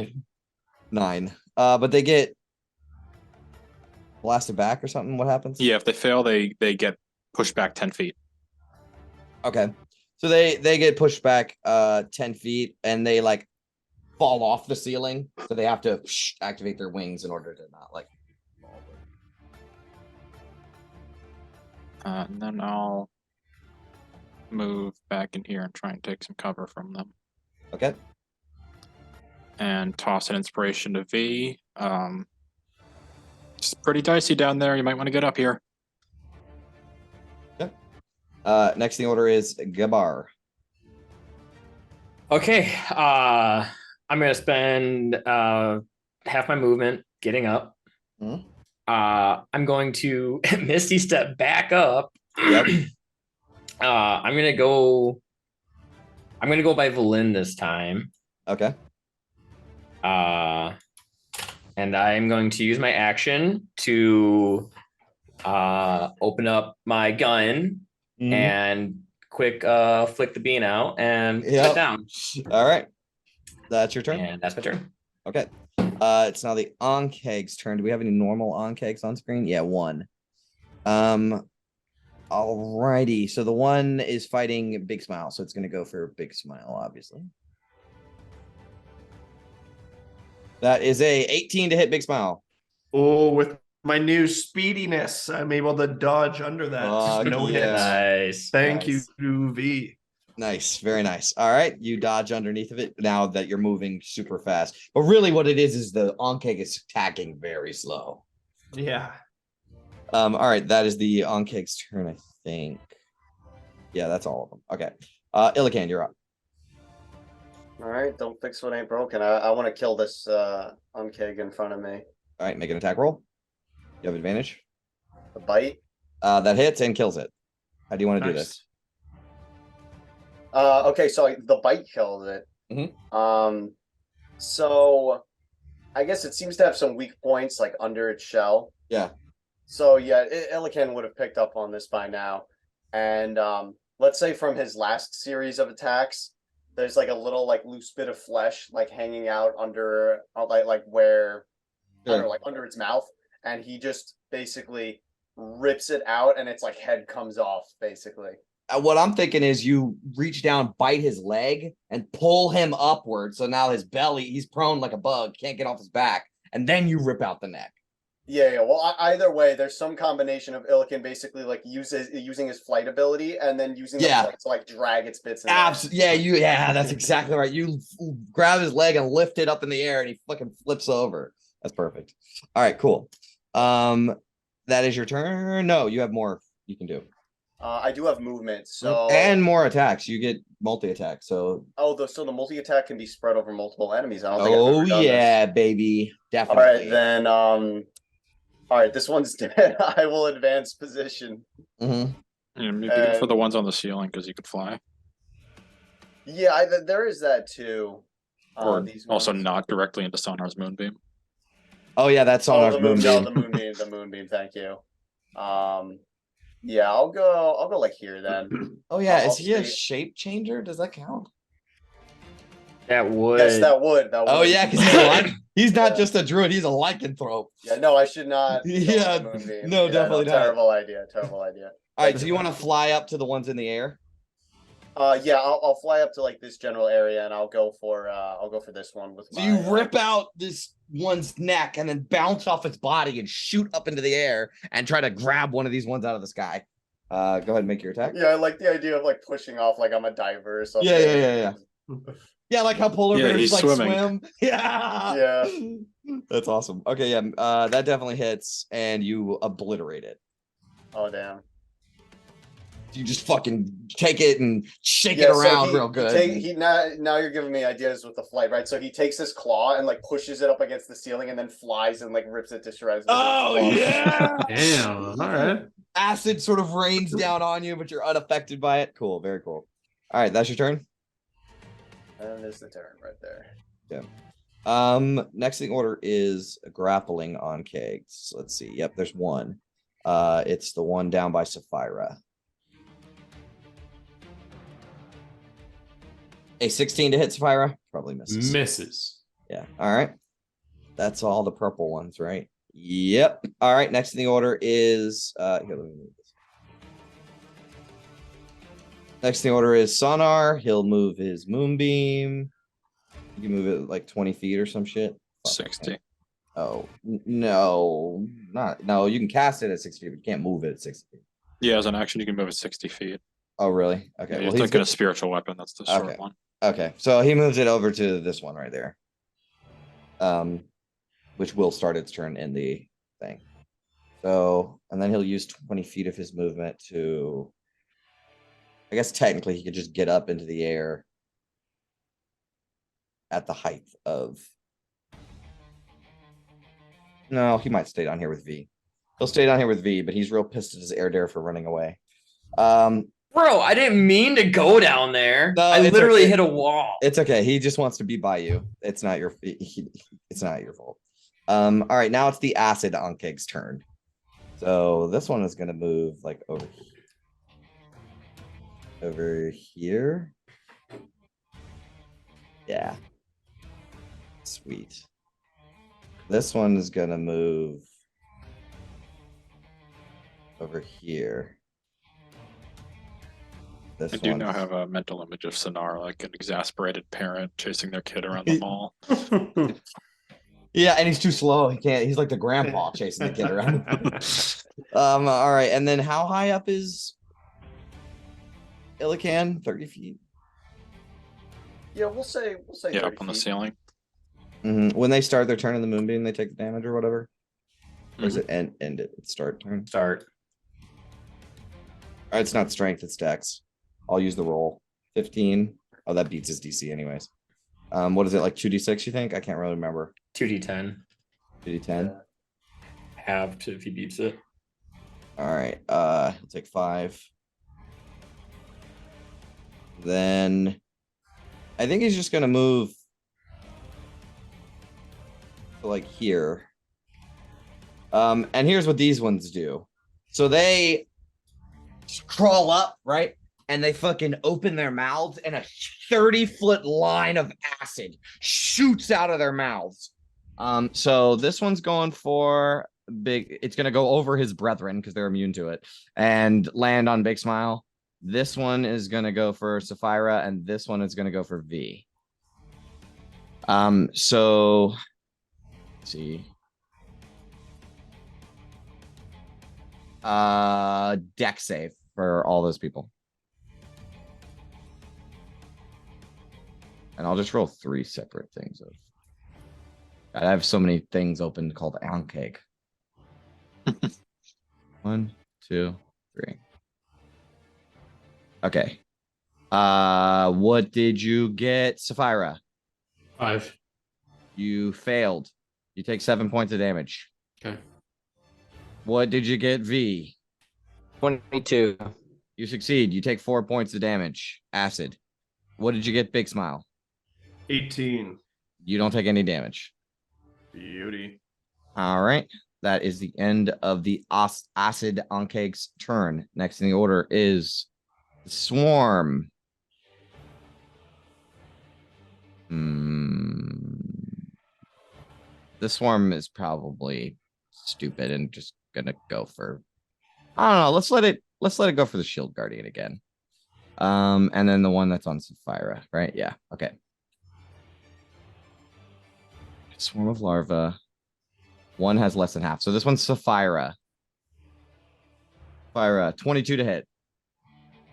S2: 9. But they get blasted back or something. What happens?
S6: Yeah, if they fail, they get pushed back 10 feet.
S2: Okay. So they get pushed back 10 feet and they like fall off the ceiling. So they have to activate their wings in order to not like fall.
S6: And then I'll move back in here and try and take some cover from them.
S2: Okay.
S6: And toss an inspiration to V. It's pretty dicey down there. You might want to get up here.
S2: Next in the order is Gabar.
S11: Okay. I'm gonna spend half my movement getting up.
S2: Mhm.
S11: I'm going to Misty step back up.
S2: Yep.
S11: I'm gonna go by Valin this time.
S2: Okay.
S11: And I'm going to use my action to open up my gun and quick flick the bean out and put
S2: Yep.
S11: it down.
S2: All right. That's your turn.
S11: And that's my turn.
S2: Okay. It's now the Onkeg's turn. Do we have any normal Onkegs on screen? Yeah, 1. Alrighty. So the one is fighting Big Smile, so it's gonna go for Big Smile, obviously. That is a 18 to hit Big Smile.
S3: Oh, with my new speediness, I'm able to dodge under that.
S2: Fuck
S3: No
S2: yeah.
S3: hits.
S11: Nice.
S3: Thank
S2: Nice.
S3: you, V.
S2: Nice, very nice. All right, you dodge underneath of it now that you're moving super fast. But really, what it is the Onkeg is attacking very slow.
S3: Yeah.
S2: All right, that is the Onkeg's turn, I think. Yeah, that's all of them. Okay. Illican, you're up.
S5: All right, don't fix what ain't broken. I want to kill this Unkeg in front of me.
S2: All right, make an attack roll. You have advantage.
S5: The bite.
S2: That hits and kills it. How do you want to do this?
S5: Okay, so the bite kills it. So I guess it seems to have some weak points like under its shell.
S2: Yeah.
S5: So yeah, Illican would have picked up on this by now. And let's say from his last series of attacks, there's like a little like loose bit of flesh like hanging out under like where I don't know, like under its mouth, and he just basically rips it out and its like head comes off basically.
S2: What I'm thinking is you reach down, bite his leg, and pull him upward. So now his belly, he's prone like a bug, can't get off his back, and then you rip out the neck.
S5: Yeah. Well, either way, there's some combination of Illican basically like using his flight ability and then using the flight to like drag its bits.
S2: Absolutely. Yeah, that's exactly right. You grab his leg and lift it up in the air, and he fucking flips over. That's perfect. All right, cool. That is your turn. No, you have more you can do.
S5: I do have movement, so
S2: and more attacks. You get multi-attack. So
S5: so the multi-attack can be spread over multiple enemies. I don't think
S2: oh
S5: I've ever done
S2: yeah,
S5: this.
S2: baby, definitely.
S5: All right, then all right, this one's dead. I will advance position.
S6: Yeah, maybe for the ones on the ceiling because you could fly.
S5: Yeah, there is that too.
S6: Or
S5: these
S6: also
S5: ones.
S6: not directly into Sonar's moonbeam.
S2: Oh yeah, that's Sonar's moonbeam.
S5: The moonbeam, the moonbeam. Thank you. Yeah, I'll go like here then.
S2: Oh yeah, is he a shape changer? Does that count?
S11: That would.
S5: Yes, that would.
S2: Oh yeah, because he's not just a druid; he's a lycanthrope.
S5: Yeah, no, I should not.
S2: Yeah, no, definitely not.
S5: Terrible idea. Terrible idea.
S2: All right, so you want to fly up to the ones in the air?
S5: Yeah, I'll fly up to like this general area, and I'll go for this one with.
S2: So you rip out this one's neck and then bounce off its body and shoot up into the air and try to grab one of these ones out of the sky. Go ahead and make your attack.
S5: Yeah, I like the idea of like pushing off like I'm a diver or something.
S2: Yeah. Yeah, like how polar bears like
S6: swimming.
S2: swim. Yeah.
S5: Yeah.
S2: That's awesome. Okay, yeah, that definitely hits, and you obliterate it.
S5: Oh damn.
S2: You just fucking take it and shake
S5: Yeah,
S2: it
S5: so
S2: around
S5: he,
S2: real good.
S5: now you're giving me ideas with the flight, right? So he takes his claw and like pushes it up against the ceiling and then flies and like rips it to shreds. with his
S2: Oh
S5: claw.
S2: yeah!
S7: Damn. All right.
S2: Acid sort of rains down on you, but you're unaffected by it. Cool, very cool. All right, that's your turn.
S5: And there's the turn right there.
S2: Next in order is grappling on kegs. Let's see. Yep, there's one. It's the one down by Sapphira. A 16 to hit Sapphira? Probably misses.
S7: Misses.
S2: Yeah. All right. That's all the purple ones, right? Yep. All right. Next in the order is here, let me move this. Next in the order is Sonar. He'll move his moonbeam. You can move it like 20 feet or some shit. Fuck,
S6: 60.
S2: Oh no, no. You can cast it at 60 feet, but you can't move it at 60 feet.
S6: Yeah, as an action, you can move it 60 feet.
S2: Oh really? Okay.
S6: Yeah,
S2: Well,
S6: you're
S2: he's
S6: thinking
S2: good.
S6: a spiritual weapon. That's the short
S2: Okay.
S6: one.
S2: Okay, so he moves it over to this one right there. Which will start its turn in the thing. So, and then he'll use 20 feet of his movement to, I guess technically he could just get up into the air at the height of. No, he might stay down here with V. He'll stay down here with V, but he's real pissed at his air dare for running away.
S11: Bro, I didn't mean to go down there.
S2: No,
S11: I
S2: it's
S11: literally
S2: okay.
S11: hit a wall.
S2: It's okay. He just wants to be by you. It's not your. It's not your fault. All right, now it's the acid on Keg's turn. So this one is gonna move like over here. Yeah. Sweet. This one is gonna move over here. This
S6: I do
S2: one
S6: now have a mental image of Sonar, like an exasperated parent chasing their kid around the mall.
S2: Yeah, and he's too slow. He can't. He's like the grandpa chasing the kid around. All right, and then how high up is Illican? 30 feet.
S5: Yeah, we'll say
S6: Yeah,
S5: 30
S6: up on the
S5: feet.
S6: ceiling.
S2: When they start their turn in the moonbeam, they take the damage or whatever. Or is it end it? It's start turn.
S11: Start.
S2: It's not strength, it's dex. I'll use the roll. 15. Oh, that beats his DC anyways. What is it, like 2d6, you think? I can't really remember.
S11: 2d10.
S2: 2d10.
S11: Halved if he beats it.
S2: All right. He'll take 5. Then I think he's just gonna move to like here. And here's what these ones do. So they crawl up, right? And they fucking open their mouths and a 30-foot line of acid shoots out of their mouths. So this one's going for big. It's gonna go over his brethren because they're immune to it and land on Big Smile. This one is gonna go for Sapphira, and this one is gonna go for V. So let's see. Deck save for all those people. And I'll just roll 3 separate things of. I have so many things open called Ankeg. 1, 2, 3. Okay. What did you get, Sapphira?
S7: 5.
S2: You failed. You take 7 points of damage.
S7: Okay.
S2: What did you get, V?
S9: 22.
S2: You succeed. You take 4 points of damage. Acid. What did you get, Big Smile?
S3: 18.
S2: You don't take any damage.
S3: Beauty.
S2: All right. That is the end of the acid on Cake's turn. Next in the order is the Swarm. The Swarm is probably stupid and just gonna go for. I don't know. Let's let it go for the Shield Guardian again. And then the one that's on Sapphira, right? Yeah. Okay. Swarm of larvae. One has less than half. So this one's Sapphira. Sapphira, 22 to hit.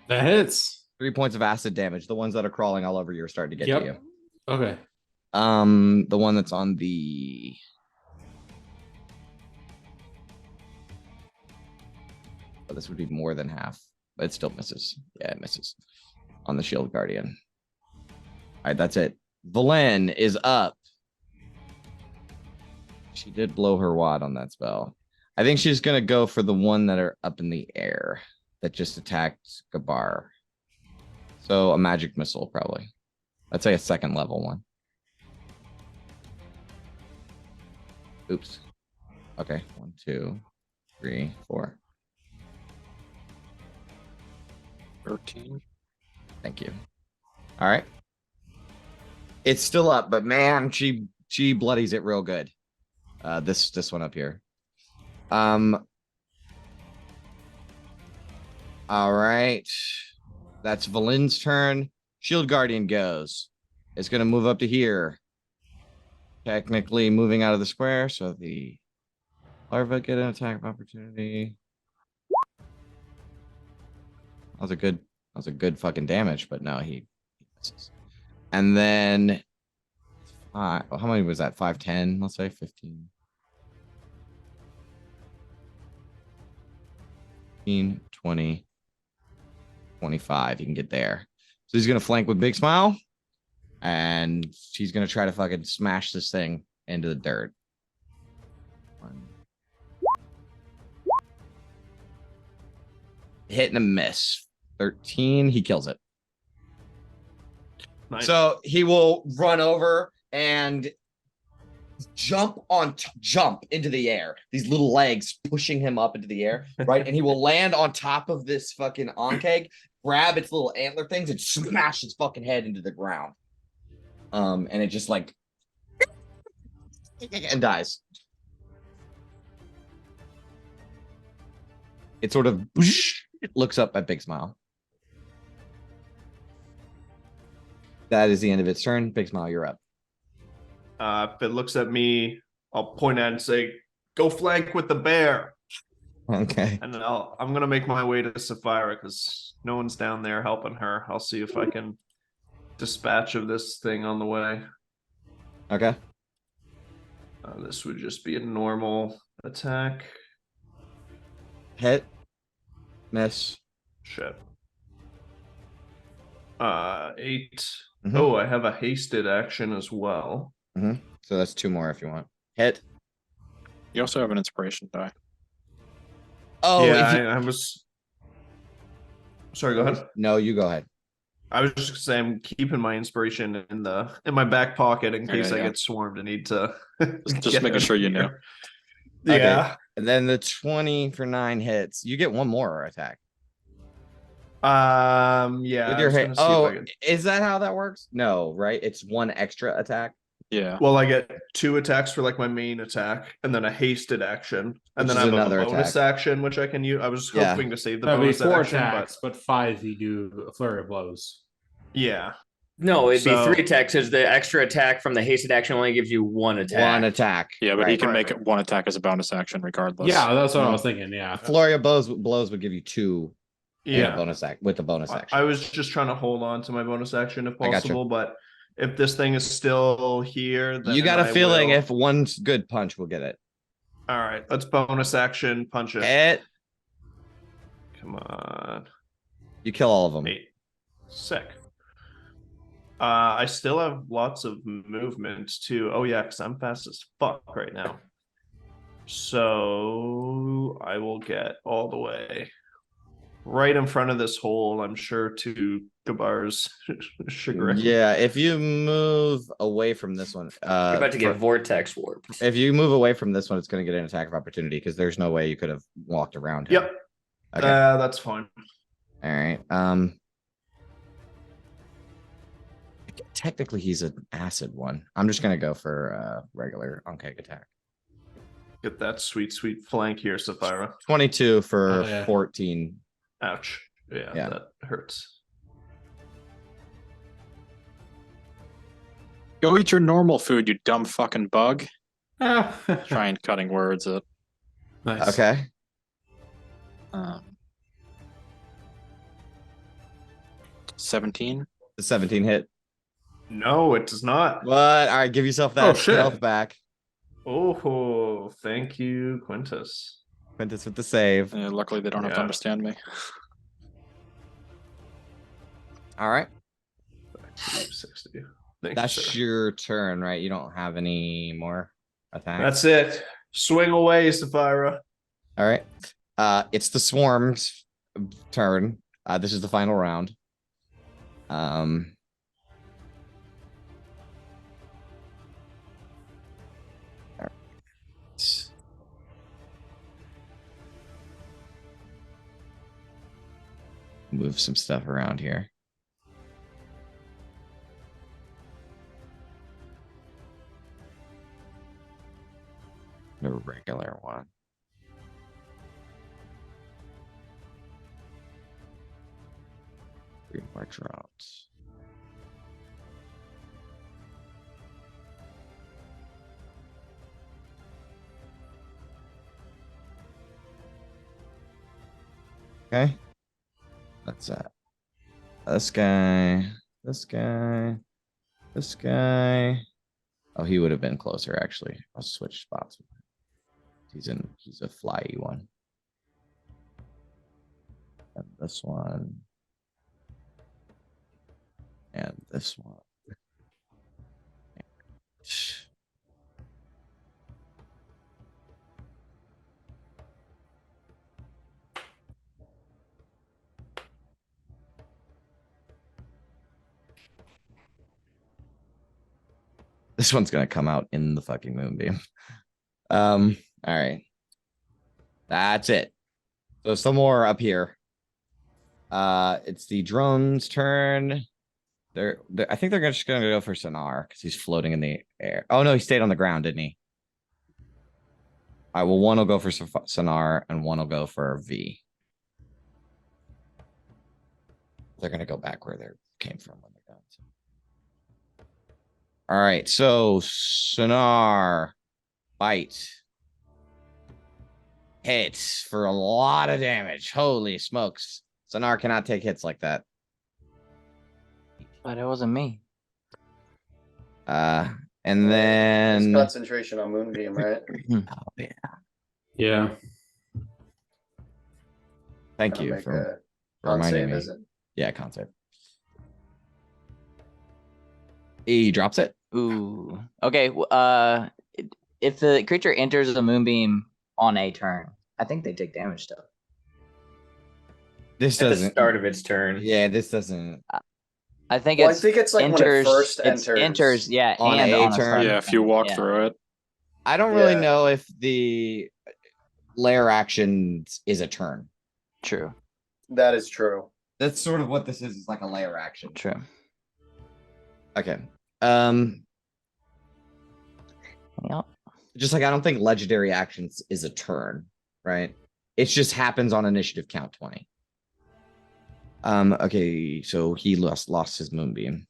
S7: That hits.
S2: 3 points of acid damage. The ones that are crawling all over you are starting to get to you.
S7: Okay.
S2: The one that's on the. Oh, this would be more than half. but it still misses. Yeah, it misses on the shield guardian. All right, that's it. Valen is up. She did blow her wad on that spell. I think she's gonna go for the one that are up in the air that just attacked Gabar. So a magic missile, probably. Let's say a second level one. Oops. Okay, 1, 2, 3, 4.
S6: 13.
S2: Thank you. All right. It's still up, but man, she bloodies it real good. This one up here. All right. That's Valin's turn. Shield Guardian goes. It's gonna move up to here. Technically moving out of the square, so the larva get an attack of opportunity. That was a good fucking damage, but no, he misses. And then how many was that? 5, 10, let's say 15. 15, 20, 25. You can get there. So he's gonna flank with Big Smile. And she's gonna try to fucking smash this thing into the dirt. Hit and a miss. 13. He kills it.
S3: Nice.
S2: So he will run over and jump into the air. These little legs pushing him up into the air, right? And he will land on top of this fucking onkeg, grab its little antler things, and smash its fucking head into the ground. And it just like and dies. It sort of looks up at Big Smile. That is the end of its turn. Big Smile, you're up.
S3: If it looks at me, I'll point at it and say, "Go flank with the bear."
S2: Okay.
S3: And I'm gonna make my way to Sapphira because no one's down there helping her. I'll see if I can dispatch of this thing on the way.
S2: Okay.
S3: This would just be a normal attack.
S2: Hit. Miss.
S3: Shit. 8.
S2: Mhm.
S3: Oh, I have a hasted action as well.
S2: So that's 2 more if you want. Hit.
S6: You also have an inspiration die.
S2: Oh,
S3: yeah,
S2: if you...
S3: I was. Sorry, go ahead.
S2: No, you go ahead.
S3: I was just saying, I'm keeping my inspiration in my back pocket in case I
S6: yeah.
S3: get swarmed and need to.
S6: Just
S3: get
S6: making
S3: out
S6: sure you
S3: of
S6: know.
S3: here. Yeah.
S2: Okay. And then the 20 for 9 hits. You get 1 more attack.
S3: Yeah.
S2: With
S3: I
S2: your
S3: was
S2: hit.
S3: gonna see if
S2: Oh,
S3: I could-
S2: is that how that works? No, right? It's 1 extra attack.
S6: Yeah.
S3: Well, I get 2 attacks for like my main attack, and then a hasted action, and
S2: Which
S3: then
S2: is
S3: I have
S2: another
S3: a bonus action which I can use. I was
S2: Yeah.
S3: hoping to save the
S7: That'd be
S3: bonus
S7: 4
S3: action,
S7: attacks, but 5 you do a flurry of blows.
S3: yeah.
S11: No, it'd
S3: So-
S11: be 3 attacks because the extra attack from the hasted action only gives you 1 attack.
S2: 1 attack.
S6: Yeah, but he
S2: right.
S6: can make
S3: Right.
S6: it 1 attack as a bonus action regardless.
S7: Yeah, that's what I
S2: Mhm.
S7: was thinking. Yeah.
S2: Flurry of blows would give you 2 and a
S3: Yeah.
S2: bonus act with the bonus action.
S3: I was just trying to hold on to my bonus action if
S2: I gotcha.
S3: possible, but if this thing is still here, then
S2: You got a
S3: I
S2: feeling
S3: will-
S2: if 1's good punch, we'll get it.
S3: All right, let's bonus action punch it.
S2: Hit.
S3: Come on.
S2: You kill all of them.
S3: 8. Sick. I still have lots of movement too. Oh yeah, because I'm fast as fuck right now. So I will get all the way right in front of this hole, I'm sure, to Gabar's chagrin.
S2: Yeah, if you move away from this one,
S11: You're about to get vortex warped.
S2: if you move away from this one, it's going to get an attack of opportunity because there's no way you could have walked around him.
S3: Yep.
S2: Okay.
S3: That's fine.
S2: All right. Technically, he's an acid one. I'm just gonna go for regular onkeg attack.
S3: Get that sweet flank here, Sapphira.
S2: 22 for
S7: Oh, yeah.
S2: 14.
S3: Ouch. Yeah,
S2: Yeah.
S3: that hurts.
S6: Go eat your normal food, you dumb fucking bug.
S7: Ah.
S6: Trying cutting words at
S7: Nice.
S2: Okay.
S6: 17.
S2: The 17 hit.
S3: No, it does not.
S2: What? All right, give yourself
S3: Oh,
S2: that
S3: shit.
S2: health back.
S3: Oh, thank you, Quintus.
S2: Quintus with the save.
S6: Luckily, they don't have to
S3: Yeah.
S6: understand me.
S2: All right.
S3: 60. Thank
S2: That's
S3: you, sir.
S2: your turn, right? You don't have any more attacks.
S3: That's it. Swing away, Sapphira.
S2: All right. It's the swarm's turn. This is the final round. All right. Move some stuff around here. The regular one. Three more drops. Okay. That's that. This guy. This guy. This guy. Oh, he would have been closer actually. I'll switch spots. He's a flyy one. And this one. And this one. This one's gonna come out in the fucking moonbeam. All right. That's it. So some more up here. It's the drone's turn. I think they're just gonna go for Sonar because he's floating in the air. Oh no, he stayed on the ground, didn't he? All right, well, one will go for Sonar and one will go for V. They're gonna go back where they came from when they're done. All right, so Sonar bite hits for a lot of damage. Holy smokes. Sonar cannot take hits like that.
S9: But it wasn't me.
S2: And
S5: There's
S2: then
S5: concentration on Moonbeam, right?
S2: oh, yeah.
S7: Yeah.
S2: Thank
S5: I'll
S2: you
S5: make
S2: for
S5: a
S2: reminding
S5: save,
S2: me.
S5: is it?
S2: Yeah, concept. He drops it.
S9: Ooh. Okay. If the creature enters the moonbeam on a turn, I think they take damage still.
S2: This
S11: At the
S2: doesn't.
S11: start of its turn.
S2: Yeah, this doesn't.
S9: I think
S5: Well, I
S9: it's
S5: think it's like when it first enters.
S9: yeah,
S2: On
S9: and
S2: a
S9: on a
S2: turn.
S9: starting
S6: Yeah, if you
S9: turn,
S6: walk
S9: yeah.
S6: through it.
S2: I don't really
S5: Yeah.
S2: know if the lair actions is a turn.
S9: True.
S5: That is true.
S2: That's sort of what this is like a lair action.
S9: True.
S2: Okay.
S9: Yep.
S2: Just like I don't think legendary actions is a turn, right? It just happens on initiative count 20. Okay, so he lost his moonbeam.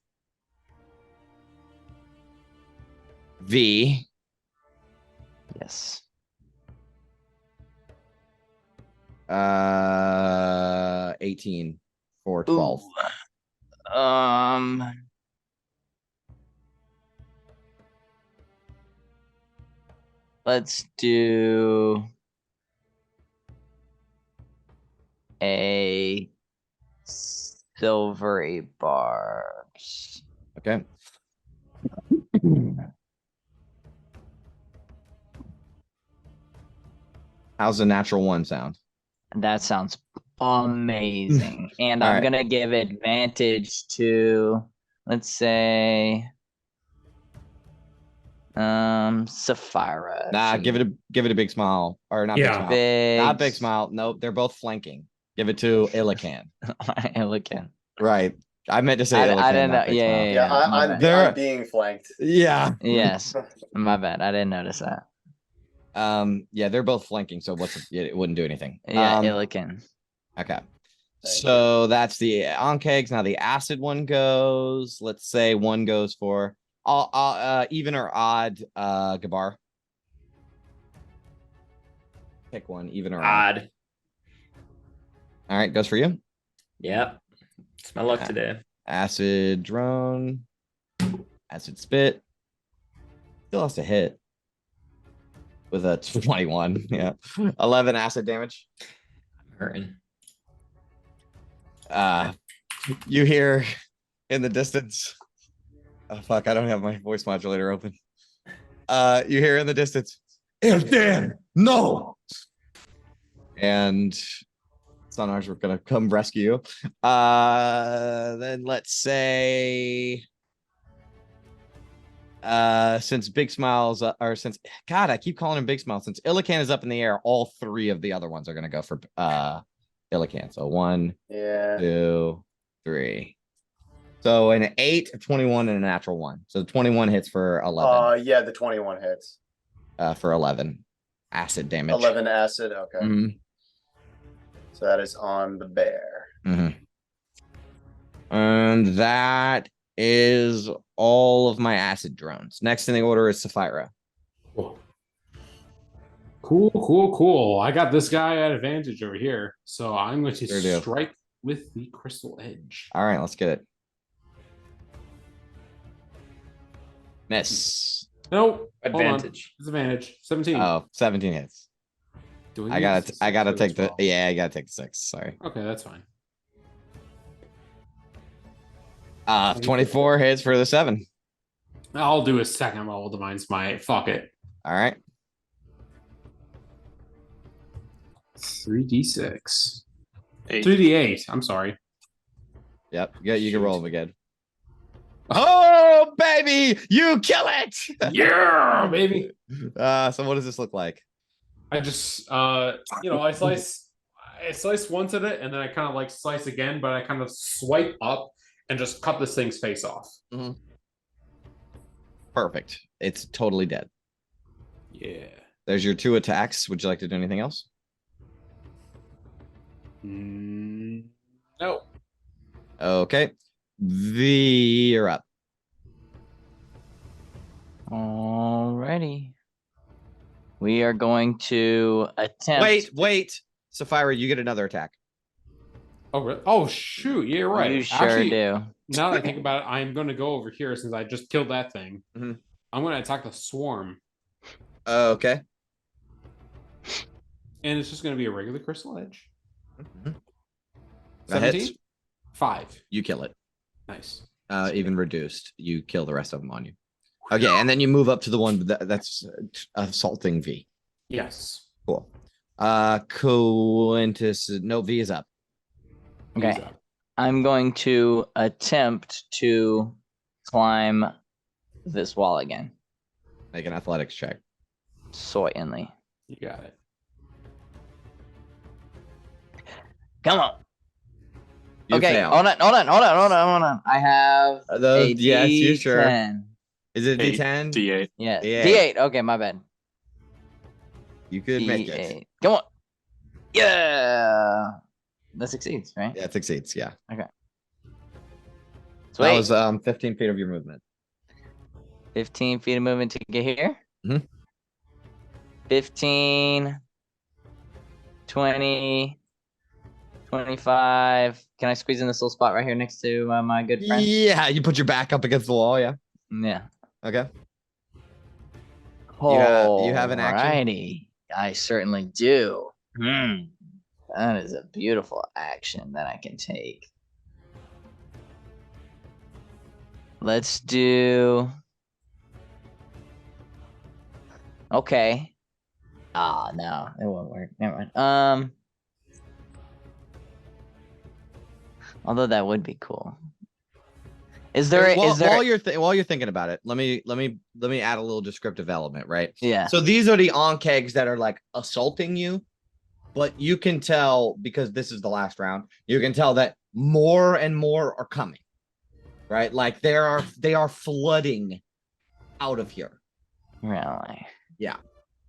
S2: V.
S9: Yes.
S2: 18 for 12.
S9: Ooh. Let's do a silvery barbs.
S2: Okay. How's the natural one sound?
S9: That sounds amazing. And
S2: All
S9: I'm
S2: right.
S9: gonna give advantage to, let's say, Sapphira.
S2: Nah, give it a big smile. Or not big
S7: Yeah.
S2: smile.
S9: Big
S2: Not big smile. Nope, they're both flanking. Give it to Illican.
S9: Illican.
S2: Right. I meant to say Illican.
S9: I didn't know.
S2: not big
S9: Yeah,
S2: smile.
S9: yeah,
S5: Yeah,
S9: my bad.
S2: There-
S5: I'm being flanked.
S2: Yeah.
S9: Yes, my bad. I didn't notice that.
S2: Yeah, they're both flanking, so it wouldn't do anything.
S9: Yeah, Illican.
S2: Okay.
S5: Thank
S2: So that's the onkegs. Now the acid one goes. Let's say one goes for even or odd Gabar. Pick one, even or odd.
S11: Odd.
S2: All right, goes for you.
S11: Yep. It's my luck today.
S2: Acid drone. Acid spit. Still has to hit. With a 21. Yeah. 11 acid damage.
S11: I'm hurting.
S2: You hear in the distance. Oh fuck! I don't have my voice modulator open. You hear in the distance. Ildan, no. And Sonars were gonna come rescue you. Then let's say. Since Big Smiles or since God, I keep calling him Big Smile. Since Illican is up in the air, all three of the other ones are gonna go for Illican. So 1,
S5: Yeah.
S2: 2, 3. So an 8, a 21, and a natural 1. So 21 hits for 11.
S5: Yeah, the 21 hits.
S2: For 11 acid damage.
S5: 11 acid. Okay.
S2: Mhm.
S5: So that is on the bear.
S2: And that is all of my acid drones. Next in the order is Sapphira.
S7: Cool. I got this guy at advantage over here. So I'm going to
S2: Sure do.
S7: strike with the crystal edge.
S2: All right, let's get it. Miss.
S7: Nope. hold on.
S11: Advantage.
S7: Disadvantage. 17.
S2: Oh, 17 hits.
S7: Do we
S2: I
S7: need
S2: gotta
S7: six
S2: I gotta
S7: or
S2: take the
S7: 12?
S2: yeah, I gotta take the 6. Sorry.
S7: Okay, that's fine.
S2: 24 hits for the 7.
S7: I'll do a second roll of Divine Smite. Fuck it.
S2: All right.
S7: 3d6.
S6: 8.
S7: 3d8. I'm sorry.
S2: Yep. Yeah, you can roll them again. Oh baby, you kill it.
S7: Yeah, baby.
S2: So what does this look like?
S7: I just I slice once at it and then I kind of like slice again, but I kind of swipe up and just cut this thing's face off.
S2: Perfect. It's totally dead.
S7: Yeah.
S2: There's your 2 attacks. Would you like to do anything else?
S7: No.
S2: Okay. You're up.
S9: Alrighty. We are going to attempt.
S2: Wait. Sapphira, you get another attack.
S7: Oh, really? Oh, shoot. Yeah, you're right.
S9: You sure
S7: Actually,
S9: do.
S7: now that I think about it, I'm going to go over here since I just killed that thing.
S2: Mhm.
S7: I'm going to attack the swarm.
S2: Okay.
S7: And it's just going to be a regular crystal edge.
S2: That hits.
S7: 17? 5.
S2: You kill it.
S7: Nice.
S2: Even reduced. You kill the rest of them on you. Okay, and then you move up to the one that's assaulting V.
S7: Yes.
S2: Cool. Quintus. No, V is up.
S9: Okay.
S7: He's up.
S9: I'm going to attempt to climb this wall again.
S2: Make an athletics check.
S9: Certainly.
S7: You got it.
S9: Come on.
S2: You
S9: Okay,
S2: fail.
S9: hold on. I have a
S2: yes, you
S9: D10.
S2: sure. Is it
S6: 8,
S2: D10?
S6: D8.
S9: Yeah,
S2: D8.
S9: D8. Okay, my bad.
S2: You could make it.
S9: D8. Come on. Yeah. That succeeds, right?
S2: Yeah, it succeeds. Yeah.
S9: Sweet.
S2: That was 15 feet of your movement.
S9: 15 feet of movement to get here.
S2: Mhm.
S9: 15, 20, 25. Can I squeeze in this little spot right here next to my good friend?
S2: Yeah, you put your back up against the wall. Yeah.
S9: Yeah.
S2: Okay.
S9: Oh,
S2: you have an action?
S9: Alrighty. I certainly do. That is a beautiful action that I can take. Let's do. Okay. Ah, no, it won't work. Never mind. Although that would be cool. Is there?
S2: While you're thinking about it, let me add a little descriptive element, right?
S9: Yeah.
S2: So these are the onkegs that are like assaulting you, but you can tell because this is the last round. You can tell that more and more are coming, right? Like they are flooding out of here.
S9: Really?
S2: Yeah,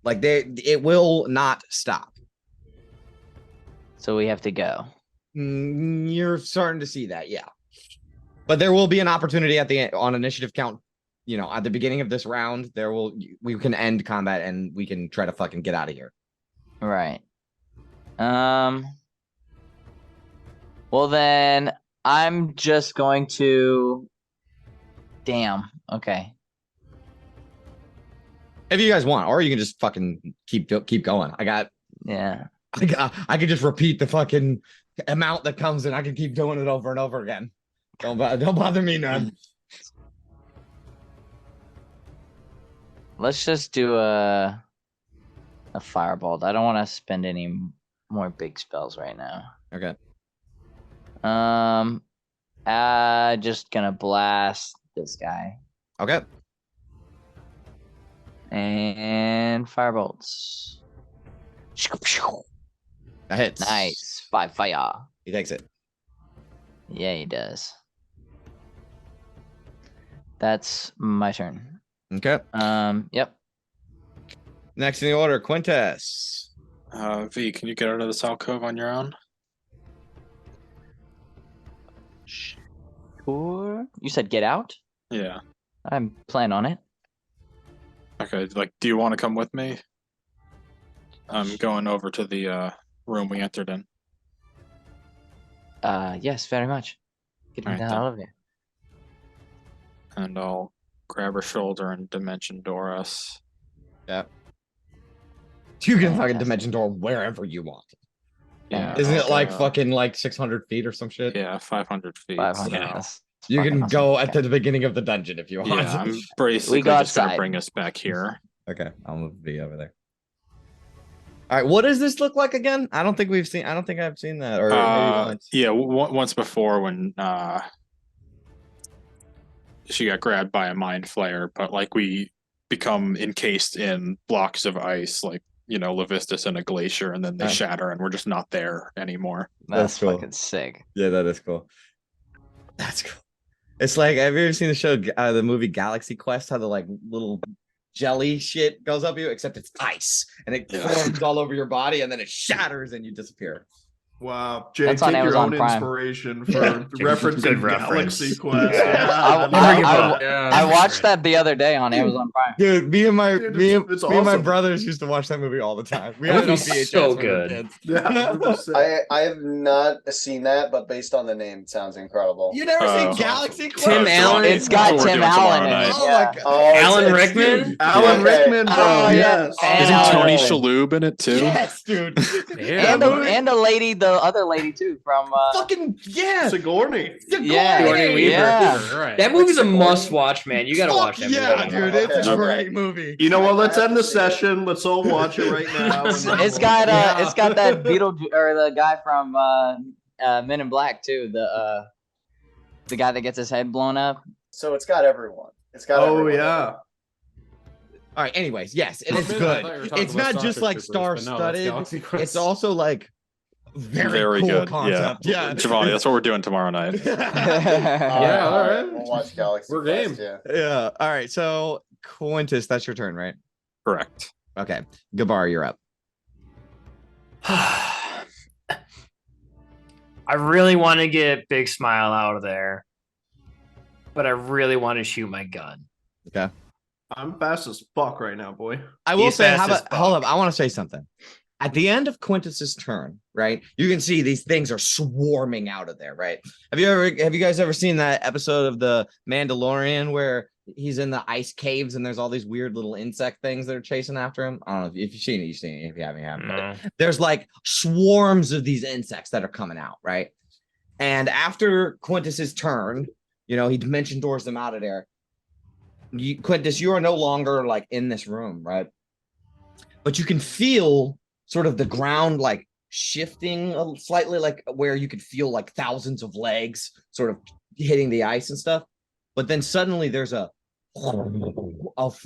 S2: like it will not stop.
S9: So we have to go.
S2: You're starting to see that, yeah. But there will be an opportunity at the end on initiative count. You know, at the beginning of this round, we can end combat and we can try to fucking get out of here.
S9: Right. Well then, I'm just going to. Damn. Okay.
S2: If you guys want, or you can just fucking keep going.
S9: Yeah.
S2: I could just repeat the fucking
S4: amount that comes in. I can keep doing it over and over again. Don't bother me none.
S9: Let's just do a firebolt. I don't want to spend any more big spells right now.
S4: Okay.
S9: Just gonna blast this guy
S4: Okay.
S9: and firebolts.
S4: That hits.
S9: Nice. Fire.
S4: He takes it.
S9: Yeah, he does. That's my turn.
S4: Okay.
S9: Yep.
S4: Next in the order, Quintus.
S6: V, can you get out of this alcove on your own?
S9: Sure. You said get out?
S6: Yeah.
S9: I'm planning on it.
S6: Okay, like, do you want to come with me? I'm going over to the room we entered in.
S9: Yes, very much. Get me
S6: Alright,
S9: the
S6: then.
S9: hell out of here.
S6: And I'll grab her shoulder and dimension door us.
S4: Yeah. You can fucking
S9: Fantastic.
S4: dimension door wherever you want.
S6: Yeah.
S4: Isn't it
S6: I'll
S4: like
S6: go-
S4: fucking like 600 feet or some shit?
S6: Yeah, 500 feet.
S9: 500.
S6: so-
S9: That's
S4: You
S9: fucking
S4: can
S9: awesome.
S4: go
S9: Okay.
S4: at the beginning of the dungeon if you want.
S6: Yeah, I'm basically
S9: go
S6: just gonna
S9: outside.
S6: bring us back here.
S4: Okay, I'll move V over there. All right, what does this look like again? I don't think I've seen that, or maybe once.
S6: Yeah, once before when she got grabbed by a mind flayer, but like we become encased in blocks of ice, like Levistus and a glacier, and then they
S4: Right.
S6: shatter, and we're just not there anymore.
S9: That's
S4: cool.
S9: fucking sick.
S4: Yeah, that is cool. That's cool. It's like, have you ever seen the show, the movie Galaxy Quest? How the like little jelly shit goes up you, except it's ice and it
S6: Yeah.
S4: forms all over your body and then it shatters and you disappear.
S3: Wow, Jay,
S9: That's on
S3: take your
S9: Amazon
S3: own
S9: Prime.
S3: inspiration for
S4: Yeah.
S3: referencing
S11: Good
S3: Galaxy
S11: reference.
S3: Quest.
S11: Yeah.
S3: Yeah,
S11: Never give up.
S7: Yeah,
S9: I watched that the other day on Amazon Prime.
S4: Dude, me and my
S3: Dude,
S4: me,
S3: it's
S4: and my
S3: awesome.
S4: brothers used to watch that movie all the time. We
S11: That
S4: had it on
S11: movie's
S4: VHS
S11: so
S4: when we were
S11: good.
S4: kids.
S3: Yeah, 100%.
S5: I have not seen that, but based on the name, it sounds incredible.
S4: You never
S6: Oh.
S4: seen Galaxy Quest?
S11: Tim Allen.
S9: It's got
S6: That's what we're
S9: Tim
S6: doing tomorrow
S9: Allen in
S6: night.
S9: it.
S4: Oh
S9: Yeah.
S4: my god.
S5: Oh,
S11: Alan
S5: it's-
S11: Rickman.
S4: dude.
S3: Alan
S5: Okay.
S3: Rickman, bro.
S9: Oh, yeah.
S3: Yes.
S9: And
S6: Isn't
S9: Alan
S6: Tony
S9: Rickman.
S6: Shalhoub in it too?
S4: Yes, dude.
S7: Yeah,
S9: And the lady, the other lady too, from
S4: Fucking yeah.
S3: Sigourney.
S9: yeah,
S11: Sigourney Weaver.
S9: yeah.
S7: Right.
S11: That movie's a must-watch, man. You gotta
S4: Fuck
S11: watch that
S4: yeah,
S11: movie.
S4: dude. It's a
S5: Okay.
S4: great movie.
S3: You know what? Let's
S5: I
S3: end the
S5: have to see it.
S3: session. Let's all watch it right now. and then
S9: It's
S3: we'll-
S9: got
S7: Yeah.
S9: it's got that Beetle or the guy from Men in Black too, the guy that gets his head blown up.
S5: So it's got everyone. It's got.
S3: Oh
S5: everyone.
S3: yeah.
S4: All right, anyways, yes, it
S7: For a
S4: is
S7: minute, I thought you
S4: good.
S7: were talking
S4: It's
S7: about
S4: not just
S7: Starship
S4: like
S7: Troopers, but no, that's
S4: star-studded.
S7: Galaxy Quest.
S4: It's also like very cool
S6: good.
S4: concept. Yeah.
S6: Giovanni, that's what we're doing tomorrow night.
S7: Yeah, all right.
S5: We'll watch Galaxy
S7: We're
S5: Quest,
S7: game.
S5: Yeah.
S4: Yeah. All right. So Quintus, that's your turn, right?
S6: Correct.
S4: Okay. Gabar, you're up.
S11: I really want to get Big Smile out of there, but I really want to shoot my gun.
S4: Okay.
S3: I'm fast as fuck right now, boy.
S4: I will
S11: He's
S4: say,
S11: fast
S4: how
S11: as
S4: about hold
S11: fuck.
S4: up? I want to say something. At the end of Quintus's turn, right? You can see these things are swarming out of there, right? Have you guys ever seen that episode of The Mandalorian where he's in the ice caves and there's all these weird little insect things that are chasing after him? I don't know if you've seen it, you've seen it. If you haven't, you haven't. But
S11: No.
S4: there's like swarms of these insects that are coming out, right? And after Quintus's turn, he dimension doors them out of there. Quintus, you are no longer like in this room, right? But you can feel sort of the ground like shifting slightly, like where you could feel like thousands of legs sort of hitting the ice and stuff. But then suddenly there's a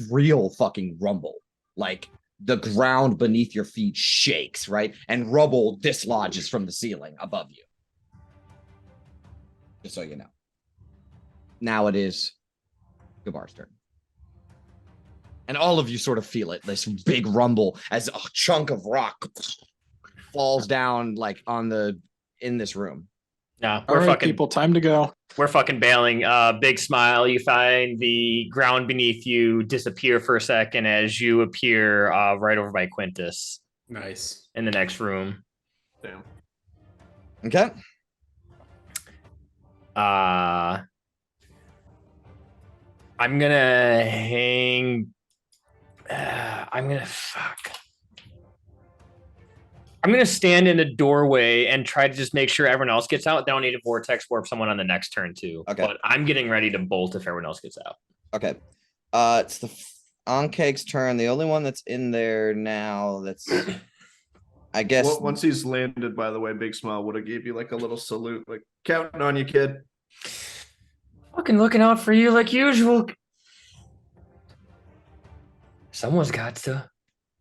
S4: real fucking rumble. Like the ground beneath your feet shakes, right? And rubble dislodges from the ceiling above you. Just so you know. Now it is Gabar's turn. And all of you sort of feel it, this big rumble as a chunk of rock falls down like in this room.
S11: No,
S6: All
S11: we're
S6: right,
S11: fucking
S6: people, time to go.
S11: we're fucking bailing. Big Smile. You find the ground beneath you disappear for a second as you appear right over by Quintus
S7: Nice.
S11: in the next room.
S3: Damn.
S4: Okay.
S11: I'm gonna hang. I'm gonna fuck. I'm gonna stand in the doorway and try to just make sure everyone else gets out. Then I'll need to vortex warp someone on the next turn too.
S2: Okay.
S11: But I'm getting ready to bolt if everyone else gets out.
S2: Okay. It's the Onkeg's turn. The only one that's in there now that's I guess
S3: Well, once he's landed, by the way, Big Smile would have gave you like a little salute, like counting on you, kid.
S11: Fucking looking out for you like usual. Someone's got to.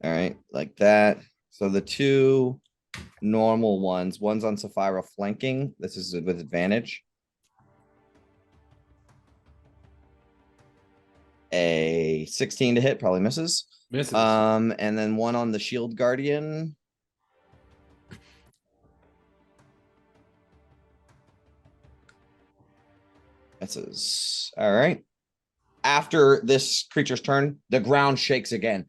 S2: all right, like that. So the two normal one's on Sapphira flanking. This is with advantage. A 16 to hit probably misses.
S7: Misses.
S2: And then one on the Shield Guardian. Misses. All right. After this creature's turn, the ground shakes again.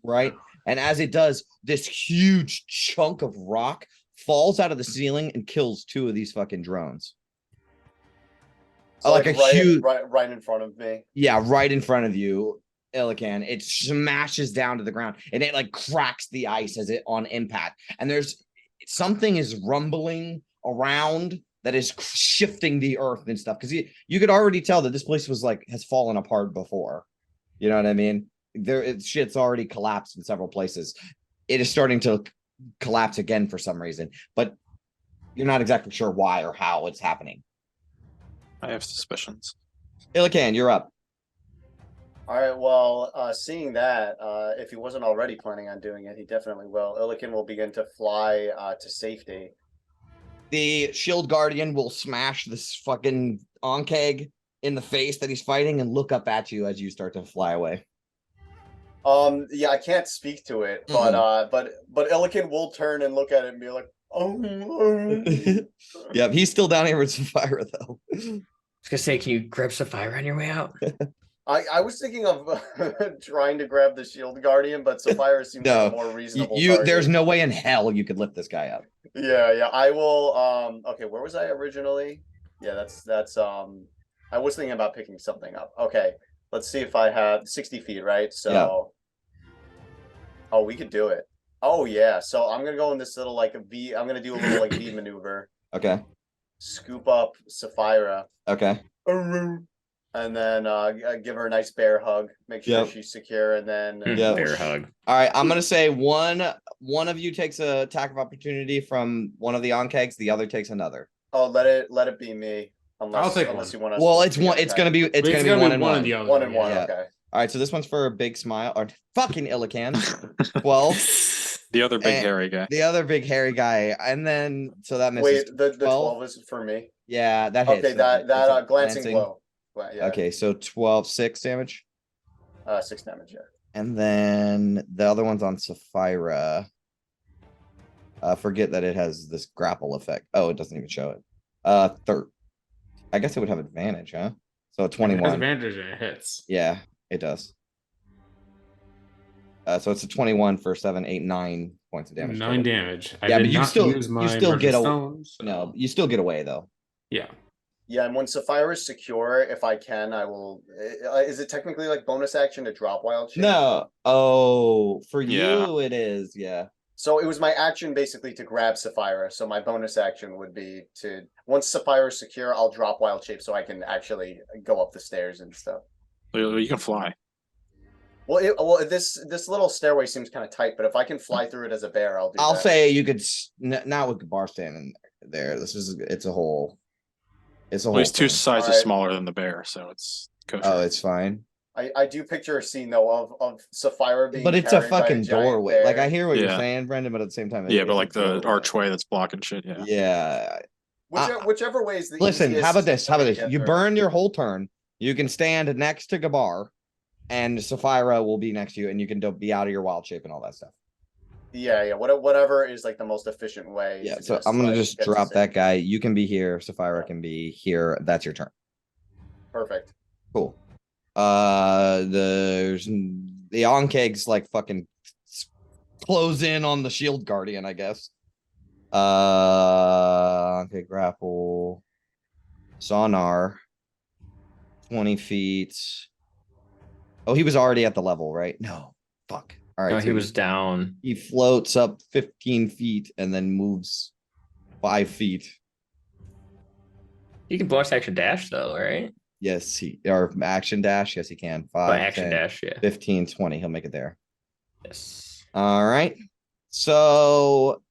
S2: Right. And as it does, this huge chunk of rock falls out of the ceiling and kills two of these fucking drones.
S5: So
S2: Like a
S5: right,
S2: huge-
S5: right in front of me.
S2: Yeah, right in front of you, Illican. It smashes down to the ground and it like cracks the ice as it on impact. And there's something is rumbling around that is shifting the earth and stuff. Because you could already tell that this place was like has fallen apart before. You know what I mean? Shit's already collapsed in several places. It is starting to collapse again for some reason, but you're not exactly sure why or how it's happening.
S6: I have suspicions.
S2: Illican, you're up.
S5: All right. Well, seeing that, if he wasn't already planning on doing it, he definitely will. Illican will begin to fly to safety.
S2: The Shield Guardian will smash this fucking Onkeg in the face that he's fighting and look up at you as you start to fly away.
S5: Yeah, I can't speak to it, but Illican will turn and look at it and be like, oh.
S2: Yep, he's still down here with Sapphira though.
S11: I was gonna say, can you grab Sapphire on your way out?
S5: I was thinking of trying to grab the Shield Guardian, but Sapphire seems
S2: No,
S5: like a more reasonable.
S2: There's
S5: target.
S2: no way in hell you could lift this guy up.
S5: Yeah, I will. Okay, where was I originally? Yeah, that's. I was thinking about picking something up. Okay, let's see if I have 60 feet, right? So.
S2: Yeah.
S5: Oh, we could do it. Oh yeah. So I'm gonna go in this little like a V. I'm gonna do a little like V maneuver.
S2: Okay.
S5: Scoop up Sapphira.
S2: Okay.
S5: And then give her a nice bear hug. Make sure
S2: Yep.
S5: she's secure, and then
S2: Yep.
S11: Bear hug.
S2: All right, I'm gonna say one of you takes a attack of opportunity from one of the Onkegs, the other takes another.
S5: oh, let it be me. Unless,
S7: I'll take
S5: unless
S7: one.
S5: you want us.
S2: Well,
S5: to
S2: it's
S5: get
S2: one. It's gonna
S5: attacked.
S2: be. It's gonna be one and
S7: one
S2: one.
S7: and the other.
S5: One and one.
S2: Yeah.
S5: Okay.
S2: All right, so this one's for a big smile or fucking Illican. 12.
S6: The other big
S2: And
S6: hairy guy.
S2: The other big hairy guy, and then so that misses.
S5: Wait, the
S2: 12?
S5: 12 is for me.
S2: Yeah, that hits.
S5: Okay, that
S2: It's a
S5: glancing blow. Yeah.
S2: Okay, so 12, 6 damage.
S5: 6 damage. Yeah.
S2: And then the other one's on Sapphira. Forget that it has this grapple effect. Oh, it doesn't even show it. Third. I guess it would have advantage, huh? So 21.
S7: Advantage and it hits.
S2: Yeah, it does. So it's a 21 for 7, 8, 9 points of damage.
S7: 9
S2: total.
S7: damage. I
S2: Yeah,
S7: did
S2: but you
S7: not
S2: still
S7: use my
S2: get
S7: precious
S2: a
S7: stones, so-
S2: no. You still get away though.
S7: Yeah.
S5: Yeah, and when Sapphire is secure, if I can, I will. Is it technically like bonus action to drop wild shape?
S2: No. Oh, for
S6: Yeah.
S2: you it is. Yeah.
S5: So it was my action basically to grab Sapphire. So my bonus action would be to once Sapphire is secure, I'll drop wild shape so I can actually go up the stairs and stuff.
S6: You can fly.
S5: Well, this little stairway seems kind of tight, but if I can fly through it as a bear, I'll do.
S2: I'll
S5: that.
S2: say you could not with the bar standing there. It's a whole. It's a whole.
S6: Well, he's two
S2: thing.
S6: sizes
S5: Alright.
S6: smaller than the bear, so it's kosher.
S2: Oh, it's fine.
S5: I do picture a scene though of Sapphire being.
S2: But it's a
S5: carried by
S2: fucking
S5: giant
S2: doorway. Like
S5: bear.
S2: I hear what you're
S6: Yeah.
S2: saying, Brendan, but at the same time,
S6: Yeah,
S2: it's
S6: but
S2: a
S6: like the
S2: doorway.
S6: archway that's blocking shit. Yeah.
S2: Yeah.
S5: Whichever way is the
S2: Listen, how about
S5: easiest
S2: this? How
S5: way
S2: about
S5: to
S2: this?
S5: get
S2: You
S5: there.
S2: burn your whole turn. You can stand next to Gabar, and Sapphira will be next to you, and you can be out of your wild shape and all that stuff.
S5: Yeah. Whatever is like the most efficient way.
S2: Yeah.
S5: to
S2: So I'm gonna
S5: like,
S2: just
S5: get to
S2: drop that
S5: safety.
S2: guy. You can be here. Sapphira can be here. That's your turn.
S5: Perfect.
S2: Cool. There's the Onkegs like fucking close in on the Shield Guardian, I guess. Okay, grapple. Sonar. 20 feet. Oh, he was already at the level, right? No. Fuck. All right.
S11: No,
S2: so
S11: he was down.
S2: he floats up 15 feet and then moves 5 feet.
S11: He can bonus action dash though, right?
S2: Yes, or action dash. Yes, he can. 5,
S11: action
S2: 10,
S11: dash, yeah.
S2: 15, 20. He'll make it there.
S11: Yes.
S2: All right. So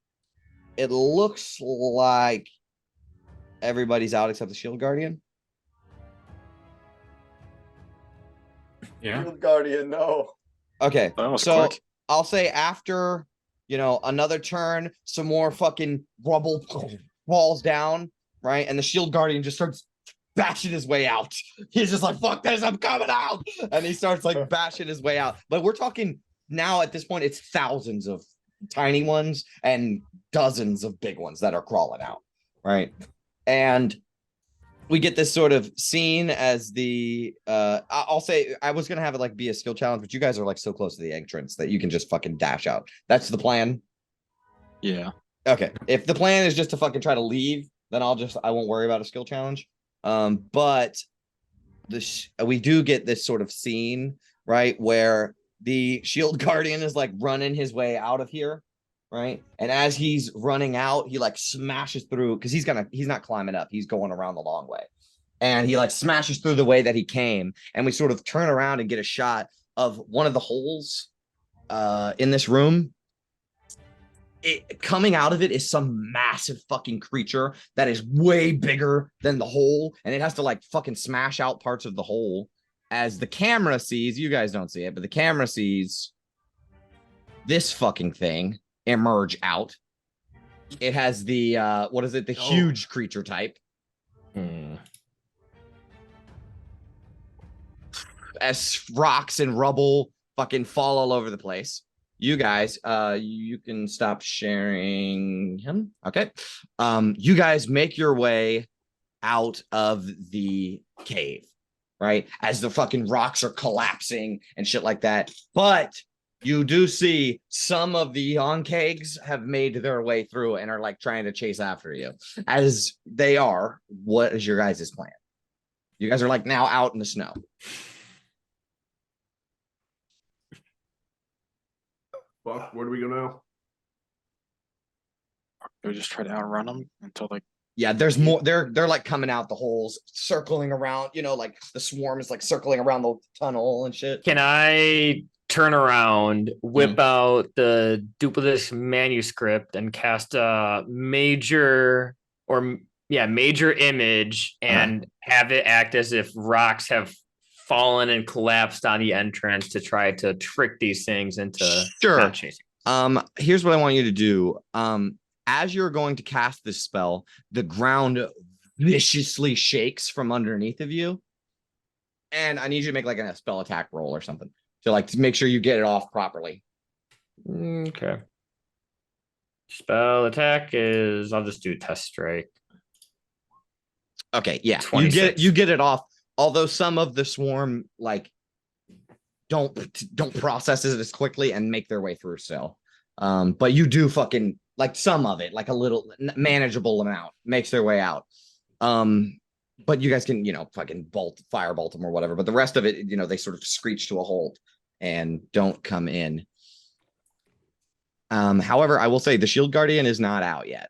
S2: it looks like everybody's out except the shield guardian.
S7: Yeah.
S5: Shield Guardian, no.
S2: Okay.
S6: That was
S2: So
S6: quick.
S2: I'll say after, another turn, some more fucking rubble falls down, right? And the shield guardian just starts bashing his way out. He's just like, fuck this, I'm coming out. And he starts like bashing his way out. But we're talking now at this point, it's thousands of tiny ones and dozens of big ones that are crawling out, right? And we get this sort of scene as the I'll say I was gonna have it like be a skill challenge, but you guys are like so close to the entrance that you can just fucking dash out. That's the plan.
S6: Yeah.
S2: Okay. If the plan is just to fucking try to leave, then I won't worry about a skill challenge. But we do get this sort of scene, right, where the shield guardian is like running his way out of here, right? And as he's running out, he like smashes through because he's not climbing up, he's going around the long way. And he like smashes through the way that he came, and we sort of turn around and get a shot of one of the holes in this room. Coming out of it is some massive fucking creature that is way bigger than the hole, and it has to like fucking smash out parts of the hole. As the camera sees, you guys don't see it, but the camera sees this fucking thing emerge out. It has the what is it? The huge creature type. As rocks and rubble fucking fall all over the place. You guys, you can stop sharing him. Okay. You guys make your way out of the cave, right? As the fucking rocks are collapsing and shit like that. But you do see some of the Yonkegs have made their way through and are like trying to chase after you. As they are, what is your guys' plan? You guys are like now out in the snow.
S3: Fuck, where do we go now?
S6: We just try to outrun them until they.
S2: Yeah, there's more. They're like coming out the holes, circling around. Like the swarm is like circling around the tunnel and shit.
S11: Can I turn around, whip out the duplicitous manuscript, and cast a major image, and have it act as if rocks have fallen and collapsed on the entrance to try to trick these things into not chasing?
S2: Here's what I want you to do. As you're going to cast this spell, the ground viciously shakes from underneath of you, and I need you to make like a spell attack roll or something to make sure you get it off properly.
S11: Okay. Spell attack is, I'll just do test strike.
S2: Okay, yeah,
S11: 26.
S2: you get it off. Although some of the swarm don't process it as quickly and make their way through still. But you do fucking like some of it, like a little manageable amount makes their way out. But you guys can, fucking firebolt them or whatever. But the rest of it, they sort of screech to a halt and don't come in. However, I will say the shield guardian is not out yet.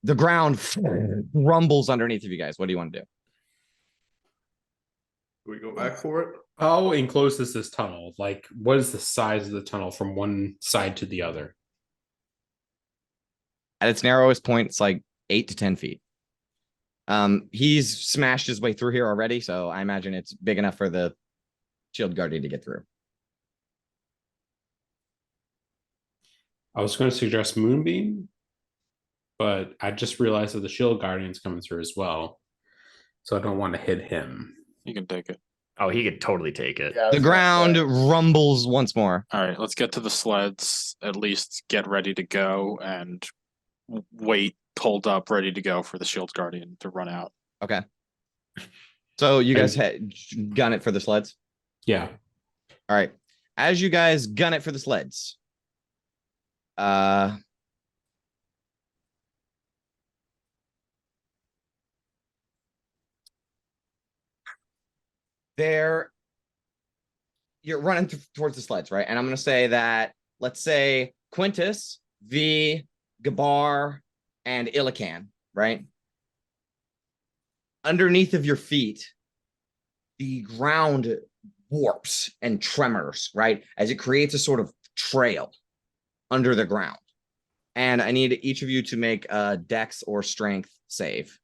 S2: The ground rumbles underneath of you guys. What do you want to do?
S3: Do we go back for it?
S7: How enclosed is this tunnel? Like, what is the size of the tunnel from one side to the other?
S2: At its narrowest point, it's like 8 to 10 feet. He's smashed his way through here already, so I imagine it's big enough for the shield guardian to get through.
S7: I was going to suggest Moonbeam, but I just realized that the shield guardian's coming through as well, so I don't want to hit him.
S6: You can take it.
S11: Oh, he could totally take it.
S5: Yeah, I
S2: The
S5: was gonna
S2: ground
S5: say.
S2: rumbles once more.
S6: All right, let's get to the sleds. At least get ready to go and wait, pulled up, ready to go for the shield guardian to run out.
S2: Okay. So you guys gun it for the sleds?
S7: Yeah.
S2: All right. As you guys gun it for the sleds, there you're running towards the sleds, right? And I'm gonna say that, let's say Quintus, V, Gabar, and Illican, right? Underneath of your feet, the ground warps and tremors, right? As it creates a sort of trail under the ground. And I need each of you to make a dex or strength save.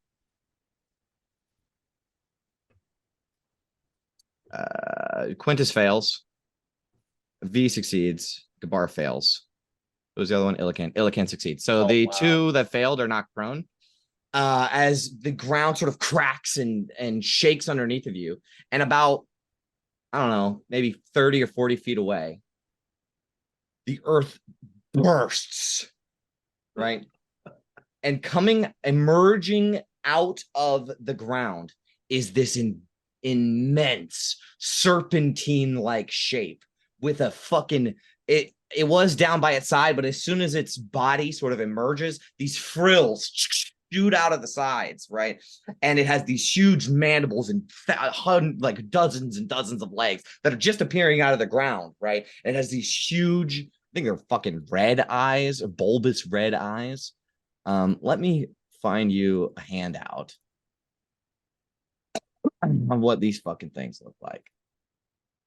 S2: Quintus fails. V succeeds. Gabar fails. What was the other one? Illican. Illican succeeds. So the two that failed are knocked prone. As the ground sort of cracks and shakes underneath of you, and about, I don't know, maybe 30 or 40 feet away, the earth bursts, right? And emerging out of the ground is this immense serpentine-like shape with a fucking, it was down by its side, but as soon as its body sort of emerges, these frills shoot out of the sides, right? And it has these huge mandibles and like dozens and dozens of legs that are just appearing out of the ground, right? And it has these huge, I think they're fucking red eyes, or bulbous red eyes. Let me find you a handout on what these fucking things look like.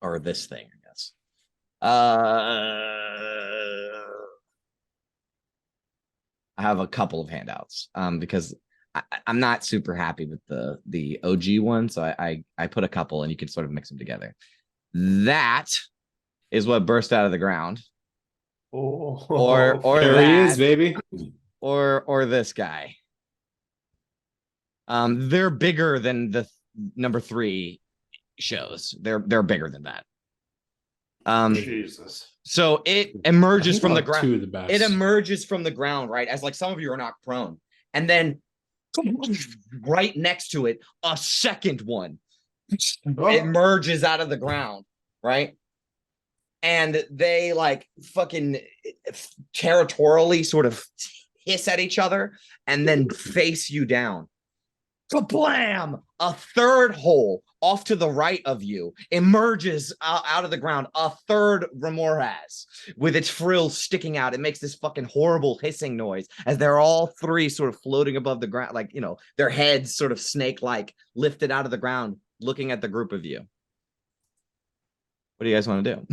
S2: Or this thing, I guess. I have a couple of handouts because I'm not super happy with the OG one, so I put a couple and you can sort of mix them together. That is what burst out of the ground. Or
S7: There
S2: that,
S7: he is, baby.
S2: or this guy. They're bigger than the number 3 shows. They're bigger than that.
S7: Jesus.
S2: So it emerges from the ground.
S7: Two of the best.
S2: It emerges from the ground, right? As like some of you are knocked prone. And then right next to it, a second one emerges out of the ground, right? And they like fucking territorially sort of hiss at each other and then face you down. Kablam! A third hole off to the right of you emerges out of the ground. A third Remorhaz with its frills sticking out. It makes this fucking horrible hissing noise as they're all 3 sort of floating above the ground, like, you know, their heads sort of snake-like lifted out of the ground, looking at the group of you. What do you guys want to do?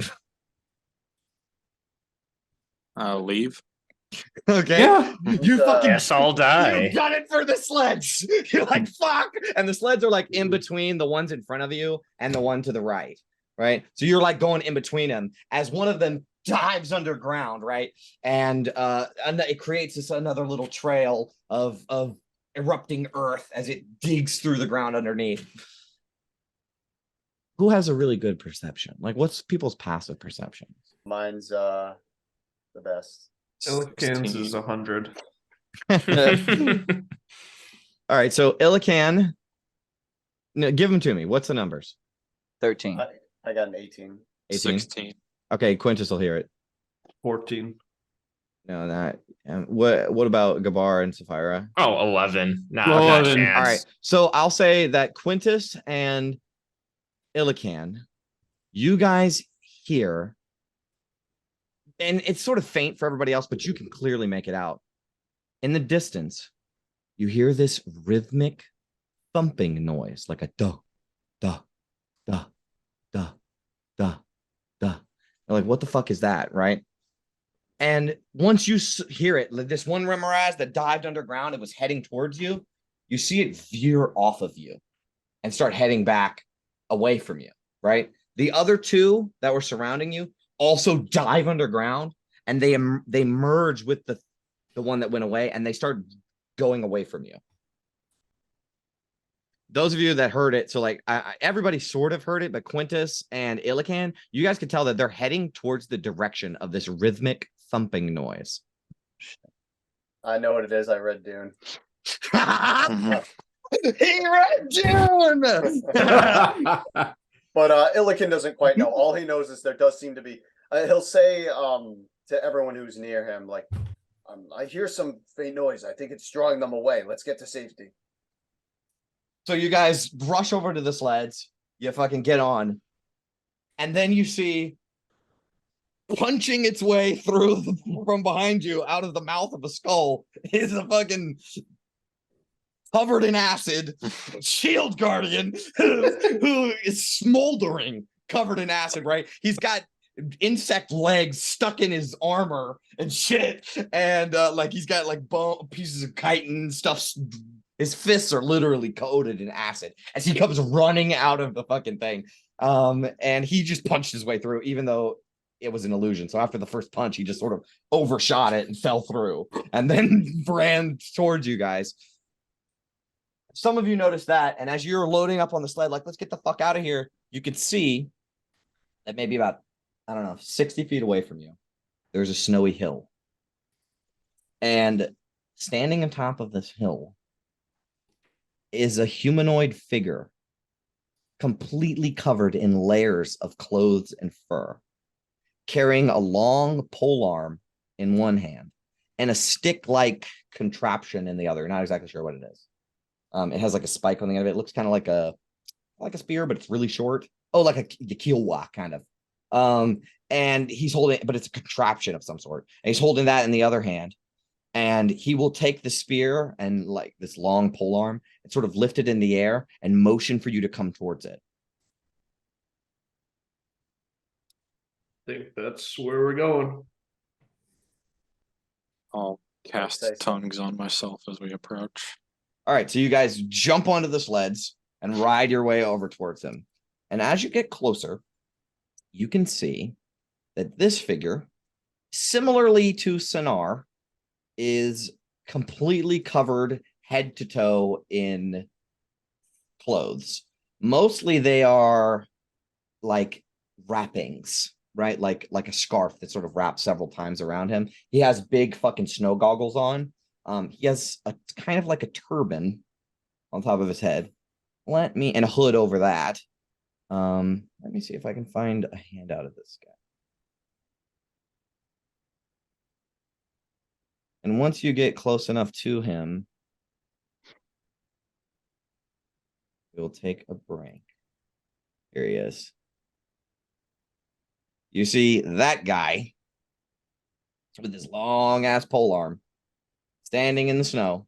S6: Leave.
S2: Okay.
S7: Yeah.
S2: You fucking
S11: Guess I'll die.
S2: You got it for the sleds. You're like, fuck. And the sleds are like in between the ones in front of you and the one to the right. Right. So you're like going in between them as one of them dives underground. Right. And it creates this another little trail of erupting earth as it digs through the ground underneath. Who has a really good perception? Like, what's people's passive perception?
S5: Mine's the best.
S3: Illican's is 100.
S2: All right, so Illican, no, give them to me. What's the numbers?
S9: 13.
S5: I got an 18.
S2: 18?
S6: 16.
S2: Okay, Quintus will hear it.
S3: 14.
S2: No, not. What about Gabar and Sapphira?
S11: Oh, 11. Nah,
S7: Well,
S11: not a
S7: 11.
S11: chance.
S2: All right, so I'll say that Quintus and Illican, you guys hear, and it's sort of faint for everybody else, but you can clearly make it out. In the distance, you hear this rhythmic thumping noise, like a duh, duh, duh, duh, duh, duh. You're like, what the fuck is that, right? And once you hear it, like this one Remorhaz that dived underground, it was heading towards you. You see it veer off of you and start heading back away from you, right? The other 2 that were surrounding you also dive underground, and they merge with the one that went away, and they start going away from you. Those of you that heard it, so like everybody sort of heard it, but Quintus and Illican, you guys could tell that they're heading towards the direction of this rhythmic thumping noise.
S5: I know what it is. I read Dune.
S2: He read Dune!
S5: But Illican doesn't quite know. All he knows is there does seem to be. He'll say to everyone who's near him, like, I hear some faint noise. I think it's drawing them away. Let's get to safety.
S2: So you guys rush over to the sleds. You fucking get on. and then you see punching its way through from behind you out of the mouth of a skull is a fucking covered in acid shield guardian who is smoldering, covered in acid, right? He's got insect legs stuck in his armor and shit, and like he's got like pieces of chitin stuff. His fists are literally coated in acid as he comes running out of the fucking thing. And he just punched his way through, even though it was an illusion. So after the first punch, he just sort of overshot it and fell through, and then ran towards you guys. Some of you noticed that, and as you're loading up on the sled, like, let's get the fuck out of here, you can see that maybe about, I don't know, 60 feet away from you, there's a snowy hill. And standing on top of this hill is a humanoid figure, completely covered in layers of clothes and fur, carrying a long polearm in one hand and a stick-like contraption in the other. Not exactly sure what it is. It has like a spike on the end of it. It looks kind of like a spear, but it's really short. Oh, like a kielwa kind of. And he's holding, but it's a contraption of some sort. And he's holding that in the other hand. And he will take the spear and like this long polearm and sort of lift it in the air and motion for you to come towards it.
S3: I think that's where we're going.
S6: I'll cast
S5: say so.
S6: tongues on myself as we approach.
S2: All right, so you guys jump onto the sleds and ride your way over towards him. And as you get closer, you can see that this figure, similarly to Sonar, is completely covered head to toe in clothes. Mostly they are like wrappings, right? Like a scarf that sort of wraps several times around him. He has big fucking snow goggles on. He has a kind of like a turban on top of his head. And a hood over that. Let me see if I can find a handout of this guy. And once you get close enough to him, we'll take a break. Here he is. You see that guy with his long ass polearm standing in the snow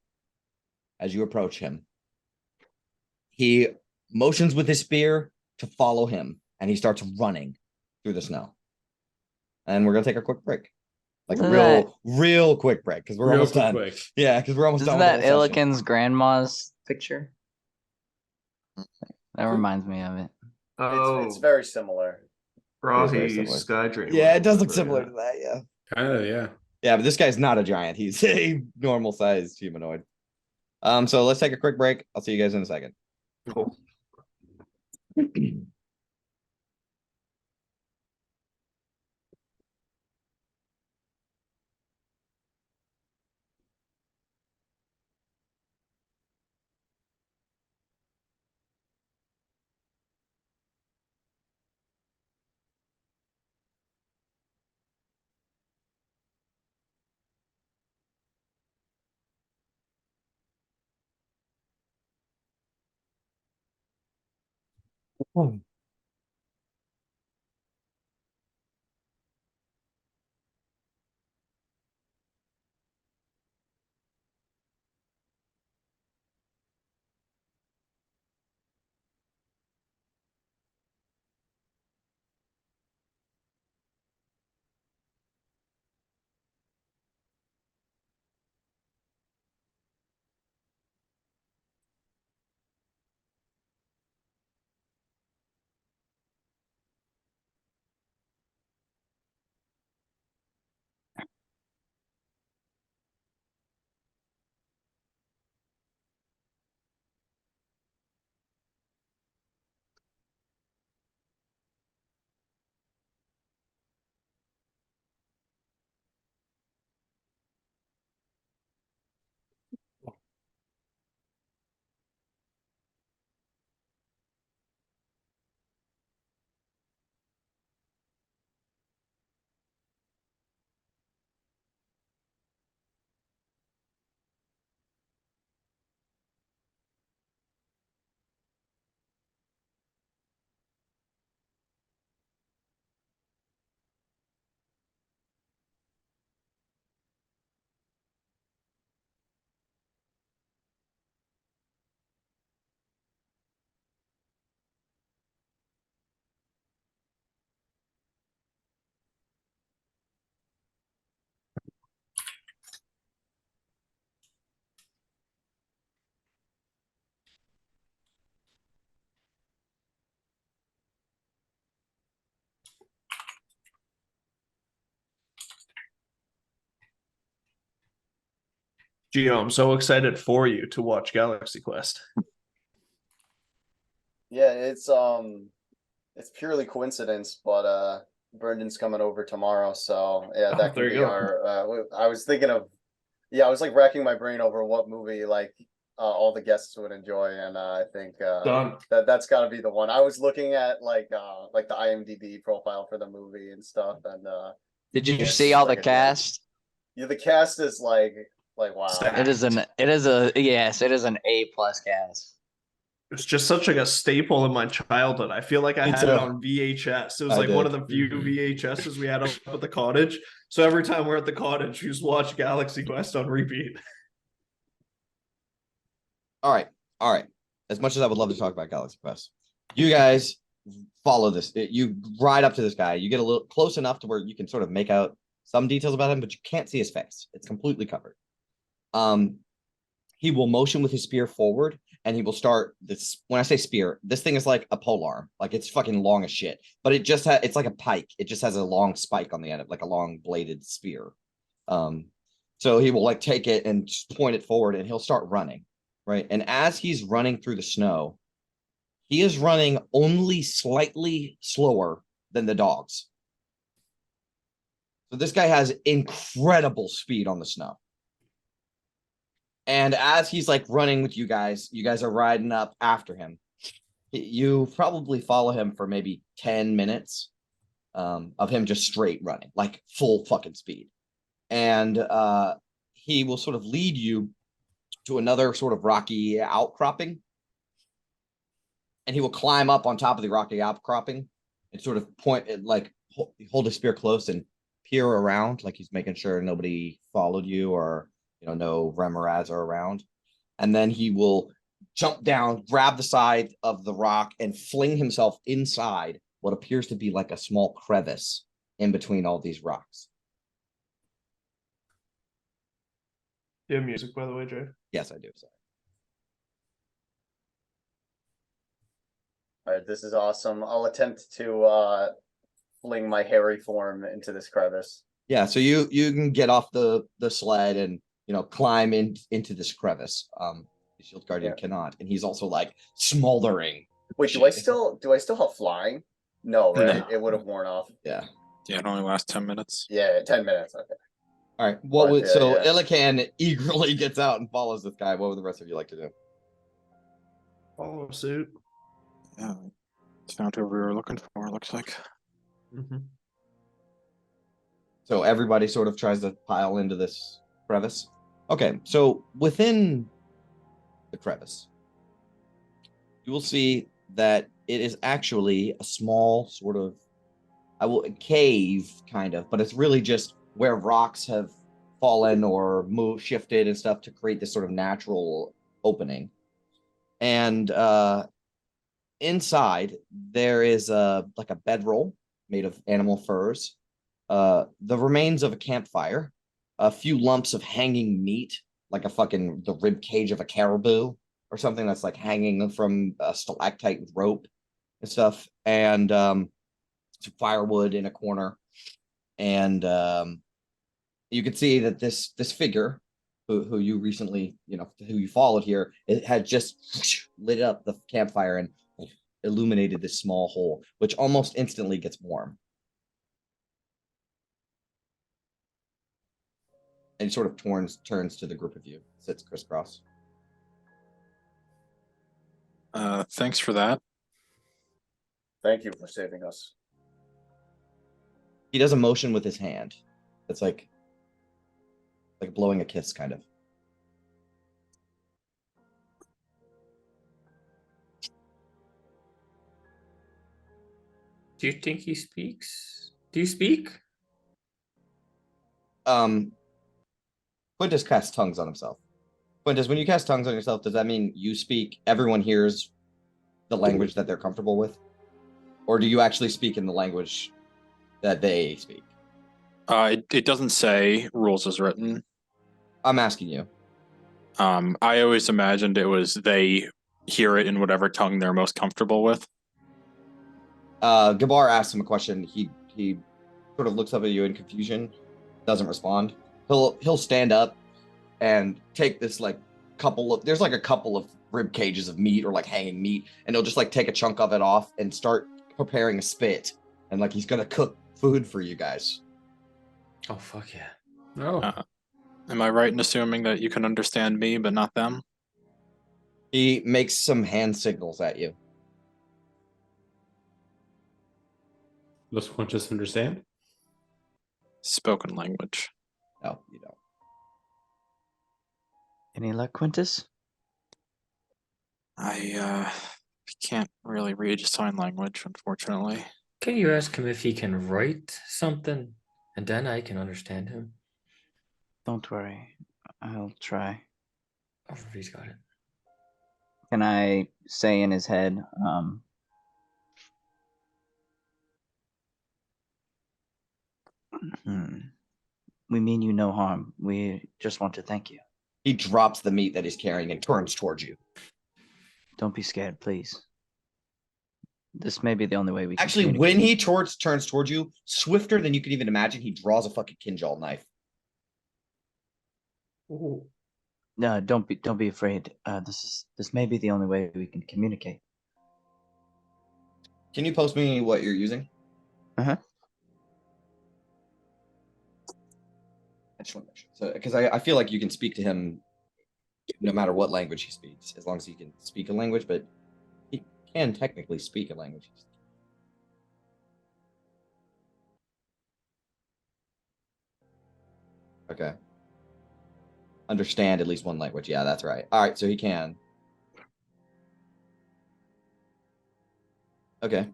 S2: as you approach him. He motions with his spear to follow him, and he starts running through the snow. And we're gonna take a quick break. Like a
S9: Isn't
S2: real quick break, because we're
S7: Real
S2: almost done.
S7: quick.
S2: Yeah, because we're almost
S9: Isn't
S2: done with
S9: that
S2: the whole session.
S9: Illiken's grandma's picture? That reminds me of it.
S5: It's very similar.
S2: very
S3: Rahi
S2: similar.
S3: Sky Dream.
S2: Yeah, it does look similar to that, yeah.
S7: Kind of, yeah.
S2: Yeah, but this guy's not a giant. He's a normal sized humanoid. So let's take a quick break. I'll see you guys in a second.
S3: Cool. Gio, I'm so excited for you to watch Galaxy Quest.
S5: Yeah, it's purely coincidence, but Brendan's coming over tomorrow, so yeah,
S3: Oh,
S5: that
S3: there
S5: can
S3: you
S5: be
S3: go.
S5: our. I was thinking of, yeah, I was like racking my brain over what movie like all the guests would enjoy, and I think
S3: Done.
S5: that's got to be the one. I was looking at like the IMDb profile for the movie and stuff, and
S9: Did you
S5: it's
S9: see all the
S5: like a-
S9: cast?
S5: yeah, the cast is like wow.
S3: Stacked.
S9: It is an A+ cast.
S3: It's just such like a staple in my childhood. I feel like I
S2: Me
S3: had
S2: too.
S3: it on VHS. It was
S2: I
S3: like one
S2: did.
S3: of the few VHSs we had up at the cottage. So every time we're at the cottage, we just watch Galaxy Quest on repeat.
S2: All right. All right. As much as I would love to talk about Galaxy Quest, you guys follow this. You ride up to this guy. You get a little close enough to where you can sort of make out some details about him, but you can't see his face. It's completely covered. He will motion with his spear forward, and he will start this. When I say spear, this thing is like a polearm. Like it's fucking long as shit, but it just it's like a pike. It just has a long spike on the end of like a long bladed spear. So he will like take it and just point it forward, and he'll start running. Right. And as he's running through the snow, he is running only slightly slower than the dogs. So this guy has incredible speed on the snow. And as he's like running with you guys are riding up after him. You probably follow him for maybe 10 minutes of him just straight running, like full fucking speed. And he will sort of lead you to another sort of rocky outcropping. And he will climb up on top of the rocky outcropping and sort of point, like hold his spear close and peer around, like he's making sure nobody followed you or, no Remoraz are around. And then he will jump down, grab the side of the rock, and fling himself inside what appears to be like a small crevice in between all these rocks.
S3: Do you have music, by the way, Jay?
S2: Yes, I do. Sorry.
S5: All right, this is awesome. I'll attempt to fling my hairy form into this crevice.
S2: Yeah, so you can get off the sled and climb into this crevice. The shield guardian cannot, and he's also like smoldering.
S5: Wait, do I still have flying? No, right?
S6: No.
S5: It would have worn off.
S2: Yeah.
S6: Yeah, it only lasts 10 minutes.
S5: Yeah, 10 minutes. Okay.
S2: All right.
S5: Yeah.
S2: Illican eagerly gets out and follows this guy. What would the rest of you like to do?
S3: Follow suit.
S6: Yeah, it's found what we were looking for, looks like.
S3: Mm-hmm.
S2: So everybody sort of tries to pile into this crevice. Okay, so within the crevice, you will see that it is actually a small sort of cave kind of, but it's really just where rocks have fallen or shifted and stuff to create this sort of natural opening. And inside there is like a bedroll made of animal furs, the remains of a campfire, a few lumps of hanging meat, like the rib cage of a caribou or something that's like hanging from a stalactite with rope and stuff, and some firewood in a corner. And you can see that this figure who you recently, who you followed here, it had just lit up the campfire and illuminated this small hole, which almost instantly gets warm. And he sort of turns to the group of you, sits crisscross.
S6: Thanks for that.
S5: Thank you for saving us.
S2: He does a motion with his hand. It's like blowing a kiss, kind of.
S11: Do you think he speaks? Do you speak?
S2: Quintus casts tongues on himself. Quintus, when you cast tongues on yourself, does that mean you speak, everyone hears the language that they're comfortable with? Or do you actually speak in the language that they speak?
S6: It doesn't say rules as written.
S2: I'm asking you.
S6: I always imagined it was they hear it in whatever tongue they're most comfortable with.
S2: Gabar asks him a question. He sort of looks up at you in confusion, doesn't respond. He'll stand up and take this like there's like a couple of rib cages of meat or like hanging meat, and he'll just like take a chunk of it off and start preparing a spit, and like he's gonna cook food for you guys.
S8: Oh fuck yeah.
S7: Oh,
S6: Am I right in assuming that you can understand me but not them?
S2: He makes some hand signals at you.
S7: does Quintus understand?
S6: Spoken language.
S2: No, you don't.
S9: Any luck, Quintus?
S6: I can't really read sign language, unfortunately.
S8: Can you ask him if he can write something, and then I can understand him?
S9: Don't worry. I'll try.
S8: Oh, he's got it.
S9: Can I say in his head, we mean you no harm. We just want to thank you.
S2: He drops the meat that he's carrying and turns towards you.
S9: Don't be scared, please. This may be the only way we can
S2: Actually, when
S9: communicate.
S2: he turns towards you, swifter than you could even imagine, he draws a fucking kinjal knife.
S7: Ooh.
S9: No, don't be afraid. This may be the only way we can communicate.
S2: Can you post me what you're using?
S9: Uh-huh.
S2: I just want to make sure. So, because I feel like you can speak to him no matter what language he speaks, as long as he can speak a language, but he can technically speak a language. Okay. Understand at least one language. Yeah, that's right. All right, so he can. Okay.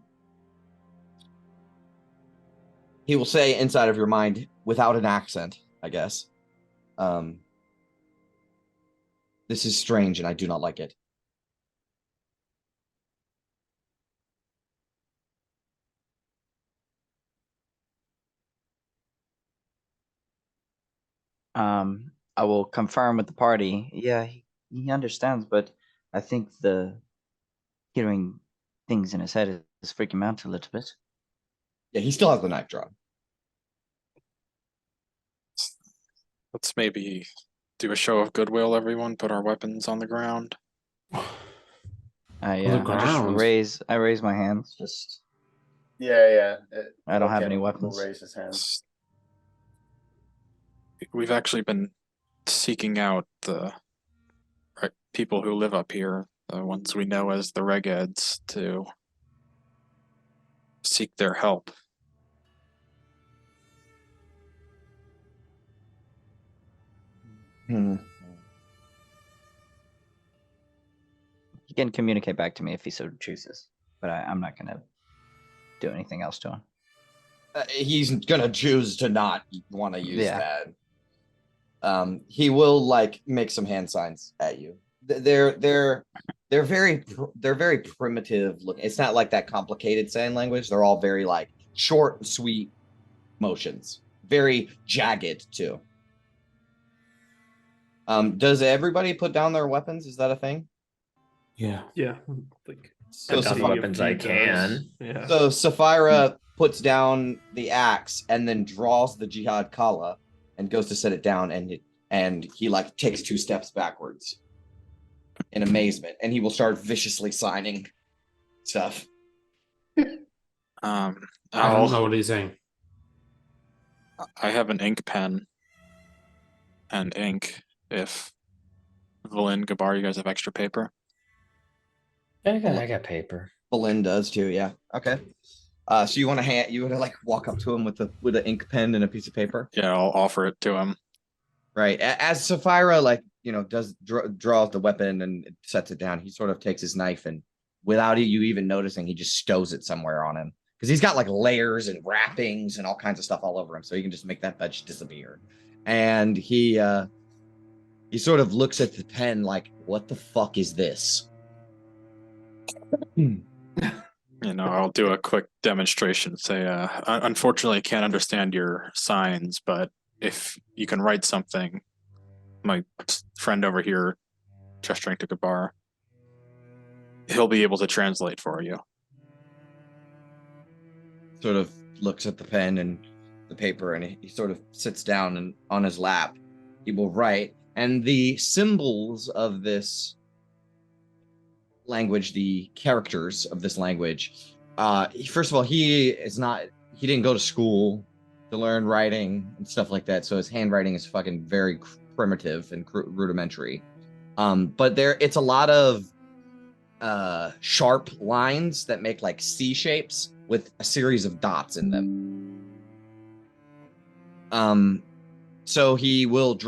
S2: He will say inside of your mind without an accent, I guess. This is strange and I do not like it.
S9: I will confirm with the party. Yeah, he understands, but I think the hearing things in his head is freaking him out a little bit.
S2: Yeah, he still has the knife drawn.
S6: Let's maybe do a show of goodwill, everyone. Put our weapons on the ground.
S9: I
S7: the
S9: just
S7: ground.
S9: I raise my hands. Just
S5: Yeah.
S9: I don't have
S5: Loken
S9: any
S5: will
S9: weapons.
S5: raise his hand.
S6: We've actually been seeking out the people who live up here, the ones we know as the Regeds, to seek their help.
S9: He can communicate back to me if he so chooses, but I'm not gonna do anything else to him.
S2: He's gonna choose to not want to use
S9: Yeah.
S2: that. He will like make some hand signs at you. They're very primitive looking. It's not like that complicated sign language. They're all very like short and sweet motions. Very jagged too. Does everybody put down their weapons? Is that a thing?
S7: Yeah.
S3: Yeah. Like
S2: So
S8: Put down
S3: Sea
S8: the
S3: of
S8: weapons I
S3: Thieves
S8: can.
S3: does. Yeah.
S2: So Sapphira puts down the axe and then draws the jihad kala and goes to set it down, and he like takes 2 steps backwards in amazement, and he will start viciously signing stuff.
S7: I don't know what he's saying.
S6: I have an ink pen and ink. If Valin, Gabar, you guys have extra paper?
S8: I got paper.
S2: Belin does too, yeah. Okay. So you want to like walk up to him with an ink pen and a piece of paper?
S6: Yeah, I'll offer it to him.
S2: Right. As Sapphira like draws the weapon and sets it down, he sort of takes his knife and without you even noticing, he just stows it somewhere on him because he's got like layers and wrappings and all kinds of stuff all over him, so he can just make that veg disappear. And he sort of looks at the pen like, "What the fuck is this?"
S6: I'll do a quick demonstration. Say, unfortunately, I can't understand your signs, but if you can write something, my friend over here, gesturing to Gabar, he'll be able to translate for you.
S2: Sort of looks at the pen and the paper, and he sort of sits down and on his lap, he will write, And the symbols of this language, the characters of this language, first of all, he didn't go to school to learn writing and stuff like that, so his handwriting is fucking very primitive and rudimentary. But it's a lot of sharp lines that make like C shapes with a series of dots in them. So he will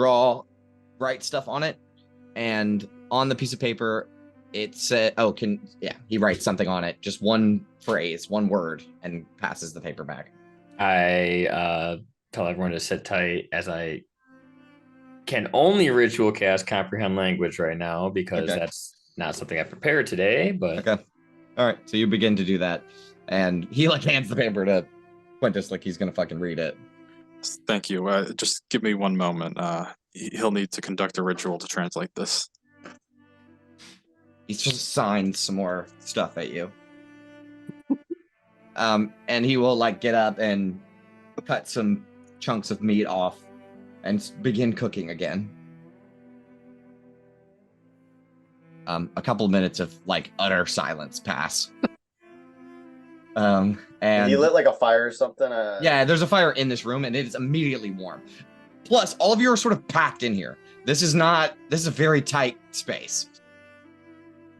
S2: write stuff on it, and on the piece of paper it said, he writes something on it, just one phrase, one word, and passes the paper back.
S11: I tell everyone to sit tight as I can only ritual cast comprehend language right now because that's not something I prepared today. But
S2: okay, all right. So you begin to do that, and he like hands the paper to Quintus like he's gonna fucking read it.
S6: Thank you. Just give me one moment. He'll need to conduct a ritual to translate this.
S2: He's just signed some more stuff at you. And he will like get up and cut some chunks of meat off and begin cooking again. A couple of minutes of like utter silence pass. And
S5: he lit like a fire or something.
S2: Yeah, there's a fire in this room and it is immediately warm. Plus, all of you are sort of packed in here. This is a very tight space.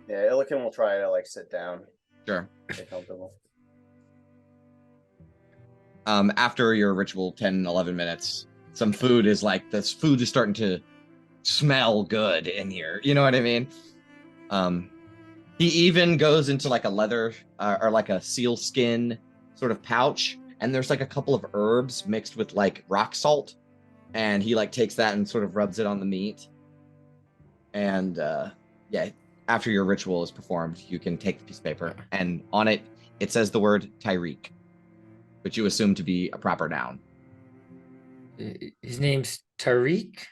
S5: Yeah, Illican will try to like sit down.
S2: Sure.
S5: Get comfortable.
S2: After your ritual 10, 11 minutes, some food is starting to smell good in here. You know what I mean? He even goes into like a leather or like a seal skin sort of pouch, and there's like a couple of herbs mixed with like rock salt, and he like takes that and sort of rubs it on the meat. And after your ritual is performed, you can take the piece of paper, and on it says the word Tyreek, which you assume to be a proper noun.
S8: His name's Tariq.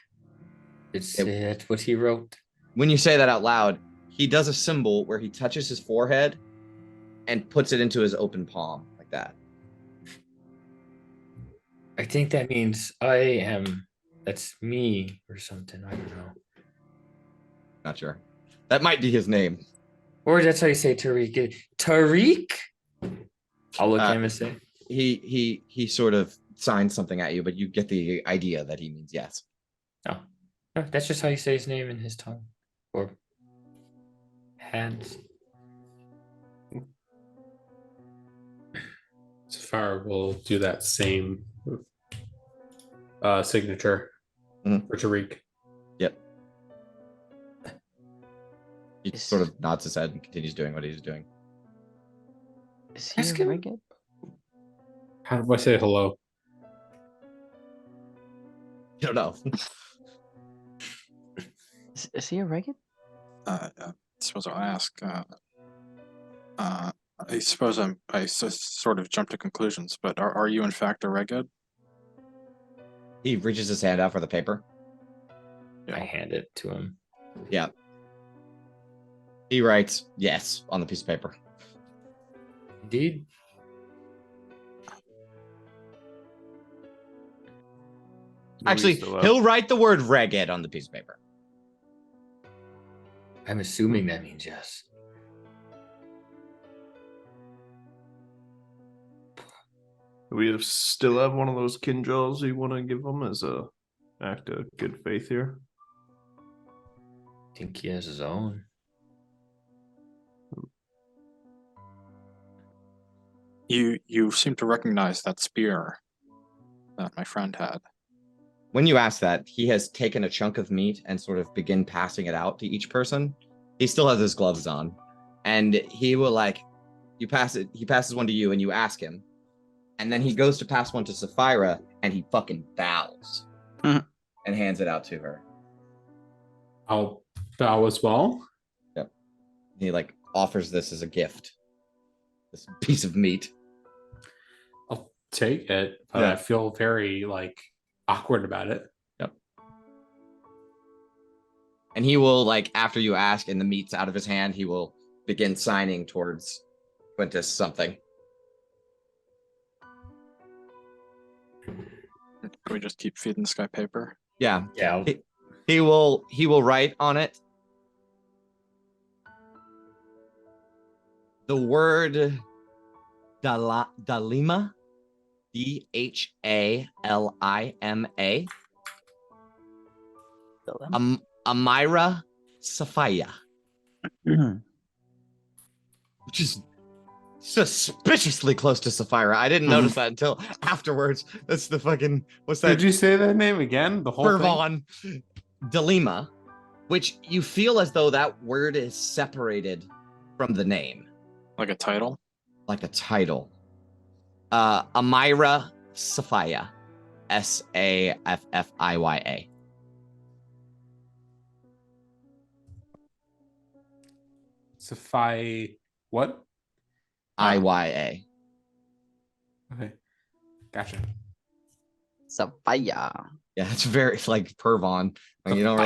S8: That's what he wrote.
S2: When you say that out loud, he does a symbol where he touches his forehead and puts it into his open palm like that.
S8: I think that means that's me or something. I don't know.
S2: Not sure. That might be his name.
S8: Or that's how you say Tariq. Tariq? I'll look at him and say.
S2: He sort of signs something at you, but you get the idea that he means yes.
S8: Oh. No, that's just how you say his name in his tongue. Or hands.
S7: Safar will do that same signature for Tariq.
S2: Yep. He sort of nods his head and continues doing what he's doing.
S9: Is he a Regate?
S7: How do I say hello?
S2: You don't know.
S9: Is he a Regate?
S6: I suppose I'll ask. I suppose I sort of jump to conclusions, but are you in fact a Reged?
S2: He reaches his hand out for the paper.
S8: Yeah. I hand it to him.
S2: Yeah. He writes yes on the piece of paper.
S8: Indeed.
S2: Actually, he'll write the word Reged on the piece of paper.
S8: I'm assuming that means yes.
S3: We still have one of those kinjals you want to give him as a act of good faith here.
S8: I think he has his own.
S6: You seem to recognize that spear that my friend had.
S2: When you ask that, he has taken a chunk of meat and sort of begin passing it out to each person. He still has his gloves on, and he will he passes one to you and you ask him, and then he goes to pass one to Sapphira and he fucking bows and hands it out to her.
S7: I'll bow as well.
S2: Yep. He offers this as a gift. This piece of meat.
S7: I'll take it, but I feel very awkward about it.
S2: Yep. And he will after you ask and the meat's out of his hand, he will begin signing towards Quintus something.
S6: Can we just keep feeding this guy paper?
S2: Yeah.
S8: Yeah.
S2: He will write on it the word Dalima, Dhalima, Amira Sophia, which is suspiciously close to Sapphira. I didn't notice that until afterwards. That's the fucking what's that?
S7: Did you say that name again? The whole thing?
S2: Pervon Dalima, which you feel as though that word is separated from the name.
S6: Like a title?
S2: Like a title. Amira Sophia. Safffiya.
S7: Sapphire. What?
S2: Iya.
S7: Okay. Gotcha.
S9: Sophia.
S2: Yeah, it's very like Pervon. Like, you don't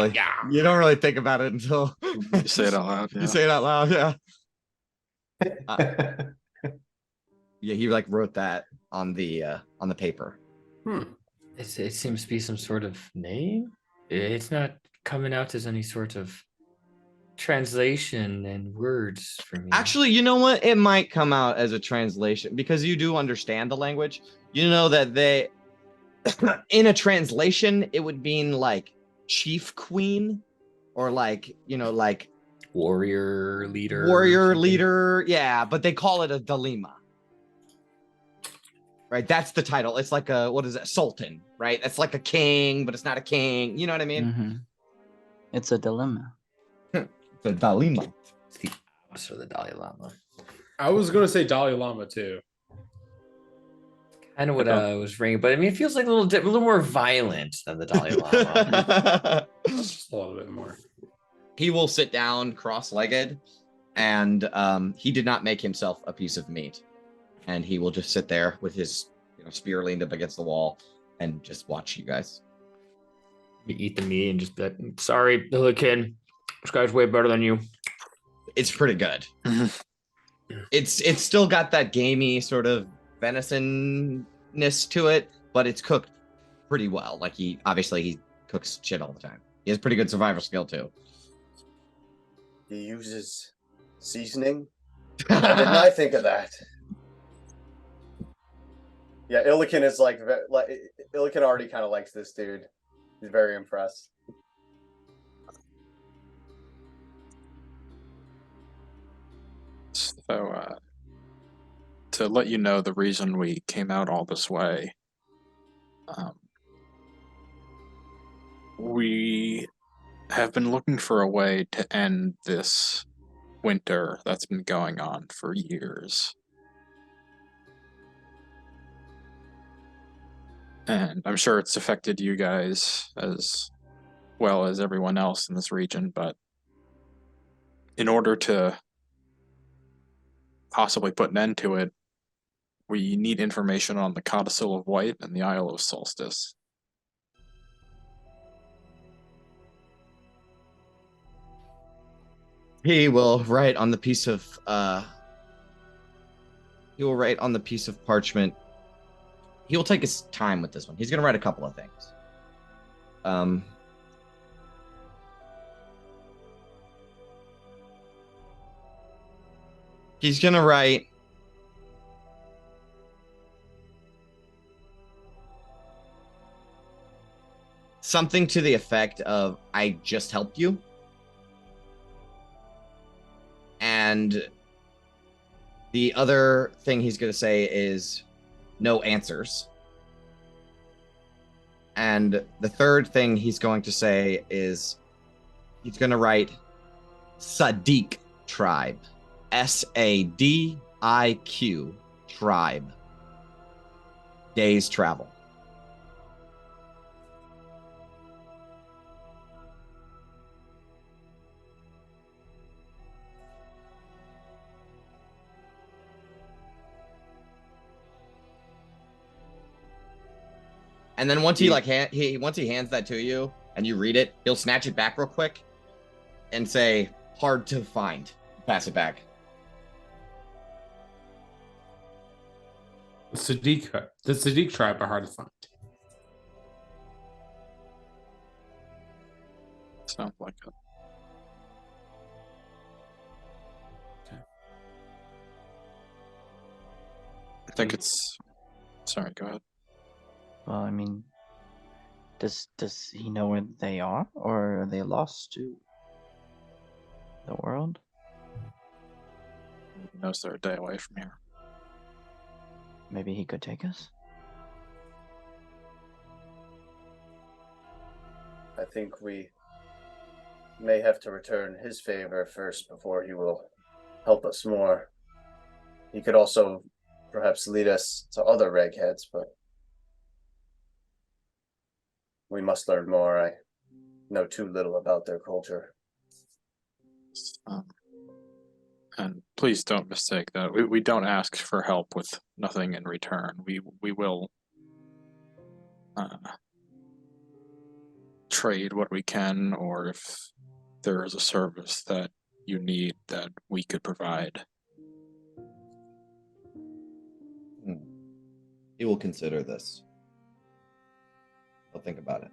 S2: really think about it until
S6: You say it out loud.
S2: you
S6: Yeah.
S2: say it out loud. Yeah. Yeah, he like wrote that on the paper.
S8: It seems to be some sort of name. It's not coming out as any sort of translation and words for me.
S2: Actually, you know what? It might come out as a translation because you do understand the language. You know that they in a translation it would mean like chief queen or like, you know, like
S8: warrior leader.
S2: Warrior leader. Yeah, but they call it a Dalima. Right, that's the title. It's like a what is it, sultan? Right, it's like a king, but it's not a king. You know what I mean?
S9: It's a dilemma.
S2: The Dalima.
S8: It's the opposite of the Dalai Lama.
S7: I was going to say Dalai Lama too.
S8: Kind of what I was ringing, but I mean, it feels like a little more violent than the Dalai Lama.
S7: Just a little bit more.
S2: He will sit down cross-legged, and he did not make himself a piece of meat, and he will just sit there with his spear leaned up against the wall and just watch you guys.
S8: You eat the meat and just be like, sorry, Hillikin, this guy's way better than you.
S2: It's pretty good. It's still got that gamey sort of venison-ness to it, but it's cooked pretty well. Like he cooks shit all the time. He has pretty good survival skill too.
S5: He uses seasoning. Why didn't I think of that? Yeah, Illikin is like Illikin already kind of likes this dude. He's very impressed.
S6: So, to let you know the reason we came out all this way, we have been looking for a way to end this winter that's been going on for years. And I'm sure it's affected you guys as well as everyone else in this region, but in order to possibly put an end to it, we need information on the Codicil of White and the Isle of Solstice.
S2: He will write on the piece of parchment. He will take his time with this one. He's going to write a couple of things. He's going to write something to the effect of, I just helped you. And the other thing he's going to say is no answers. And the third thing he's going to say is he's going to write Sadiq tribe. Sadiq tribe. Day's travel. And then once he once he hands that to you and you read it, he'll snatch it back real quick and say, hard to find. Pass it back.
S7: The Sadiq tribe are hard to find.
S6: Sounds like it. I think it's. Sorry, go ahead.
S9: Well, I mean, does he know where they are, or are they lost to the world?
S6: He knows they're a day away from here.
S9: Maybe he could take us.
S5: I think we may have to return his favor first before he will help us more. He could also perhaps lead us to other regheads, but we must learn more. I know too little about their culture.
S6: And please don't mistake that. We don't ask for help with nothing in return. We will trade what we can, or if there is a service that you need that we could provide.
S2: He will consider this. He'll think about it.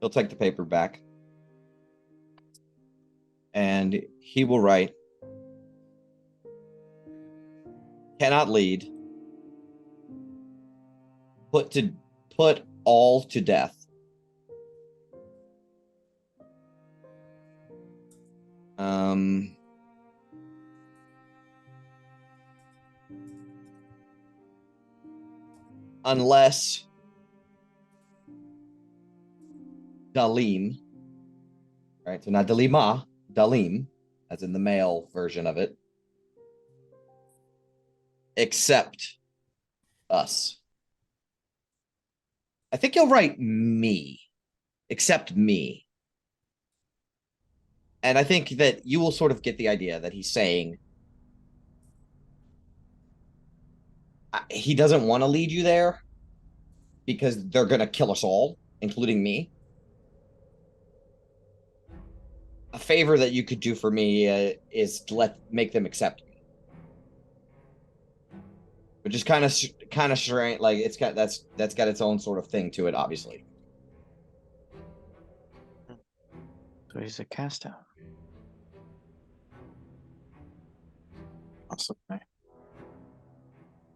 S2: He'll take the paper back, and he will write, cannot lead, put all to death. Unless Dalim, right? So not Dalima, Dalim, as in the male version of it, except us. I think you'll write me, except me. And I think that you will sort of get the idea that he's saying he doesn't want to lead you there because they're going to kill us all, including me. A favor that you could do for me is to make them accept me. Which is kind of strange. Like it's got that's got its own sort of thing to it, obviously.
S9: So he's a cast out.
S6: Possibly.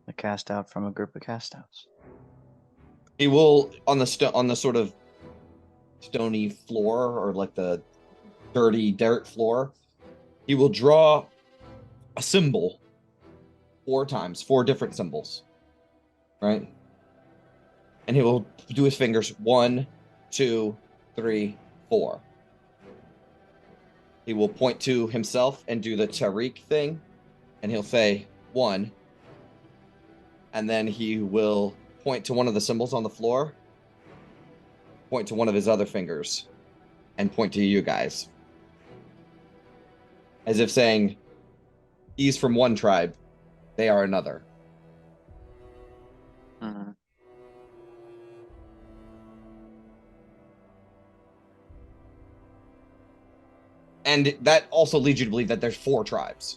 S9: A cast out from a group of cast outs.
S2: He will on the sort of stony floor, or like the dirty dirt floor. He will draw a symbol 4 times, 4 different symbols, right? And he will do his fingers 1, 2, 3, 4. He will point to himself and do the Tariq thing, and he'll say 1. And then he will point to one of the symbols on the floor, point to one of his other fingers, and point to you guys. As if saying, he's from one tribe, they are another.
S6: Mm-hmm.
S2: And that also leads you to believe that there's 4 tribes.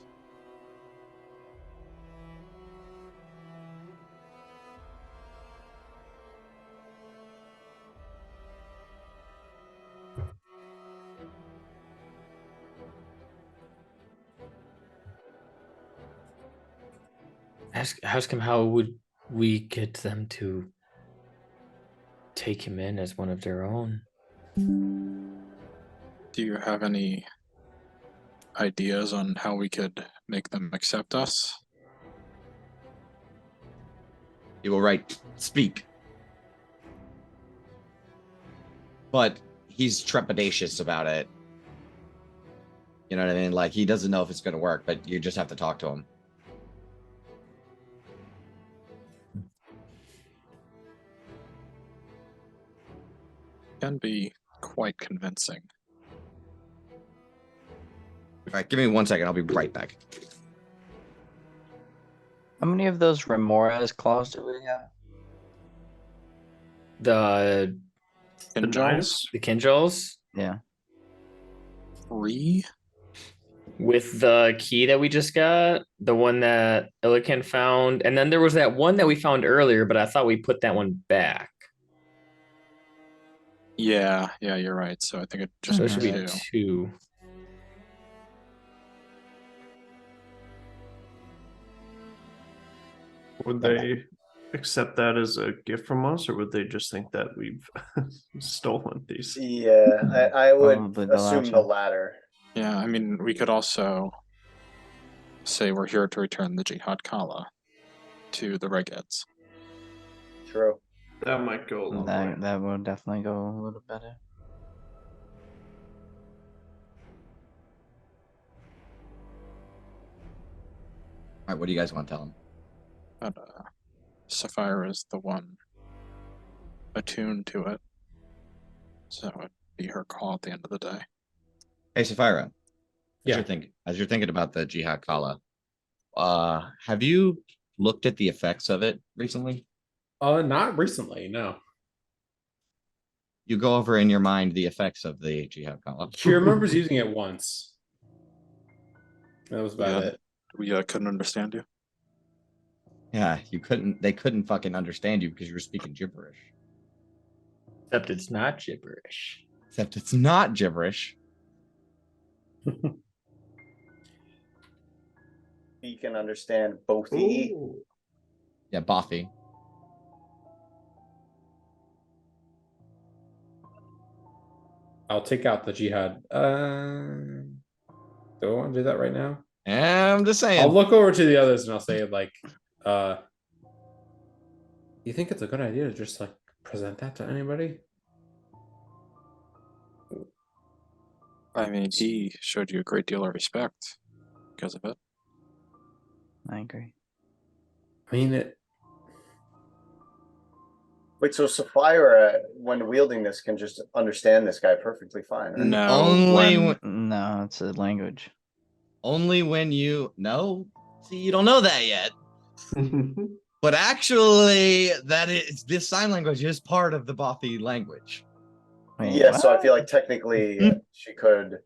S8: Ask him, how would we get them to take him in as one of their own?
S6: Do you have any ideas on how we could make them accept us?
S2: He will write, speak. But he's trepidatious about it. You know what I mean? Like, he doesn't know if it's going to work, but you just have to talk to him.
S6: Can be quite convincing.
S2: All right, give me 1 second. I'll be right back.
S9: How many of those Remora's claws do we have?
S8: The
S6: Kinjals?
S8: the Kinjals
S9: Yeah.
S6: 3?
S8: with the key that we just got, the one that Illican found, and then there was that one that we found earlier, but I thought we put that one back.
S6: Yeah, you're right. So I think it just
S8: So it
S6: be
S8: should be
S6: two.
S8: 2.
S3: Would they accept that as a gift from us, or would they just think that we've stolen these?
S5: Yeah, I would
S9: Probably the
S5: assume the
S9: latter.
S5: latter.
S6: Yeah, I mean, we could also say we're here to return the Jihad Kala to the Regeds.
S5: True.
S3: That might go a long way.
S9: That would definitely go a little better.
S2: All right, what do you guys want to tell him?
S6: But Sapphire is the one attuned to it. So it would be her call at the end of the day.
S2: Hey, Sapphira.
S7: Yeah.
S2: As you're thinking about the Jihad Kala, have you looked at the effects of it recently?
S7: Not recently, no.
S2: You go over in your mind the effects of the Jihad Kala.
S7: She remembers using it once. That was about it.
S6: We couldn't understand you.
S2: Yeah, they couldn't fucking understand you because you were speaking gibberish.
S11: Except it's not gibberish.
S2: Except it's not gibberish.
S5: He can understand both the
S3: Ooh.
S2: Yeah, Bothy.
S7: I'll take out the jihad. Do I want to do that right now?
S2: I'm just saying.
S7: I'll look over to the others and I'll say, like, you think it's a good idea to just like present that to anybody?
S6: I mean, he showed you a great deal of respect because of it.
S9: I agree.
S7: I mean, it.
S5: Wait, so Sapphira, when wielding this, can just understand this guy perfectly fine, right?
S6: No,
S2: Only
S6: when-
S2: when,
S9: No, it's a language.
S2: only when you no. See, you don't know that yet. But actually, this sign language is part of the Bothy language.
S9: Wait,
S5: Yeah, so I
S9: what?
S5: feel like technically she could.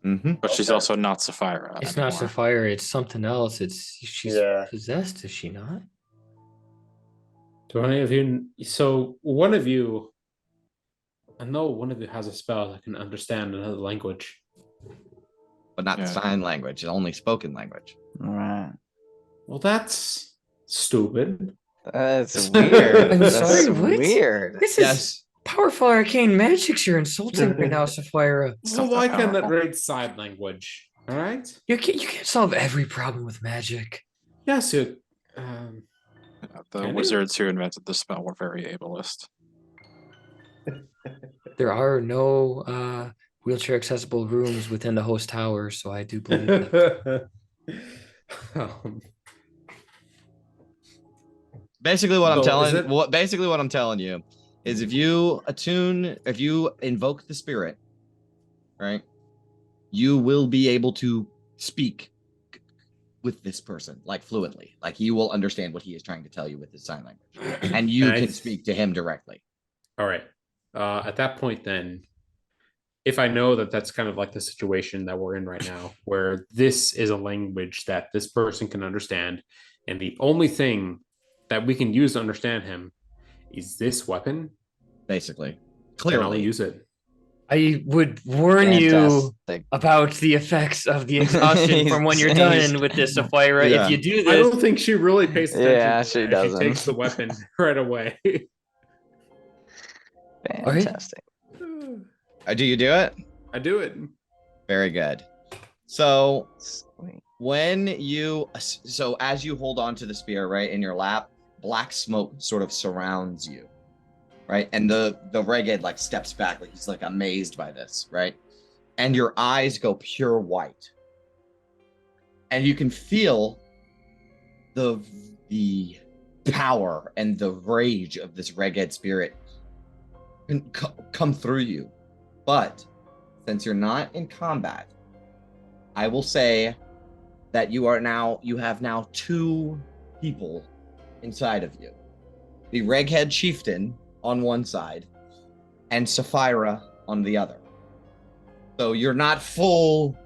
S2: Mm-hmm.
S6: but she's
S5: Okay.
S6: also not Sapphira.
S8: It's not
S6: anymore.
S8: Sapphire, it's something else. She's
S5: Yeah.
S8: possessed, is she not?
S7: Do any of you? So one of you. I know one of you has a spell that can understand another language.
S2: But not
S6: Yeah.
S2: sign language, only spoken language.
S9: Right.
S7: Well, that's stupid.
S9: That's weird.
S8: I'm
S9: That's
S8: sorry, what?
S9: weird.
S8: This is
S2: Yes.
S8: powerful arcane magics you're insulting right now, Sapphira.
S6: It's
S7: Well,
S6: not that
S7: why can't that
S6: powerful.
S7: read sign language? All right.
S8: You can't solve every problem with magic.
S7: Yes, you.
S6: The
S7: Can you?
S6: wizards who invented the spell were very ableist.
S8: There are no wheelchair accessible rooms within the host tower, so I do believe that.
S2: Basically, what I'm
S7: So is
S2: telling
S7: it-
S2: basically what I'm telling you is if you invoke the spirit, right, you will be able to speak with this person like fluently. Like you will understand what he is trying to tell you with his sign language, and you
S7: And I
S2: can
S7: th-
S2: speak to him directly.
S7: All right. At that point, then, if I know that that's kind of like the situation that we're in right now, where this is a language that this person can understand, and the only thing that we can use to understand him is this weapon,
S2: Basically,
S7: then I'll
S2: clearly,
S7: use it.
S8: I would warn you
S9: Fantastic.
S8: about the effects of the exhaustion from when you're done with this, Sapphira.
S2: Yeah.
S8: If you do
S7: I
S8: this,
S7: don't think she really pays attention.
S9: Yeah,
S7: to
S9: she
S7: that.
S9: doesn't.
S7: She takes the weapon right away.
S9: Fantastic.
S2: do you do it?
S7: I do it.
S2: Very good. So
S9: Sweet.
S2: so as you hold on to the spear right in your lap, black smoke sort of surrounds you, right? And the Reged like steps back, like he's like amazed by this, right? And your eyes go pure white, and you can feel the power and the rage of this Reged spirit come through you. But since you're not in combat, I will say that you have now two people inside of you. The Reghead Chieftain on one side and Sapphira on the other. So you're not full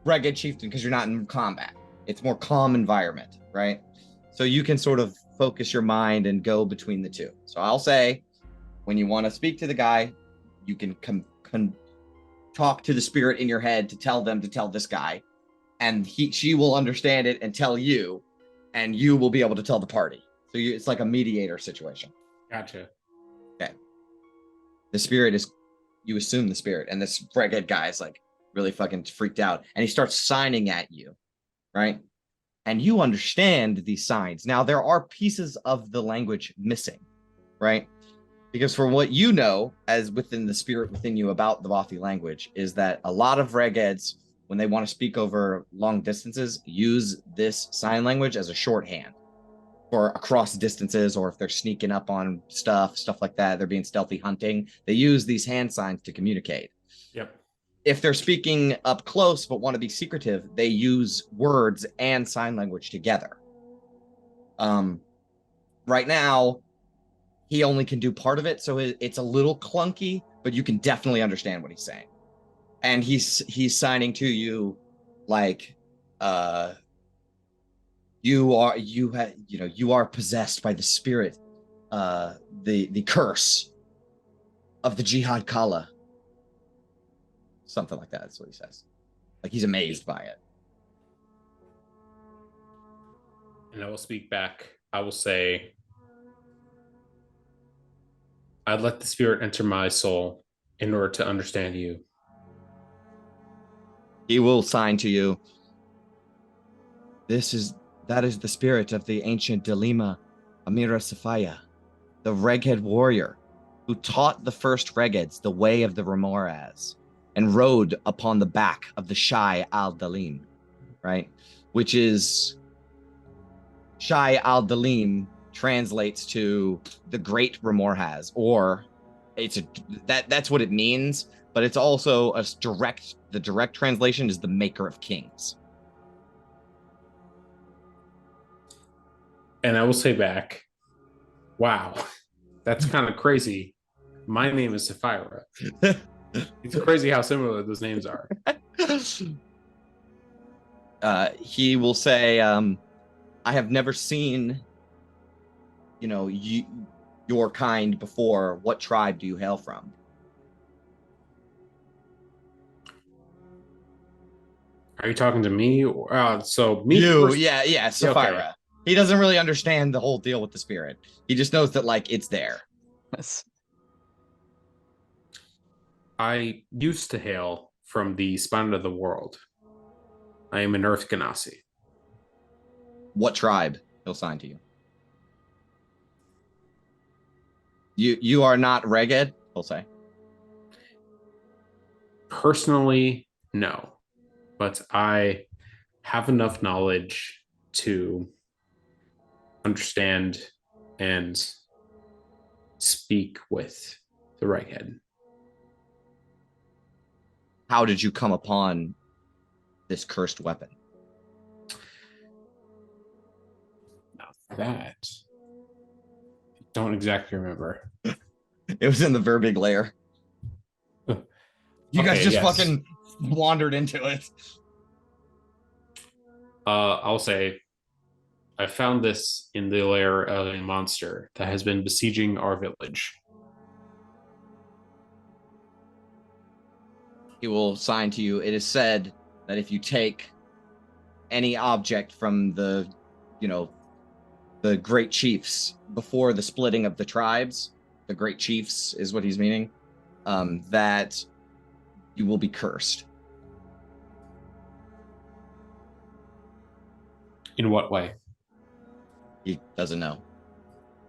S2: Reghead Chieftain because you're not in combat. It's more calm environment, right? So you can sort of focus your mind and go between the two. So I'll say, when you want to speak to the guy, you can talk to the spirit in your head to tell them to tell this guy, and she will understand it and tell you, and you will be able to tell the party. So it's like a mediator situation.
S7: Gotcha.
S2: Okay. The spirit is, you assume the spirit, and this Freghead guy is like really fucking freaked out, and he starts signing at you, right? And you understand these signs. Now there are pieces of the language missing, right? Because for what you know, as within the spirit within you about the Bothy language, is that a lot of Regheads, when they want to speak over long distances, use this sign language as a shorthand for across distances, or if they're sneaking up on stuff like that, they're being stealthy hunting, they use these hand signs to communicate.
S7: Yep.
S2: If they're speaking up close but want to be secretive, they use words and sign language together. Right now, he only can do part of it, so it's a little clunky, but you can definitely understand what he's saying. And he's signing to you like you are possessed by the spirit, the curse of the Jihad Kala. Something like that. That's what he says. Like he's amazed by it.
S7: And I will speak back. I will say, I'd let the spirit enter my soul in order to understand you.
S2: He will sign to you. That is the spirit of the ancient Delima, Amira Safaya, the Reghead warrior who taught the first Regheads the way of the Remoraz and rode upon the back of the Shai al-Dalim, right? Which is, Shai al-Dalim translates to the great Remorhaz, or that's what it means, but it's also the direct translation is the maker of kings.
S7: And I will say back, wow, that's kind of crazy. My name is Sapphira. It's crazy how similar those names are.
S2: He will say, I have never seen, your kind before. What tribe do you hail from?
S7: Are you talking to me? So me,
S2: You, yeah, Sapphira.
S7: Okay.
S2: He doesn't really understand the whole deal with the spirit. He just knows that, like, it's there.
S7: I used to hail from the spine of the world. I am an Earth Ganassi.
S2: What tribe? He'll sign to you. You are not Reged, he'll say.
S7: Personally, no. But I have enough knowledge to understand and speak with the Reghead.
S2: How did you come upon this cursed weapon?
S7: Now that I don't exactly remember.
S2: It was in the Verbig layer. You guys just fucking wandered into it.
S7: I'll say I found this in the lair of a monster that has been besieging our village.
S2: He will sign to you. It is said that if you take any object from the great chiefs before the splitting of the tribes, the great chiefs is what he's meaning, that you will be cursed.
S7: In what way?
S2: He doesn't know.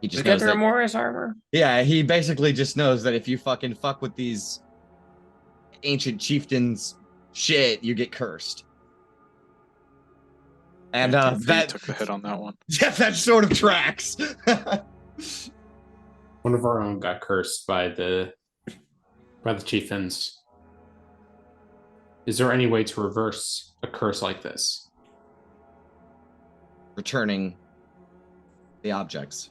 S2: He just
S11: We got
S2: knows
S11: the
S2: that.
S11: Remorse armor.
S2: Yeah, he basically just knows that if you fucking fuck with these ancient chieftains shit, you get cursed. And that
S6: took the hit on that one.
S2: Yeah, that sort of tracks.
S7: One of our own got cursed by the chieftains. Is there any way to reverse a curse like this?
S2: Returning the objects.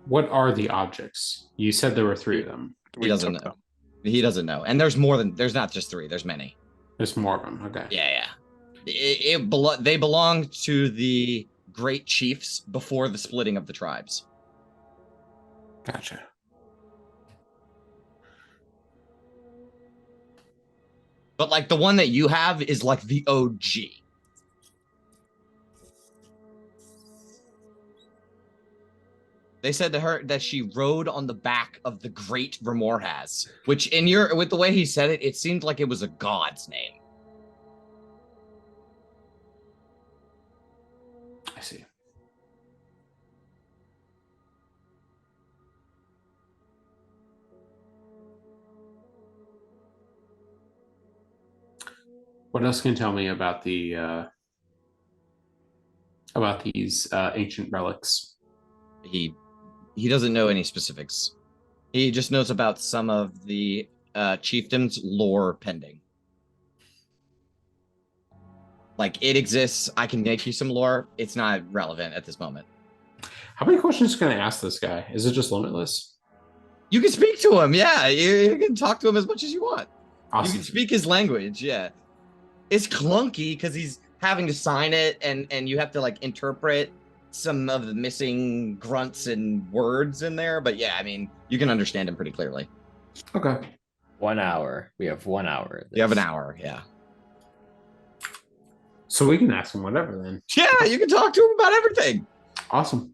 S7: What are the objects? You said there were 3 of them.
S2: He doesn't know. He doesn't know. And there's not just 3, there's many.
S7: There's more of them. Okay.
S2: Yeah. They belong to the great chiefs before the splitting of the tribes.
S7: Gotcha.
S2: But like the one that you have is like the OG. They said to her that she rode on the back of the great Remorhaz, which with the way he said it, it seemed like it was a god's name.
S7: I see. What else can you tell me about these ancient relics?
S2: He doesn't know any specifics. He just knows about some of the chieftain's lore pending. Like, it exists. I can make you some lore. It's not relevant at this moment.
S7: How many questions can I ask this guy? Is it just limitless?
S2: You can speak to him. Yeah, you can talk to him as much as you want.
S7: Awesome.
S2: You can speak his language. Yeah, it's clunky because he's having to sign it, and you have to like interpret some of the missing grunts and words in there. But yeah, I mean, you can understand him pretty clearly.
S7: Okay.
S11: 1 hour. We have 1 hour.
S2: You have an hour. Yeah.
S7: So we can ask him whatever then.
S2: Yeah, you can talk to him about everything.
S7: Awesome.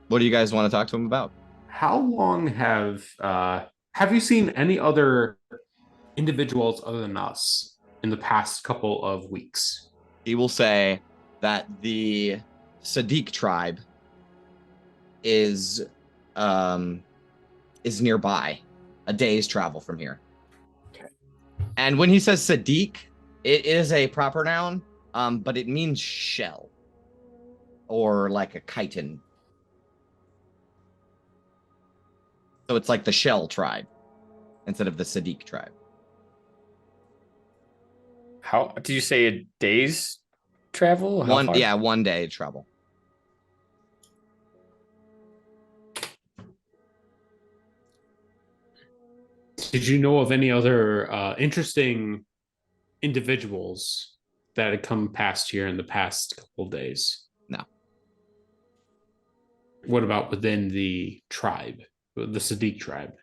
S2: What do you guys want to talk to him about?
S7: How long have you seen any other individuals other than us in the past couple of weeks?
S2: He will say that the Sadiq tribe is nearby, a day's travel from here.
S7: Okay.
S2: And when he says Sadiq, it is a proper noun, but it means shell or like a chitin. So it's like the Shell tribe instead of the Sadiq tribe.
S11: How did you say a day's travel? How far?
S2: 1 day travel.
S7: Did you know of any other interesting individuals that had come past here in the past couple of days?
S2: No.
S7: What about within the tribe, the Sadiq tribe?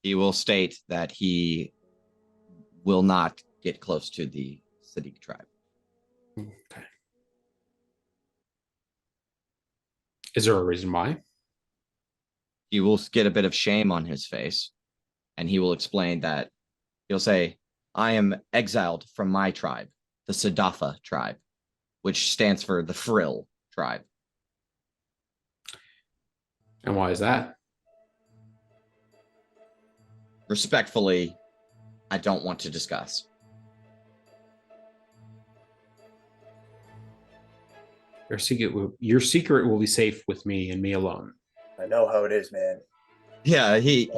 S2: He will state that he will not get close to the Sadiq tribe.
S7: Okay. Is there a reason why?
S2: He will get a bit of shame on his face, and he will explain that he'll say, I am exiled from my tribe, the Sadafa tribe, which stands for the Frill tribe.
S7: And why is that?
S2: Respectfully, I don't want to discuss.
S7: Your secret will be safe with me and me alone.
S5: I know how it is, man.
S2: Yeah, he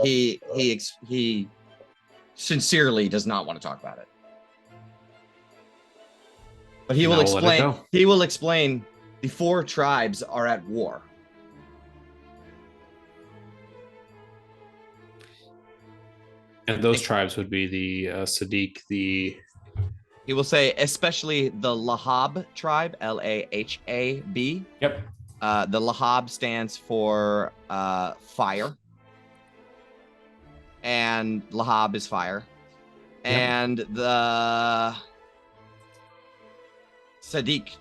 S2: sincerely does not want to talk about it. But he
S7: And
S2: will
S7: I will let it
S2: explain.
S7: go.
S2: He will explain. The 4 tribes are at war.
S7: And those tribes would be the Sadiq, the...
S2: He will say, especially the Lahab tribe, Lahab.
S7: Yep.
S2: The Lahab stands for fire. And Lahab is fire.
S7: Yep.
S2: And the Sadiq,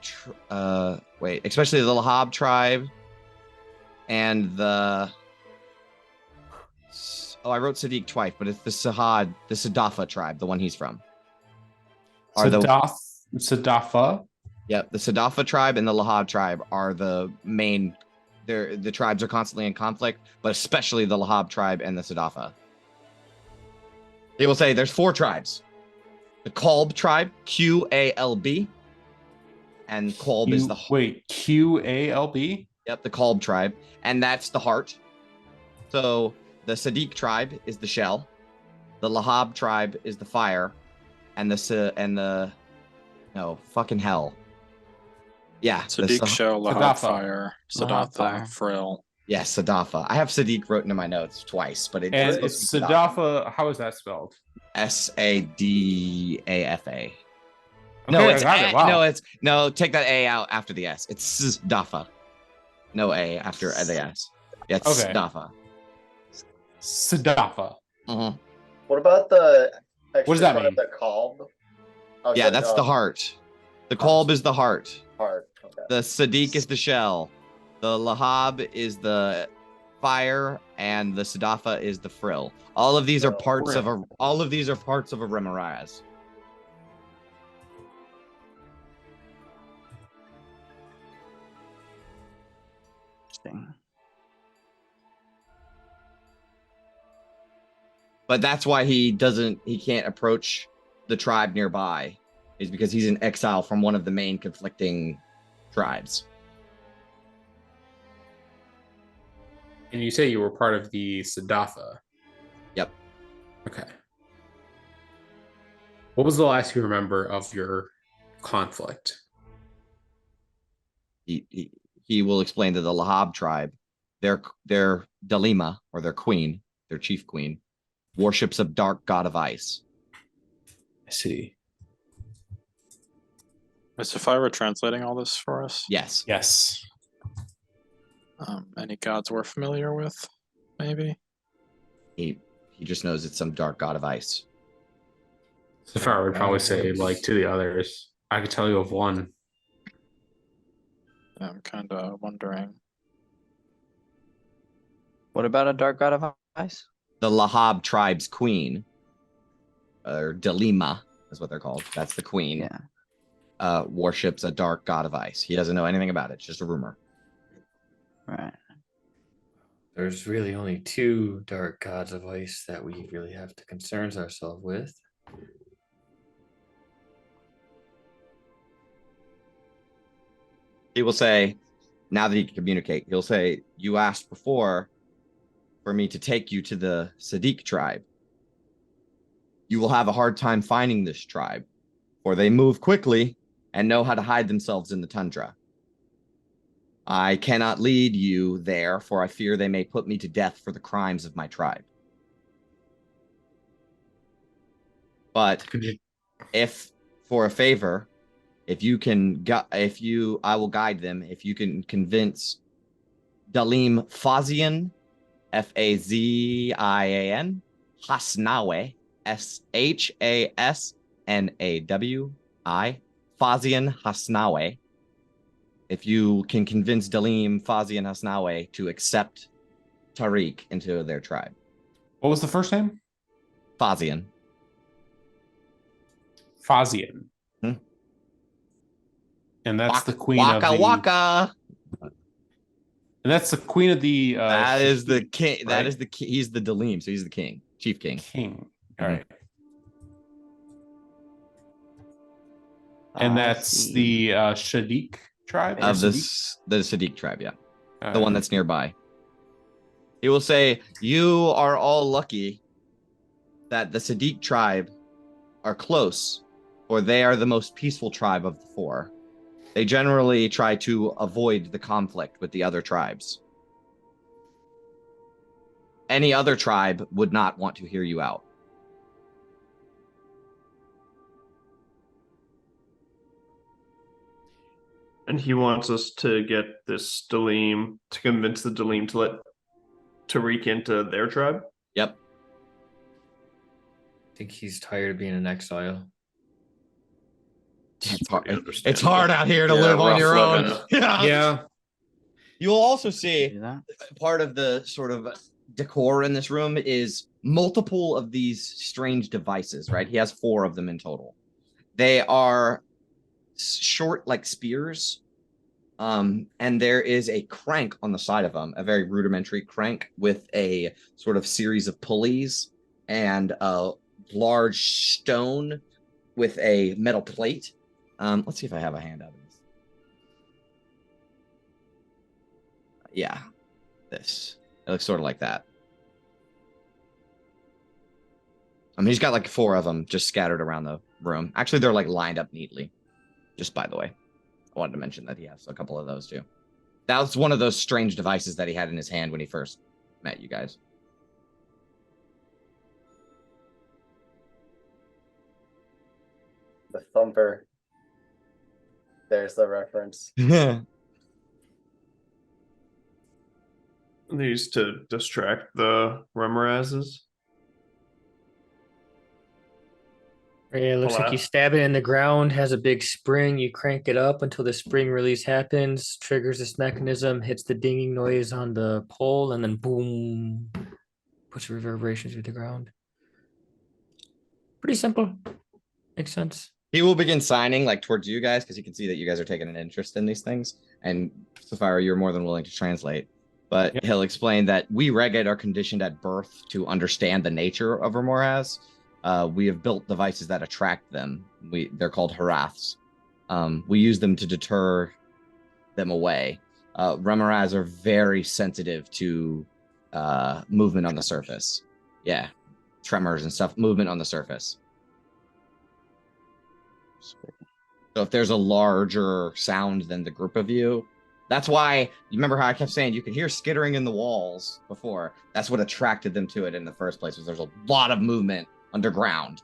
S2: especially the Lahab tribe and the... Oh, I wrote Sadiq twice, but it's the Sadafa tribe, the one he's from.
S7: Sadafa?
S2: Yep, the Sadafa tribe and the Lahab tribe are the main. The tribes are constantly in conflict, but especially the Lahab tribe and the Sadafa. They will say there's 4 tribes: the Qalb tribe, Qalb, and Qalb is the
S7: Qalb.
S2: Yep, the Qalb tribe, and that's the heart. So the Sadiq tribe is the shell, the Lahab tribe is the fire, and the no fucking hell. Yeah,
S6: Sadiq shell, Lahab fire, Sadafa, Frill.
S2: Yes, Sadafa. I have Sadiq written in my notes twice, but
S7: And it's Sadafa. How is that spelled?
S2: Sadafa.
S7: Okay, I got it. Wow.
S2: No, take that A out after the S. It's Sadafa. No A after the S. Yeah, it's
S7: Okay.
S2: Sadafa.
S7: Sadafa.
S2: Mhm.
S5: What about the extra
S7: What does that
S5: part
S7: mean?
S5: of the calm? Oh,
S2: Yeah,
S5: so
S2: that's
S5: no,
S2: the heart. The Kolb is the heart.
S5: heart. Okay.
S2: The Sadiq is the shell. The Lahab is the fire, and the Sadafa is the frill. All of these are parts of a. All of these are parts of a Remoraz.
S9: Interesting.
S2: But that's why he can't approach the tribe nearby, is because he's in exile from one of the main conflicting tribes.
S7: And you say you were part of the Sadafa.
S2: Yep.
S7: Okay. What was the last you remember of your conflict?
S2: He will explain to the Lahab tribe, their Dalima, or their queen, their chief queen, worships a dark god of ice.
S7: I see.
S6: As if I were translating all this for us.
S2: Yes.
S7: Yes.
S6: Any gods we're familiar with, maybe?
S2: He just knows it's some dark god of ice.
S7: Safar would probably say, like, to the others, I could tell you of one.
S6: I'm kind of wondering.
S9: What about a dark god of ice?
S2: The Lahab tribe's queen, or Dalima, is what they're called. That's the queen.
S9: Yeah.
S2: Worships a dark god of ice. He doesn't know anything about it. It's just a rumor.
S9: Right.
S8: There's really only two dark gods of ice that we really have to concern ourselves with.
S2: He will say, now that he can communicate, he'll say, you asked before for me to take you to the Sadiq tribe. You will have a hard time finding this tribe, for they move quickly and know how to hide themselves in the tundra. I cannot lead you there, for I fear they may put me to death for the crimes of my tribe. But if, for a favor, I will guide them. If you can convince Dalim Fazian, Fazian, Hasnawi, Shasnawi, Fazian Hasnawi. If you can convince Dalim Fazian Hasnawi to accept Tariq into their tribe.
S7: What was the first name?
S2: Fazian.
S7: Fazian.
S2: Hmm?
S7: And that's the queen
S2: Waka
S7: of the...
S2: Waka.
S7: And that's the queen of the...
S2: that is the king.
S7: Right?
S2: That is the king. He's the Dalim, so he's the king. Chief king.
S7: King. All
S2: Mhm.
S7: right. And that's the Shadiq tribe?
S2: Of
S7: Or
S2: the Sadiq tribe, yeah.
S7: Sadiq?
S2: The one that's nearby. He will say, you are all lucky that the Sadiq tribe are close, for they are the most peaceful tribe of the four. They generally try to avoid the conflict with the other tribes. Any other tribe would not want to hear you out.
S3: And he wants us to get this Dalim, to convince the Dalim to let Tariq into their tribe.
S2: Yep.
S8: I think he's tired of being in exile.
S2: It's hard out here to live on your own.
S7: Yeah.
S2: You'll also see
S9: Do that?
S2: part of the sort of decor in this room is multiple of these strange devices, right? He has 4 of them in total. They are short like spears. And there is a crank on the side of them, a very rudimentary crank with a sort of series of pulleys and a large stone with a metal plate. Let's see if I have a handout of this. Yeah, this. It looks sort of like that. I mean, he's got like 4 of them just scattered around the room. Actually, they're like lined up neatly. Just by the way, I wanted to mention that he has a couple of those too. That was one of those strange devices that he had in his hand when he first met you guys.
S5: The thumper. There's the reference.
S3: these to distract the Remorazes.
S8: Yeah, it looks like you stab it in the ground, has a big spring. You crank it up until the spring release happens, triggers this mechanism, hits the dinging noise on the pole, and then boom, puts reverberations through the ground. Pretty simple. Makes sense.
S2: He will begin signing like towards you guys because he can see that you guys are taking an interest in these things. And Sapphira, you're more than willing to translate. But
S7: Yep.
S2: he'll explain that we Reged are conditioned at birth to understand the nature of Remoraz. We have built devices that attract them. They're called Haraths. We use them to deter them away. Remoraz are very sensitive to movement on the surface. Yeah, tremors and stuff, movement on the surface. So if there's a larger sound than the group of you, that's why you remember how I kept saying you could hear skittering in the walls before. That's what attracted them to it in the first place, was there's a lot of movement underground.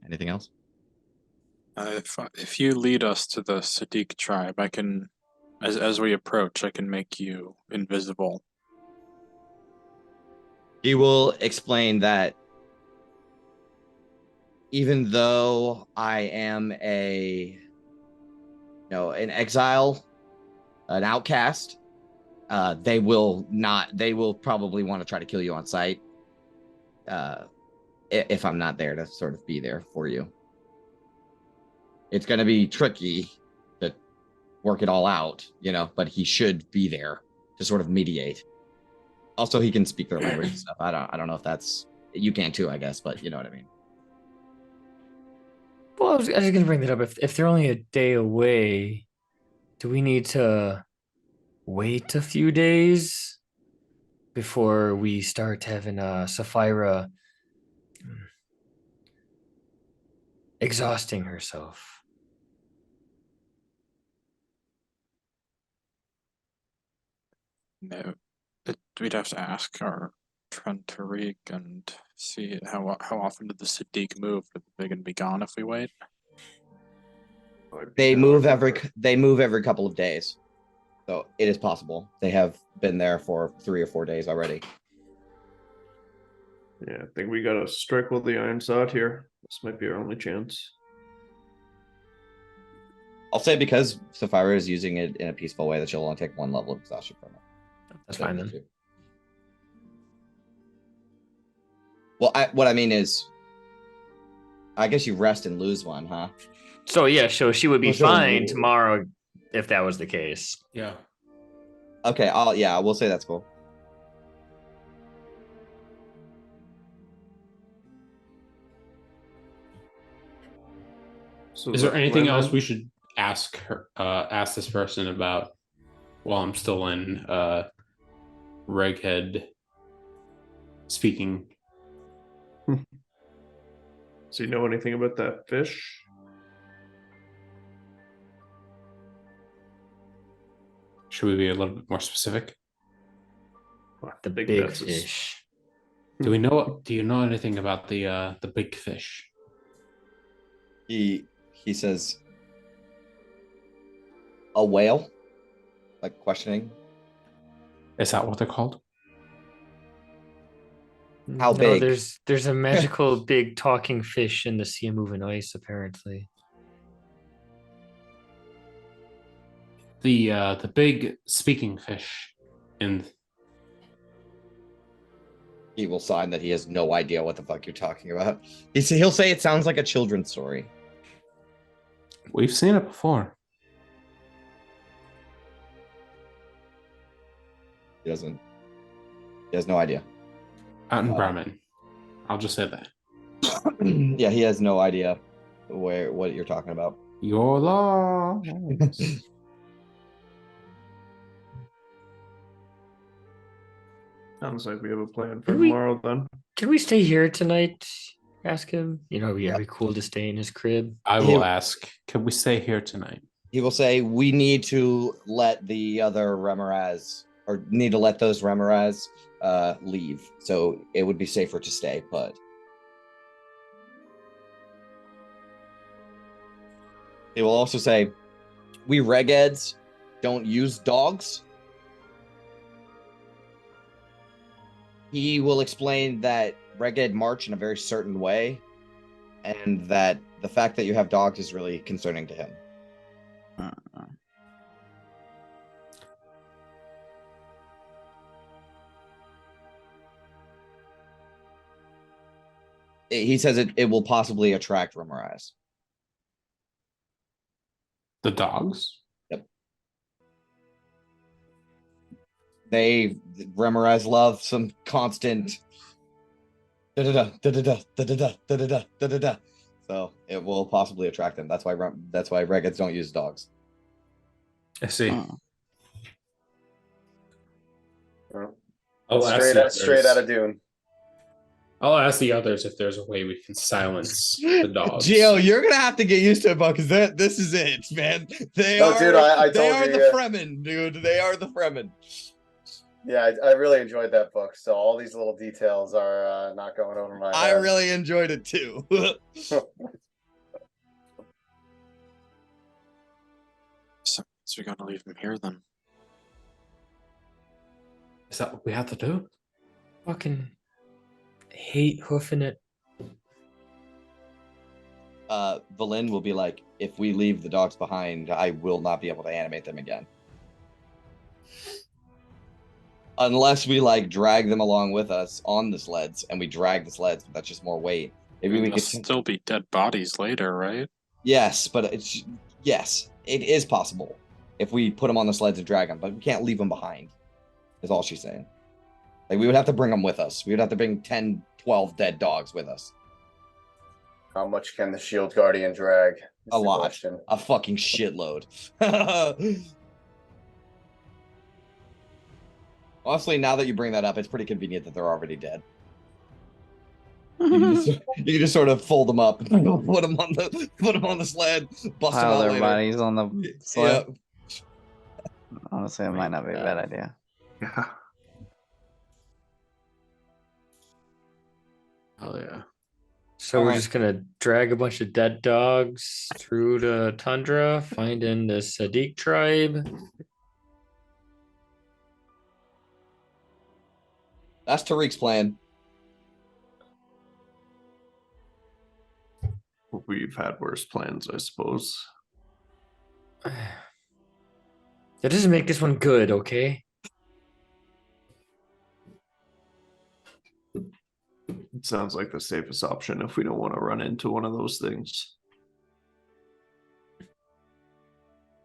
S2: Anything else?
S6: If you lead us to the Sadiq tribe, I can, as we approach, I can make you invisible.
S2: He will explain that even though I am an exile, an outcast, they will probably want to try to kill you on sight. If I'm not there to sort of be there for you. It's going to be tricky to work it all out, but he should be there to sort of mediate. Also, he can speak their language and stuff. I don't know if that's, you can too, I guess, but you know what I mean.
S8: Well, I was going to bring that up. If they're only a day away, do we need to wait a few days before we start having Sapphira exhausting herself?
S6: No, we'd have to ask our friend Tariq and see how often did the Sadiq move? Are they going to be gone if we wait?
S2: They move every couple of days, so it is possible. They have been there for 3 or 4 days already.
S3: Yeah, I think we gotta strike while the iron's hot here. This might be our only chance.
S2: I'll say because Sapphira is using it in a peaceful way that she'll only take 1 level of exhaustion from it.
S8: That's fine then.
S2: Well, what I mean is, I guess you rest and lose 1, huh?
S8: So yeah, so she would be
S2: Well, she'll
S8: fine
S2: move.
S8: tomorrow if that was the case.
S7: Yeah.
S2: Okay, we'll say that's cool.
S3: So
S7: Is there
S3: the
S7: anything
S3: plan
S7: else
S3: then-
S7: we should ask her? Ask this person about while I'm still in Reghead speaking.
S3: So you know anything about that fish?
S7: Should we be a little bit more specific?
S8: The
S3: think
S8: big
S3: that's
S8: fish.
S7: Do you know anything about the big fish?
S2: He says, a whale, like questioning.
S7: Is that what they're called?
S2: How
S8: No,
S2: big?
S8: there's a magical big talking fish in the sea of moving ice, apparently.
S7: The big speaking fish in
S2: He will sign that he has no idea what the fuck you're talking about. He'll say it sounds like a children's story.
S7: we've seen it before.
S2: He has no idea.
S7: Out in Bremen. I'll just say that.
S2: Yeah, he has no idea what you're talking about.
S7: Your law.
S3: Sounds like we have a plan for
S8: Can we-
S3: tomorrow then.
S8: Can we stay here tonight? Ask him. It'd be cool to stay in his crib.
S7: I will ask, can we stay here tonight?
S2: He will say, we need to let the other Remoraz, or need to let those Remoraz leave. So it would be safer to stay put. He will also say, we regeds don't use dogs. He will explain that reged march in a very certain way, and that the fact that you have dogs is really concerning to him. He says it will possibly attract Remorais.
S7: The dogs?
S2: Remorais love some constant da-da-da, da-da-da, da-da-da, da-da-da, da-da-da. So it will possibly attract them. That's why regeds don't use dogs.
S7: I see.
S5: Well,
S7: I'll ask the
S5: straight out
S7: others.
S5: of Dune.
S7: I'll ask the others if there's a way we can silence the dogs.
S2: Gio, you're gonna have to get used to it, bud, because this is it, man.
S5: No, dude, I
S2: they
S5: told
S2: are
S5: you,
S2: the
S5: yeah.
S2: Fremen, dude. They are the Fremen.
S5: Yeah, I really enjoyed that book. So all these little details are not going over my
S2: I
S5: head.
S2: really enjoyed it too.
S6: So we gotta leave him here then.
S7: Is that what we have to do?
S8: Fucking hate hoofing it.
S2: Valin will be like, if we leave the dogs behind, I will not be able to animate them again. Unless we like drag them along with us on the sleds, and we drag the sleds, but that's just more weight. Maybe we
S6: There'll
S2: could
S6: still be dead bodies later, right?
S2: Yes, but yes, it is possible if we put them on the sleds and drag them, but we can't leave them behind. Is all she's saying. Like, we would have to bring them with us. We would have to bring 10, 12 dead dogs with us.
S5: How much can the Shield Guardian drag?
S2: A lot. A fucking shitload. Honestly, now that you bring that up, it's pretty convenient that they're already dead. You can just sort of fold them up, put them on the sled, bust them
S9: Pile
S2: out
S9: their
S2: later.
S9: bodies on the sled.
S2: Yeah.
S9: Honestly, it might not be a bad idea.
S3: Yeah.
S7: Oh yeah.
S8: So we're
S2: Alright.
S8: just gonna drag a bunch of dead dogs through the tundra, finding the Sadiq tribe.
S2: That's Tariq's plan.
S3: We've had worse plans, I suppose.
S8: That doesn't make this one good, okay?
S3: It sounds like the safest option if we don't want to run into one of those things.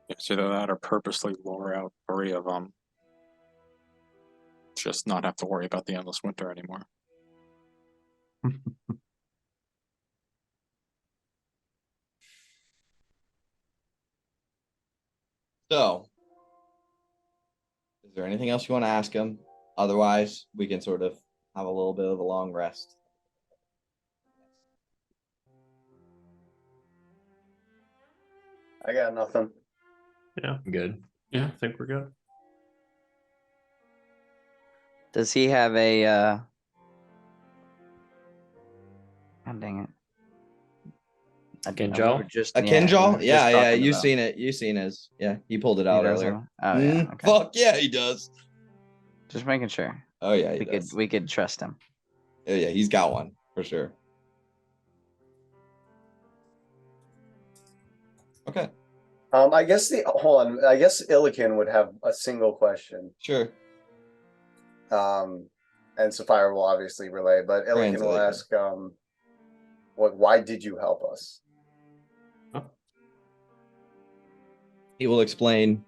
S6: It's either that or purposely lure out 3 of them. Just not have to worry about the endless winter anymore.
S2: So, is there anything else you want to ask him? Otherwise, we can sort of have a little bit of a long rest.
S5: I got nothing.
S3: Yeah,
S8: Good.
S3: yeah, I think we're good.
S9: Does he have a God dang it.
S8: Kinjal?
S2: A Kinjal? Yeah, yeah.
S9: You've
S2: You've seen it. You've seen his. Yeah, he pulled it out earlier.
S9: Oh yeah. Okay.
S2: Fuck yeah, he does.
S9: Just making sure.
S2: Oh yeah, he does.
S9: We could trust him.
S2: Oh yeah, he's got one for sure. Okay,
S5: I guess hold on. I guess Illikin would have a single question.
S2: sure.
S5: And Sapphire will obviously relay, but Illikin will
S2: Translate.
S5: ask, why did you help us?
S2: He will explain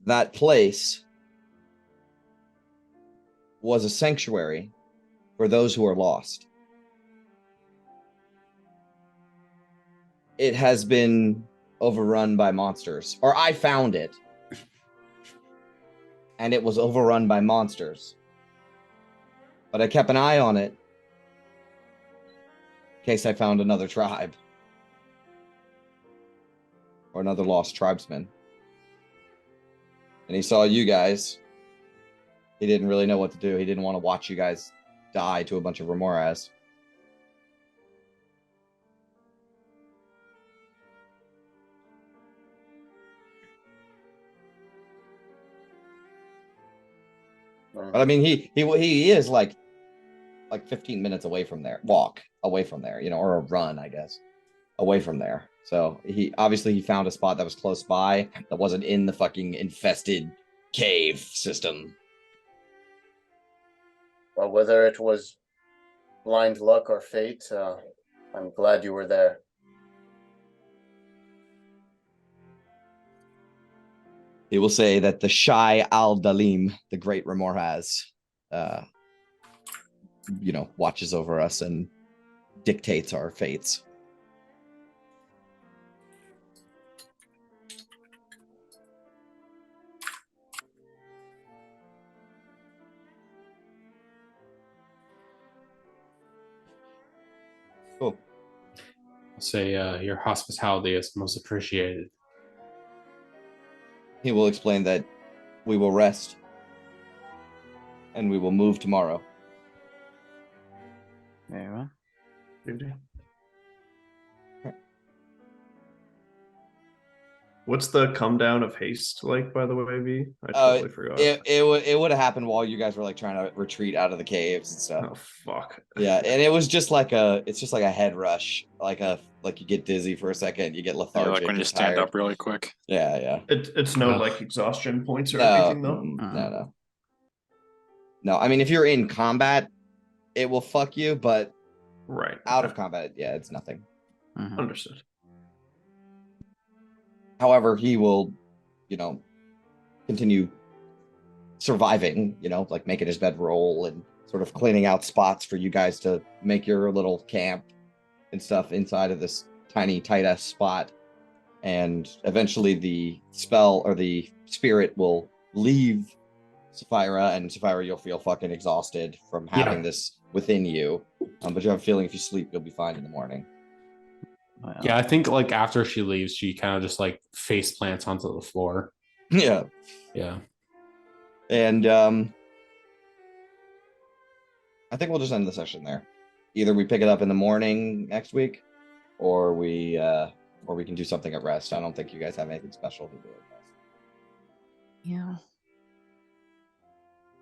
S2: that place was a sanctuary for those who are lost. It has been overrun by monsters, or I found it, and it was overrun by monsters. But I kept an eye on it in case I found another tribe or another lost tribesman. And he saw you guys. He didn't really know what to do. He didn't want to watch you guys die to a bunch of Remorais. But I mean, he is like 15 minutes away from there, walk away from there, or a run, I guess, away from there. So he found a spot that was close by that wasn't in the fucking infested cave system.
S5: Well, whether it was blind luck or fate, I'm glad you were there.
S2: He will say that the Shai al-Dalim, the great Remorhaz, watches over us and dictates our fates. Cool.
S7: I'll say your hospitality is most appreciated.
S2: He will explain that we will rest and we will move tomorrow.
S9: Very well.
S3: What's the come down of haste like, by the way, V? I totally forgot.
S2: It would have happened while you guys were like trying to retreat out of the caves and stuff.
S3: Oh fuck.
S2: Yeah, and it was just like a head rush, like you get dizzy for a second, you get lethargic.
S6: like when you
S2: you're
S6: stand
S2: tired.
S6: up really quick.
S2: Yeah.
S3: It's no like exhaustion points or
S2: No,
S3: anything though.
S2: no. No, I mean if you're in combat, it will fuck you, but
S3: Right.
S2: out of combat, yeah, it's nothing.
S3: Understood.
S2: However, he will, continue surviving, like making his bedroll and sort of cleaning out spots for you guys to make your little camp and stuff inside of this tiny, tight-ass spot. And eventually the spell or the spirit will leave Sapphira, and Sapphira, you'll feel fucking exhausted from having this within you. But you have a feeling if you sleep, you'll be fine in the morning.
S9: Well,
S7: Yeah, I think like after she leaves, she kind of just like face plants onto the floor.
S2: Yeah. And I think we'll just end the session there. Either we pick it up in the morning next week, or we can do something at rest. I don't think you guys have anything special to do at rest.
S9: Yeah.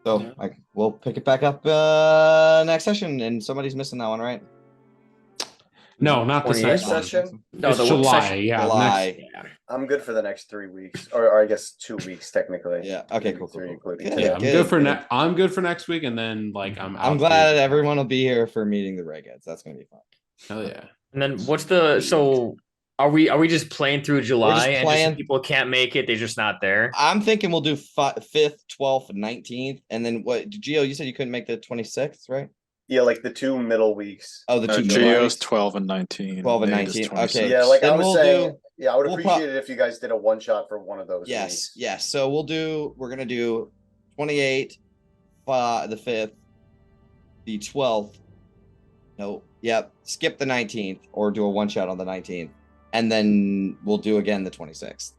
S2: So we'll pick it back up next session, and somebody's missing that one, right?
S7: No, not this
S11: 28th
S7: next one.
S5: session?
S11: No,
S7: It's
S11: the
S7: July.
S11: session.
S7: Yeah,
S2: July.
S5: I'm good for the next 3 weeks, or I guess 2 weeks technically.
S2: Yeah. Okay. Cool.
S5: Three,
S2: Cool.
S5: including
S2: Good.
S5: today.
S7: Yeah, I'm good for next. I'm good for next week, and then like I'm out.
S2: I'm glad everyone will be here for meeting the Regads. That's gonna be fun.
S7: Hell yeah.
S11: And then what's the so? Are we just playing through July and just
S2: playing.
S11: if people can't make it, they're just not there?
S2: I'm thinking we'll do 5th, 12th, and 19th, and then what? Gio, you said you couldn't make the 26th, right?
S5: Yeah, like the 2 middle weeks.
S2: Oh, the 2 middle
S6: Geo's
S2: weeks.
S6: 12 and 19.
S2: 12 and
S6: Nate is
S2: 19.
S6: 26.
S2: Okay.
S5: Yeah, like
S2: Then
S5: I was
S2: we'll
S5: saying,
S2: do-
S5: yeah, I would
S2: we'll
S5: appreciate it if you guys did a one shot for one of those.
S2: Yes.
S5: weeks.
S2: Yes. So we're gonna do 28, the 5th, the 12th. No. Yep. Skip the 19th, or do a one shot on the 19th, and then we'll do again the 26th.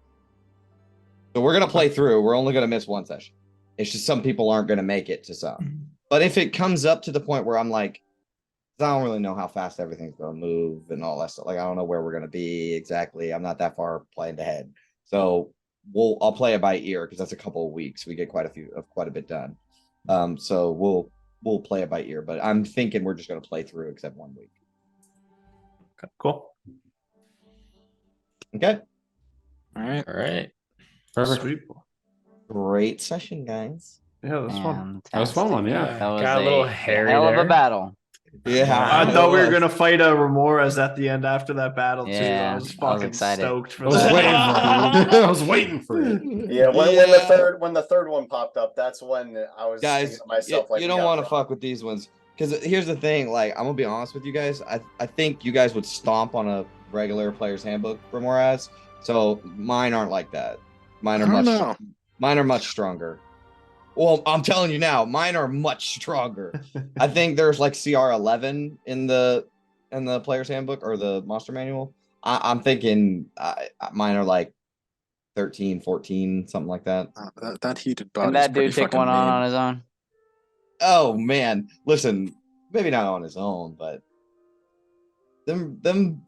S2: So we're gonna play through. We're only gonna miss one session. It's just some people aren't gonna make it to some. But if it comes up to the point where I'm like, I don't really know how fast everything's gonna move and all that stuff. Like I don't know where we're gonna be exactly. I'm not that far planned ahead. So I'll play it by ear because that's a couple of weeks. We get quite a bit done. So we'll play it by ear. But I'm thinking we're just gonna play through except 1 week.
S3: Okay, cool.
S2: Okay.
S6: All right.
S11: All right.
S7: Perfect.
S3: Sweet.
S2: Great session, guys.
S3: Yeah, that's fun.
S7: That was a fun one. Yeah.
S9: That was
S11: Got a little hairy
S9: hell of
S11: there.
S9: a battle.
S2: Yeah.
S3: I thought we were gonna fight a Remorhaz at the end after that battle too.
S9: Yeah,
S3: I was
S9: I was
S3: fucking
S9: excited.
S3: stoked for
S7: I was
S3: that.
S7: waiting for it. I was waiting for it.
S5: Yeah, when the third one popped up, that's when I was
S2: Guys,
S5: thinking to myself,
S2: you
S5: like,
S2: don't want to fuck with these ones. Because here's the thing, like, I'm gonna be honest with you guys. I think you guys would stomp on a regular player's handbook for Moraz. So mine aren't like that. Mine are much stronger. Well, I'm telling you now, mine are much stronger. I think there's like CR 11 in the player's handbook or the monster manual. I'm thinking mine are like 13, 14, something like that.
S6: That heated body.
S9: And that dude take one on his own.
S2: Oh man, listen, maybe not on his own, but them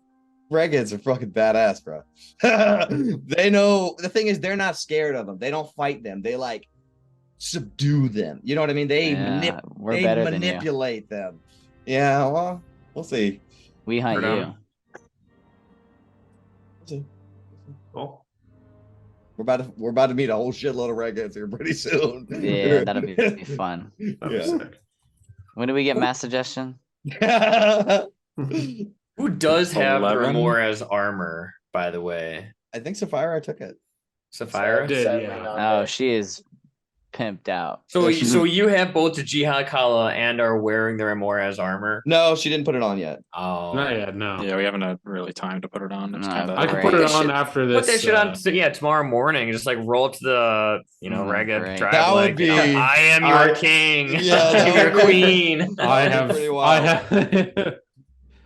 S2: Regads are fucking badass, bro. They know the thing is they're not scared of them. They don't fight them. They like subdue them. You know what I mean? They
S9: Yeah, we're
S2: they
S9: better than you.
S2: manipulate them. Yeah, well, we'll see.
S9: We hunt
S3: Right
S9: you.
S3: on. Cool.
S2: We're about to meet a whole shitload of redheads here pretty soon.
S9: Yeah, that'll be fun.
S3: That'd be sick.
S9: When do we get mass suggestion?
S11: Who does have the
S6: 11?
S11: Remor as armor, by the way?
S2: I think Sapphira took it.
S11: Sapphira?
S7: Did,
S5: Sadly
S7: yeah.
S5: not
S9: Oh,
S5: there.
S9: she is pimped out.
S11: So,
S2: Yeah, she's-
S11: so you have both the Jihad Kala and are wearing the Remor as armor?
S2: No, she didn't put it on yet.
S11: Oh.
S7: Not yet, no.
S6: Yeah, we haven't had really time to put it on. It's
S9: No,
S6: kind
S7: I
S6: of.
S7: can
S9: Great.
S7: put it
S11: Put that
S7: on
S11: shit-
S7: after this.
S11: Put that shit on, yeah, tomorrow morning. Just like roll up to the, Reged
S9: Great.
S11: tribe.
S2: That would
S11: like,
S2: be-
S11: I am your
S2: I-
S11: king.
S2: Yeah,
S11: I
S2: that
S11: am your
S2: would be-
S11: queen.
S7: I
S2: That'd be
S7: have.
S2: pretty
S7: I
S2: wild.
S7: have.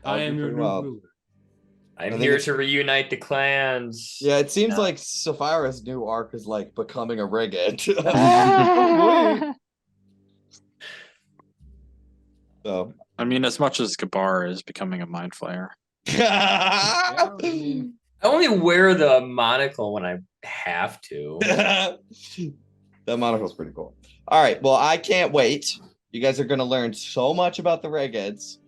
S7: I
S2: be
S7: am your
S2: pretty
S7: new
S2: wild.
S7: ruler.
S11: I'm
S2: think
S11: here
S2: it's-
S11: to reunite the clans.
S2: Yeah, it seems
S11: Yeah.
S2: like Sapphira's new arc is like becoming a reggae. So
S6: I mean, as much as Gabar is becoming a mind flayer.
S7: Yeah, I mean,
S11: I only wear the monocle when I have to.
S2: that monocle's pretty cool. All right, well, I can't wait. You guys are gonna learn so much about the reggads.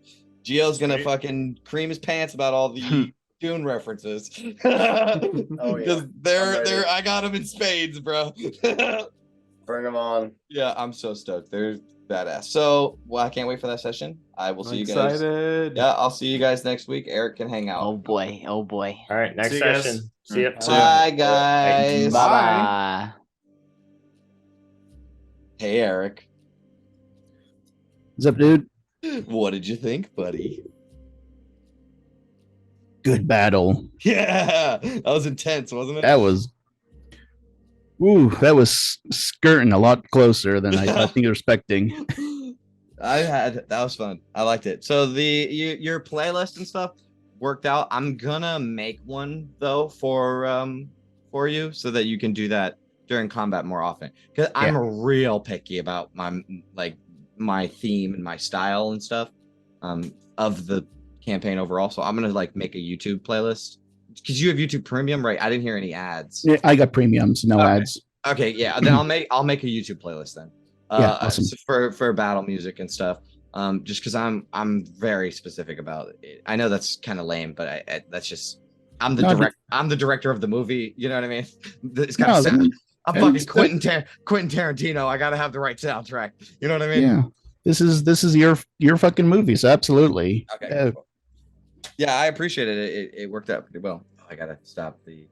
S2: Gio's gonna
S7: Sweet.
S2: fucking cream his pants about all the Dune references.
S5: Oh, yeah. I'm
S2: they're
S5: ready.
S2: I got them in spades, bro.
S5: Bring them on.
S2: Yeah, I'm so stoked. They're badass. So, well, I can't wait for that session. I will see you guys.
S7: excited.
S2: Yeah, I'll see you guys next week. Eric can hang out.
S9: Oh boy. Oh boy.
S11: All right, next
S7: See you guys.
S11: session. See ya.
S2: Bye, guys.
S9: Bye bye.
S2: Hey, Eric.
S10: What's up, dude?
S2: What did you think, buddy?
S10: Good battle.
S2: Yeah, that was intense, wasn't it?
S10: That was. Ooh, that was skirting a lot closer than I think you're expecting.
S2: That was fun. I liked it. So your playlist and stuff worked out. I'm gonna make one though for you so that you can do that during combat more often. Because I'm real picky about my theme and my style and stuff of the campaign overall. So I'm gonna like make a YouTube playlist. Because you have YouTube Premium, right? I didn't hear any ads.
S10: Yeah, I got premiums, no
S2: Okay.
S10: ads.
S2: Okay, yeah. Then I'll make a YouTube playlist then.
S10: Yeah, awesome.
S2: For battle music and stuff. Just because I'm very specific about it. I know that's kind of lame, but that's just I'm the director of the movie. You know what I mean? It's got to sound. I'm fucking Quentin Tarantino. I gotta have the right soundtrack. You know what I mean?
S10: Yeah. This is your fucking movie, so absolutely.
S2: Okay. Cool. Yeah, I appreciate it. It worked out pretty well. I gotta stop the